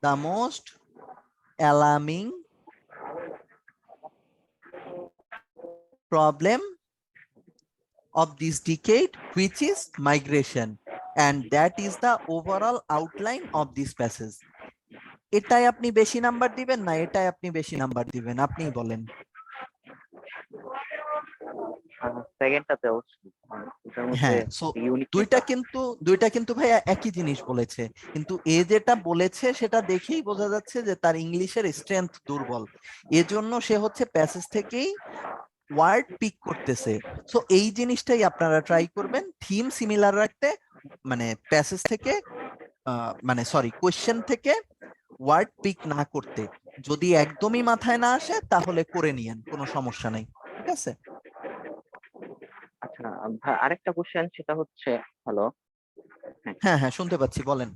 the most alarming problem of this decade, which is migration, and that is the overall outline of this passage. এটাই আপনি বেশি নাম্বার দিবেন না এটাই আপনি বেশি নাম্বার দিবেন, আপনি বলেন। সেকেন্ডটাতে অবশ্যই এটার মধ্যে হ্যাঁ, সো দুইটা ইউনিকনেসটা। কিন্তু দুইটা কিন্তু ভাইয়া একই জিনিস বলেছে, কিন্তু এ যেটা বলেছে সেটা দেখেই বোঝা যাচ্ছে যে তার ইংলিশের স্ট্রেংথ দুর্বল, এজন্য সে হচ্ছে প্যাসেজ থেকেই ওয়ার্ড পিক করতেছে। সো এই জিনিসটাই আপনারা ট্রাই করবেন, থিম সিমিলার রাখতে, মানে প্যাসেজ থেকে মানে সরি কোশ্চেন থেকে ওয়ার্ড পিক না করতে। যদি একদমই মাথায় না আসে তাহলে করে নিয়েন, কোনো সমস্যা নাই, ঠিক আছে? আচ্ছা ভাই, আরেকটা কোশ্চেন সেটা হচ্ছে, হ্যালো, হ্যাঁ হ্যাঁ শুনতে পাচ্ছি, বলেন।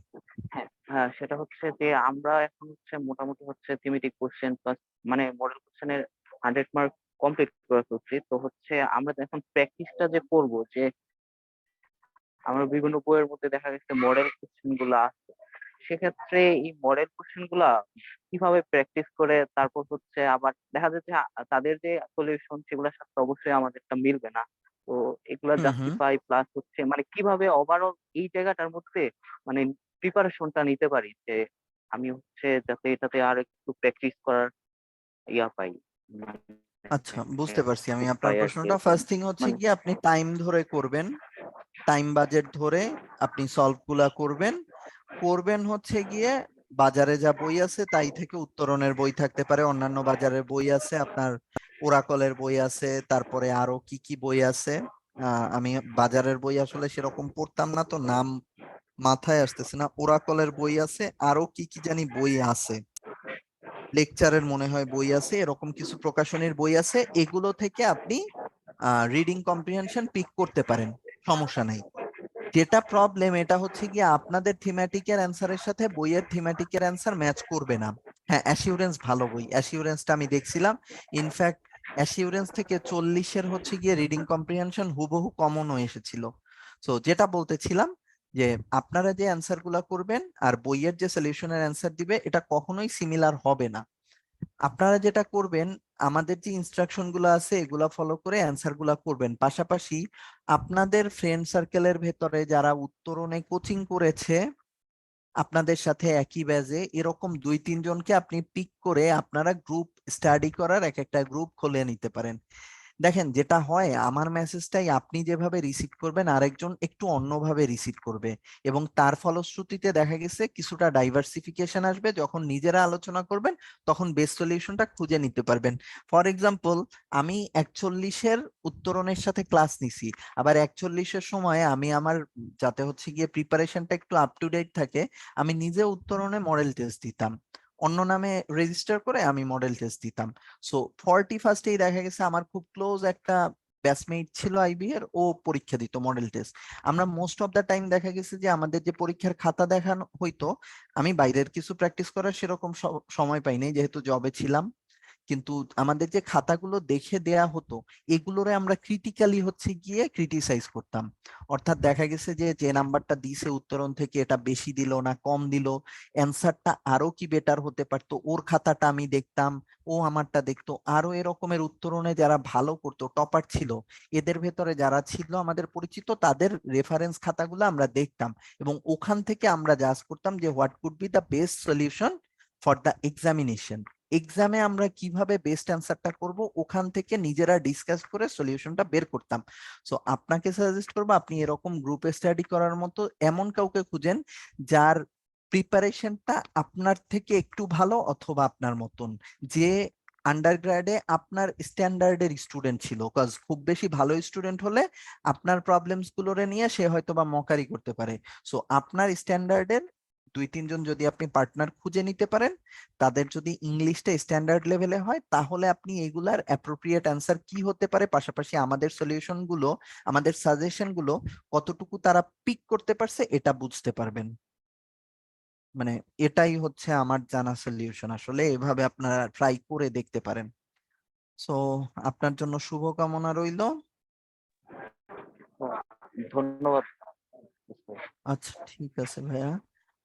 হ্যাঁ, হ্যাঁ, সেটা হচ্ছে যে আমরা এখন হচ্ছে মোটামুটি হচ্ছে থিমেটিক কোশ্চেন প্লাস মানে মডেল কোশ্চেনের 100 মার্ক কমপ্লিট করে ফেলছি। তো হচ্ছে আমরা এখন প্র্যাকটিসটা যে করব, যে আমরা বিভিন্ন বইয়ের মধ্যে দেখা গেছে মডেল কোশ্চেন গুলা আছে। সেক্ষেত্রে এই মডেল কোশ্চেন গুলা কিভাবে প্র্যাকটিস করে তারপর হচ্ছে আবার দেখা যাচ্ছে তাদের যে সলিউশন সেগুলোর সাথে অবশ্যই আমাদেরটা মিলবে না। তো এগুলা হুম হুম। জাস্টিফাই প্লাস হচ্ছে মানে কিভাবে ওভারঅল এই জায়গাটার মধ্যে মানে প্রিপারেশনটা নিতে পারি, যে আমি হচ্ছে যাতে এটাতে আর একটু প্র্যাকটিস করার ইয়া পাই, মানে আচ্ছা, বুঝতে পারছি আমি সুযোগ আপনার পাই আর কি প্রশ্নটা। এরকম। ফার্স্ট থিং হচ্ছে মানে কি, আপনি টাইম ধরে করবেন, টাইম বাজেট ধরে আপনি সলভ গুলা করবেন। করবেন হচ্ছে গিয়ে বাজারে যা বই আছে তাই থেকে উত্তরণের বই থাকতে পারে, অন্যান্য বাজারের বই আছে, আপনার ওরাকলের বই আছে, তারপরে আরো কি কি বই আছে। আমি বাজারের বই আসলে সেরকম পড়তাম না, তো নাম মাথায় আসতেছে না। ওরাকলের বই আছে, আরো কি কি জানি বই আছে, লেকচারের মনে হয় বই আছে, এরকম কিছু প্রকাশনীর বই আছে। এগুলো থেকে আপনি রিডিং কম্প্রিহেনশন পিক করতে পারেন, সমস্যা নাই। যেটা প্রবলেম এটা হচ্ছে গিয়ে আপনাদের থিমেটিকের অ্যান্সারের সাথে বইয়ের থিমেটিকের অ্যান্সার ম্যাচ করবে না। হ্যাঁ, অ্যাসিউরেন্স ভালো বই, অ্যাসিউরেন্সটা আমি দেখছিলাম। ইনফ্যাক্ট অ্যাসিউরেন্স থেকে 40-এর হচ্ছে গিয়ে রিডিং কম্প্রিহেনশন হুবহু কমনও এসেছিল। সো যেটা বলতেছিলাম, যে আপনারা যে অ্যান্সার গুলা করবেন আর বইয়ের যে সলিউশনের অ্যান্সার দিবে এটা কখনোই সিমিলার হবে না। আপনারা যেটা করবেন, আমাদের যে ইনস্ট্রাকশন গুলো আছে এগুলা ফলো করে অ্যান্সার গুলা করবেন। পাশাপাশি আপনাদের ফ্রেন্ড সার্কেলের ভেতরে যারা উত্তরণে কোচিং করেছে আপনাদের সাথে একই ব্যাচে, এরকম 2-3 জনকে আপনি পিক করে আপনারা গ্রুপ স্টাডি করার এক একটা গ্রুপ খুলে নিতে পারেন। দেখেন যেটা হয়, আমার মেসেজটাই আপনি যেভাবে রিসিভ করবেন আরেকজন একটু অন্যভাবে রিসিভ করবে, এবং তার ফলশ্রুতিতে দেখা গেছে কিছুটা ডাইভার্সিফিকেশন আসবে। যখন নিজেরা আলোচনা করবেন তখন বেস্ট সলিউশনটা খুঁজে নিতে পারবেন। ফর এক্সাম্পল, আমি 41-এর উত্তরণের সাথে ক্লাস নিছি, আবার 41-এর সময় আমি আমার যাতে হচ্ছে গিয়ে প্রিপারেশনটা একটু আপ টু ডেট থাকে, আমি নিজে উত্তরণে মডেল টেস্ট দিতাম, অন্য নামে রেজিস্টার করে আমি মডেল টেস্ট দিতাম। সো 41st-এই দেখা গেছে আমার খুব ক্লোজ একটা ব্যাচমেট ছিল আইবি এর, ও পরীক্ষা দিত মডেল টেস্ট। আমরা মোস্ট অফ দা টাইম দেখা গেছে যে আমাদের যে পরীক্ষার খাতা দেখানো হইতো, আমি বাইরের কিছু প্র্যাকটিস করার সেরকম সময় পাইনি যেহেতু জবে ছিলাম, কিন্তু আমাদের যে খাতাগুলো দেখে দেয়া হতো এগুলোরে আমরা ক্রিটিক্যালি হচ্ছে গিয়ে ক্রিটিসাইজ করতাম। অর্থাৎ দেখা গেছে যে যে নাম্বারটা দিছে উত্তরণ থেকে এটা বেশি দিল না কম দিল, অ্যান্সারটা আরো কি বেটার হতে পারতো, ওর খাতাটা আমি দেখতাম, ও আমারটা দেখতো। আরো এরকমের উত্তরণে যারা ভালো করতো, টপার ছিল, এদের ভেতরে যারা ছিল আমাদের পরিচিত, তাদের রেফারেন্স খাতাগুলো আমরা দেখতাম, এবং ওখান থেকে আমরা জাজ করতাম যে what could be the best solution for the examination. এক্সামে আমরা কিভাবে বেস্ট অ্যান্সারটা করব ওখান থেকে নিজেরা ডিসকাস করে সলিউশনটা বের করতাম। সো আপনাকে সাজেস্ট করবো আপনি এরকম গ্রুপে স্টাডি করার মতো এমন কাউকে খুঁজেন যার প্রিপারেশনটা আপনার থেকে একটু ভালো অথবা আপনার মতন, যে আন্ডার গ্রাডে আপনার স্ট্যান্ডার্ডের স্টুডেন্ট ছিল। কজ খুব বেশি ভালো স্টুডেন্ট হলে আপনার প্রবলেমস গুলোরে নিয়ে সে হয়তো বা মকারি করতে পারে। সো আপনার স্ট্যান্ডার্ডের 2-3 জন যদি আপনি পার্টনার খুঁজে নিতে পারেন, তাদের যদি ইংলিশটা স্ট্যান্ডার্ড লেভেলে হয়, তাহলে আপনি এগুলার অ্যাপ্রোপ্রিয়েট অ্যান্সার কি হতে পারে, পাশাপাশি আমাদের সলিউশন গুলো, আমাদের সাজেশন গুলো কতটুকু তারা পিক করতে পারছে এটা বুঝতে পারবেন। মানে এটাই হচ্ছে আমার জানা সলিউশন। আসলে এভাবে আপনারা ট্রাই করে দেখতে পারেন। সো আপনার জন্য শুভকামনা রইল। তো ধন্যবাদ। আচ্ছা ঠিক আছে ভাইয়া।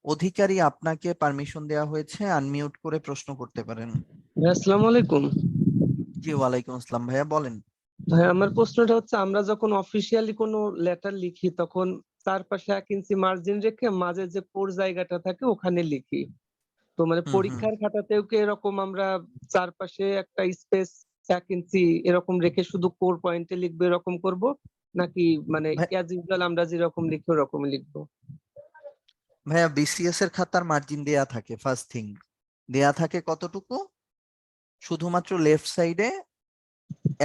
অধিকারী, আপনাকে পারমিশন দেওয়া হয়েছে, আনমিউট করে প্রশ্ন করতে পারেন। ভাই আসসালামু আলাইকুম। জি ওয়ালাইকুম আসসালাম, ভাইয়া বলেন। ভাই আমার প্রশ্নটা হচ্ছে, আমরা যখন অফিসিয়ালি কোনো লেটার লিখি তখন চারপাশে 1 ইঞ্চি মার্জিন রেখে মাঝে যে কোর জায়গাটা থাকে ওখানে লিখি। তো মানে হুম হুম। পরীক্ষার খাতাতেও কি এরকম আমরা চারপাশে একটা স্পেস 1 ইঞ্চি এরকম রেখে শুধু কোর পয়েন্টে লিখবো এরকম করব, নাকি মানে ভাই- অ্যাজ ইউজুয়াল আমরা যেরকম লিখি ওরকমই লিখবো? ভাইয়া বিসিএস এর খাতার মার্জিন দেয়া থাকে, ফার্স্ট থিং দেয়া থাকে কতটুকু, শুধুমাত্র লেফট সাইডে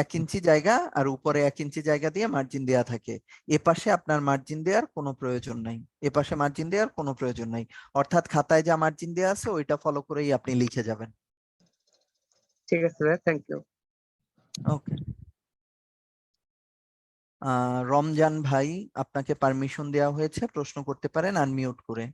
1 ইঞ্চি জায়গা আর উপরে 1 ইঞ্চি জায়গা দিয়ে মার্জিন দেয়া থাকে। এপাশে আপনার মার্জিন দেওয়ার কোনো প্রয়োজন নাই, এপাশে মার্জিন দেওয়ার কোনো প্রয়োজন নাই। অর্থাৎ খাতায় যা মার্জিন দেওয়া আছে ওইটা ফলো করেই আপনি লিখে যাবেন। ঠিক আছে ভাই, থ্যাংক ইউ। ওকে। রমজান ভাই, আপনাকে পারমিশন দেওয়া হয়েছে, প্রশ্ন করতে পারেন আনমিউট করে।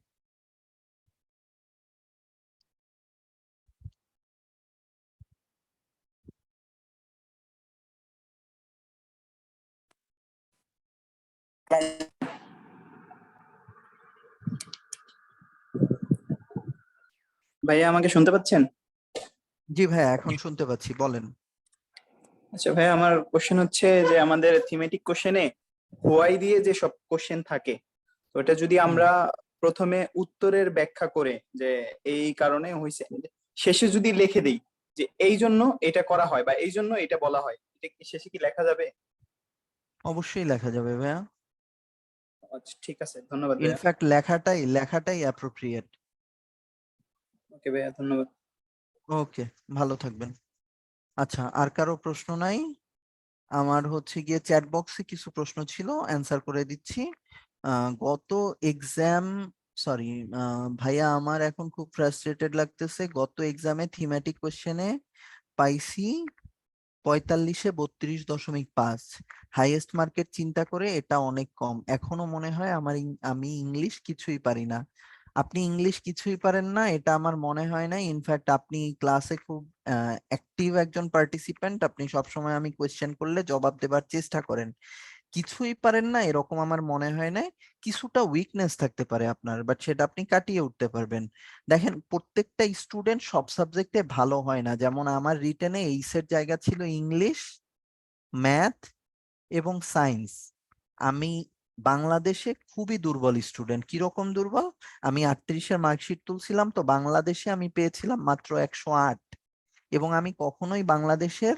ভাইয়া আমাকে শুনতে পাচ্ছেন? জি ভাইয়া, এখন শুনতে পাচ্ছি, বলেন। আচ্ছা ভাইয়া, আমার কোশ্চেন হচ্ছে যে আমাদের থিমেটিক কোশ্চেনে হোয়াই দিয়ে যে সব কোশ্চেন থাকে, তো এটা যদি আমরা প্রথমে উত্তরের ব্যাখ্যা করে যে এই কারণে হয়েছে, শেষে যদি লিখে দেই যে এই জন্য এটা করা হয় বা এই জন্য এটা বলা হয়, এটা কি শেষে কি লেখা যাবে? অবশ্যই লেখা যাবে ভাইয়া। আচ্ছা ঠিক আছে, ধন্যবাদ ভাইয়া। In fact লেখাটাই appropriate. ওকে ভাইয়া, ধন্যবাদ। ওকে, ভালো থাকবেন। আচ্ছা, আর কারো প্রশ্ন নাই? আমার হচ্ছে গিয়ে চ্যাট বক্সে কিছু প্রশ্ন ছিল, অ্যান্সার করে দিচ্ছি। গত এক্সাম, সরি ভাইয়া, আমার এখন খুব ফ্রাস্ট্রেটেড লাগতেছে। গত এক্সামে থিমেটিক কোশ্চেনে পাইছি 45-এ 32.5। হাইয়েস্ট মার্কেট চিন্তা করে এটা অনেক কম। এখনো মনে হয় আমি ইংলিশ কিছুই পারি না। আপনি ইংলিশ কিছুই পারেন না এটা আমার মনে হয় না। ইনফ্যাক্ট আপনি ক্লাসে খুব অ্যাক্টিভ একজন পার্টিসিপেন্ট। আপনি সবসময় আমি কোয়েশ্চেন করলে জবাব দেবার চেষ্টা করেন। কিছুই পারেন না এরকম আমার মনে হয় না। কিছুটা উইকনেস থাকতে পারে আপনার, বাট সেটা আপনি কাটিয়ে উঠতে পারবেন। দেখেন, প্রত্যেকটা স্টুডেন্ট সব সাবজেক্টে ভালো হয় না। যেমন আমার রিটেনে এইসের জায়গা ছিল ইংলিশ, ম্যাথ এবং সায়েন্স। আমি বাংলাদেশে খুবই দুর্বল স্টুডেন্ট। কিরকম দুর্বল? আমি 38-এর মার্কশিট তুলছিলাম, তো বাংলাদেশে আমি পেয়েছিলাম মাত্র 108। এবং আমি কখনোই বাংলাদেশের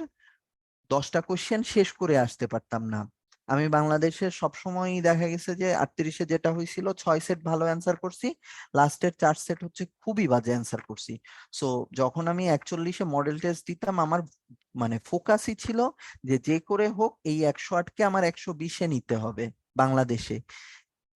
10টা কোশ্চেন শেষ করে আসতে পারতাম না। আমি বাংলাদেশের সবসময়ই দেখা গেছে যে 38-এ যেটা হয়েছিল 6 সেট ভালো অ্যান্সার করছি, লাস্টের 4 সেট হচ্ছে খুবই বাজে অ্যান্সার করছি। সো যখন আমি 41-এ মডেল টেস্ট দিতাম, আমার মানে ফোকাসই ছিল যে যে করে হোক এই 108-কে আমার 120-এ নিতে হবে বাংলাদেশে।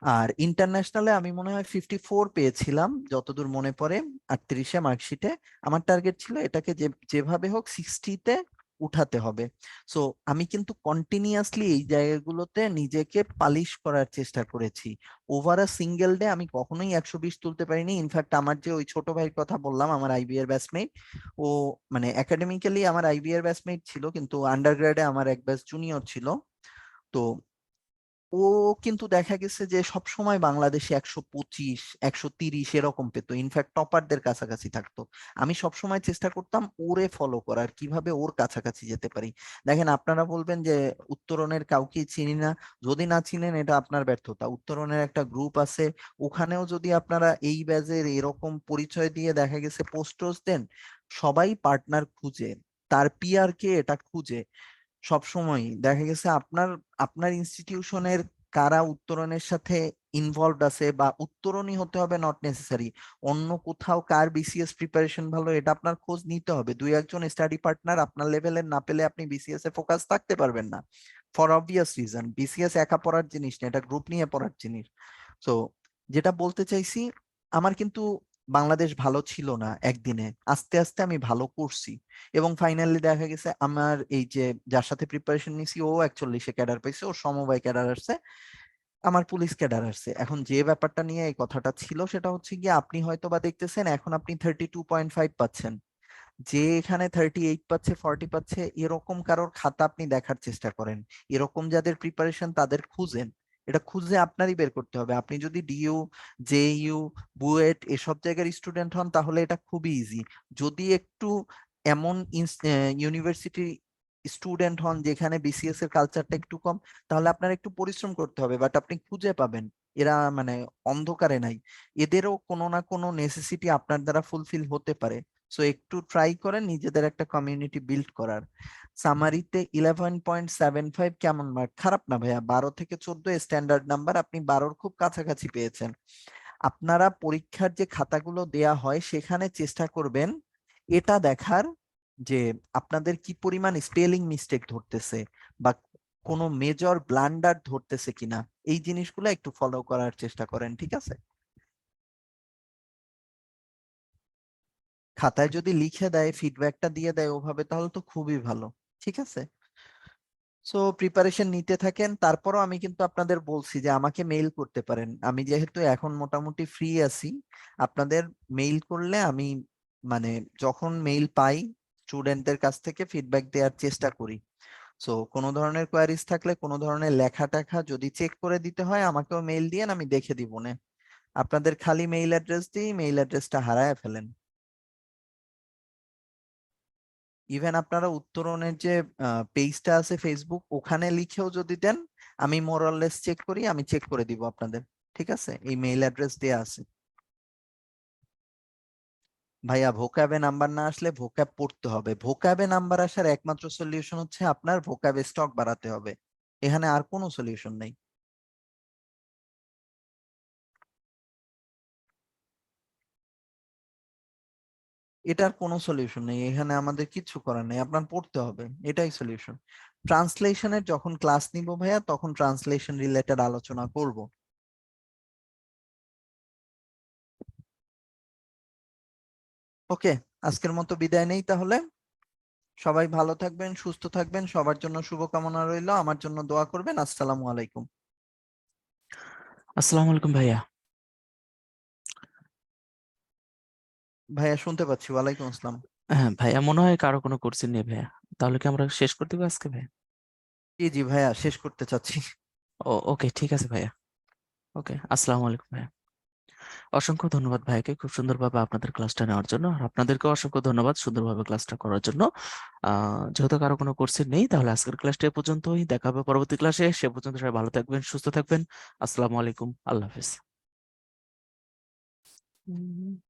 আর ইন্টারন্যাশনালে আমি মনে হয় 54 পেয়েছিলাম যতদূর মনে পড়ে 38-এ মার্কশিটে। আমার টার্গেট ছিল এটাকে যেভাবে হোক 60-তে উঠাতে হবে। সো আমি কিন্তু কন্টিনিউয়াসলি এই জায়গাগুলোতে নিজেকে পালিশ করার চেষ্টা করেছি। ওভার আ সিঙ্গেল ডে আমি কখনোই 120 তুলতে পারিনি। ইনফ্যাক্ট আমার যে ওই ছোট ভাইয়ের কথা বললাম, আমার আইবি এর ব্যাচমেট, ও মানে একাডেমিক্যালি আমার আইবি এর ব্যাচমেট ছিল, কিন্তু আন্ডারগ্রেডে আমার এক ব্যাচ জুনিয়র ছিল। তো ও কিন্তু দেখা গেছে যে সব সময় বাংলাদেশে 125 130 এরকম পেতো, ইনফ্যাক্ট টপারদের কাছাকাছি থাকতো। আমি সব সময় চেষ্টা করতাম ওরে ফলো করার, কিভাবে ওর কাছাকাছি যেতে পারি। দেখেন, আপনারা বলবেন যে উত্তরণের কাউকে চিনি না। যদি না চিনেন এটা আপনার ব্যর্থতা। উত্তরণের একটা গ্রুপ আছে, ওখানেও যদি আপনারা এই ব্যাচের এরকম পরিচয় দিয়ে দেখা গেছে পোস্ট দেন, সবাই পার্টনার খুঁজে, তার পিআর কে এটা খুঁজে। সবসময় দেখা গেছে আপনার আপনার ইনস্টিটিউশনের কারা উত্তরণের সাথে ইনভলভড আছে, বা উত্তরণই হতে হবে নট নেসেসারি, অন্য কোথাও কার বিসিএস প্রিপারেশন ভালো এটা আপনার খোঁজ নিতে হবে। দুই একজন স্টাডি পার্টনার আপনার লেভেলের না পেলে আপনি বিসিএস এ ফোকাস থাকতে পারবেন না, ফর অবভিয়াস রিজন। বিসিএস একা পড়ার জিনিস না, এটা গ্রুপ নিয়ে পড়ার জিনিস। তো যেটা বলতে চাইছি, আমার কিন্তু বাংলাদেশ ভালো ছিল না একদিনে, আস্তে আস্তে আমি ভালো করছি। এবং ফাইনালি দেখা গেছে আমার এই যে যার সাথে প্রিপারেশন নিছি ও 41-এ ক্যাডার পাইছে, ওর সমবায় ক্যাডার আসছে, আমার পুলিশ ক্যাডার আসছে। এখন যে ব্যাপারটা নিয়ে এই কথাটা ছিল সেটা হচ্ছে গিয়ে, আপনি হয়তো বা দেখতেছেন এখন আপনি 32.5 পাচ্ছেন, যে এখানে 38 পাচ্ছে, 40 পাচ্ছে, এরকম কারোর খাতা আপনি দেখার চেষ্টা করেন। এরকম যাদের প্রিপারেশন তাদের খুঁজেন। এটা খুঁজে আপনারই বের করতে হবে। আপনি যদি ডিইউ, জেইউ, বুয়েট এসব জায়গার স্টুডেন্ট হন তাহলে এটা খুবই ইজি। যদি একটু এমন ইউনিভার্সিটি স্টুডেন্ট হন যেখানে বিসিএস এর কালচারটা একটু কম, তাহলে আপনার একটু পরিশ্রম করতে হবে, বাট আপনি খুঁজে পাবেন। এরা মানে অন্ধকারে নাই, এদেরও কোনো না কোনো নেসেসিটি আপনার দ্বারা ফুলফিল হতে পারে। সো একটু ট্রাই করেন নিজেদের একটা কমিউনিটি বিল্ড করার। সামারিতে 11.75 কেমন মার্ক? খারাপ না ভাইয়া, 12 থেকে 14 স্ট্যান্ডার্ড নাম্বার, আপনি 12-র খুব কাছাকাছি পেয়েছেন। আপনারা পরীক্ষার যে খাতাগুলো দেয়া হয় সেখানে চেষ্টা করবেন এটা দেখার যে আপনাদের কি পরিমাণ স্পেলিং মিস্টেক ধরতেছে, বা কোনো মেজর ব্লান্ডার ধরতেছে কিনা, এই জিনিসগুলো একটু ফলো করার চেষ্টা করেন, ঠিক আছে? খাতায় যদি লিখে দেয়, ফিডব্যাকটা দিয়ে দেয় ওভাবে, তাহলে তো খুবই ভালো। ঠিক আছে? সো প্রিপারেশন নিতে থাকেন, তারপরও আমি কিন্তু আপনাদের বলছি যে আমাকে মেইল করতে পারেন। আমি যেহেতু এখন মোটামুটি ফ্রি আছি, আপনাদের মেইল করলে আমি মানে যখন মেইল পাই স্টুডেন্টদের কাছ থেকে ফিডব্যাক দেওয়ার চেষ্টা করি। সো কোনো ধরনের কোয়ারিজ থাকলে, কোনো ধরনের লেখা টেখা যদি চেক করে দিতে হয় আমাকেও মেইল দিয়েন, আমি দেখে দিব না। আপনাদের খালি মেইল অ্যাড্রেস দিয়ে মেইল অ্যাড্রেসটা হারায় ফেলেন। ইভেন আপনারা উত্তরণের যে পেজটা আছে ফেসবুক, ওখানে লিখেও যদি দেন আমি মোরাললেস চেক করি, আমি চেক করে দিব আপনাদের। ঠিক আছে, এই মেইল অ্যাড্রেস দেয়া আছে। ভাইয়া ভোকাবে নাম্বার না আসলে ভোকাব পড়তে হবে। ভোকাবে নাম্বার আসার একমাত্র সলিউশন হচ্ছে আপনার ভোকাবে স্টক বাড়াতে হবে, এখানে আর কোনো সলিউশন নেই। এটার কোনো সলিউশন নেই, এখানে আমাদের কিচ্ছু করার নেই, আপনার পড়তে হবে, এটাই সলিউশন। ট্রান্সলেশনের যখন ক্লাস নিব ভাইয়া তখন ট্রান্সলেশন রিলেটেড আলোচনা করব। ওকে, আজকের মতো বিদায় নেই তাহলে। সবাই ভালো থাকবেন, সুস্থ থাকবেন, সবার জন্য শুভকামনা রইলো, আমার জন্য দোয়া করবেন। আসসালামু আলাইকুম। আসসালামু আলাইকুম ভাইয়া। ভাইয়া শুনতে পাচ্ছি, ওয়ালাইকুম আসসালাম। হ্যাঁ ভাইয়া, মনে হয় কারো কোনো কোর্সের নেই ভাইয়া, তাহলে কি আমরা শেষ করে দেবো আজকে ভাইয়া? জি জি ভাইয়া, শেষ করতে চাচ্ছি। ওকে, ঠিক আছে ভাইয়া। ওকে, আসসালামু আলাইকুম ভাইয়া। অসংখ্য ধন্যবাদ ভাইকে খুব সুন্দরভাবে আপনাদের ক্লাসটা নেওয়ার জন্য, আর আপনাদেরকে অসংখ্য ধন্যবাদ সুন্দরভাবে ক্লাসটা করার জন্য। যেহেতু কারো কোনো কোর্সে নেই, তাহলে আজকের ক্লাসটা এ পর্যন্তই। দেখা হবে পরবর্তী ক্লাসে। সে পর্যন্ত সবাই ভালো থাকবেন, সুস্থ থাকবেন। আসসালামু আলাইকুম, আল্লাহ হাফেজ।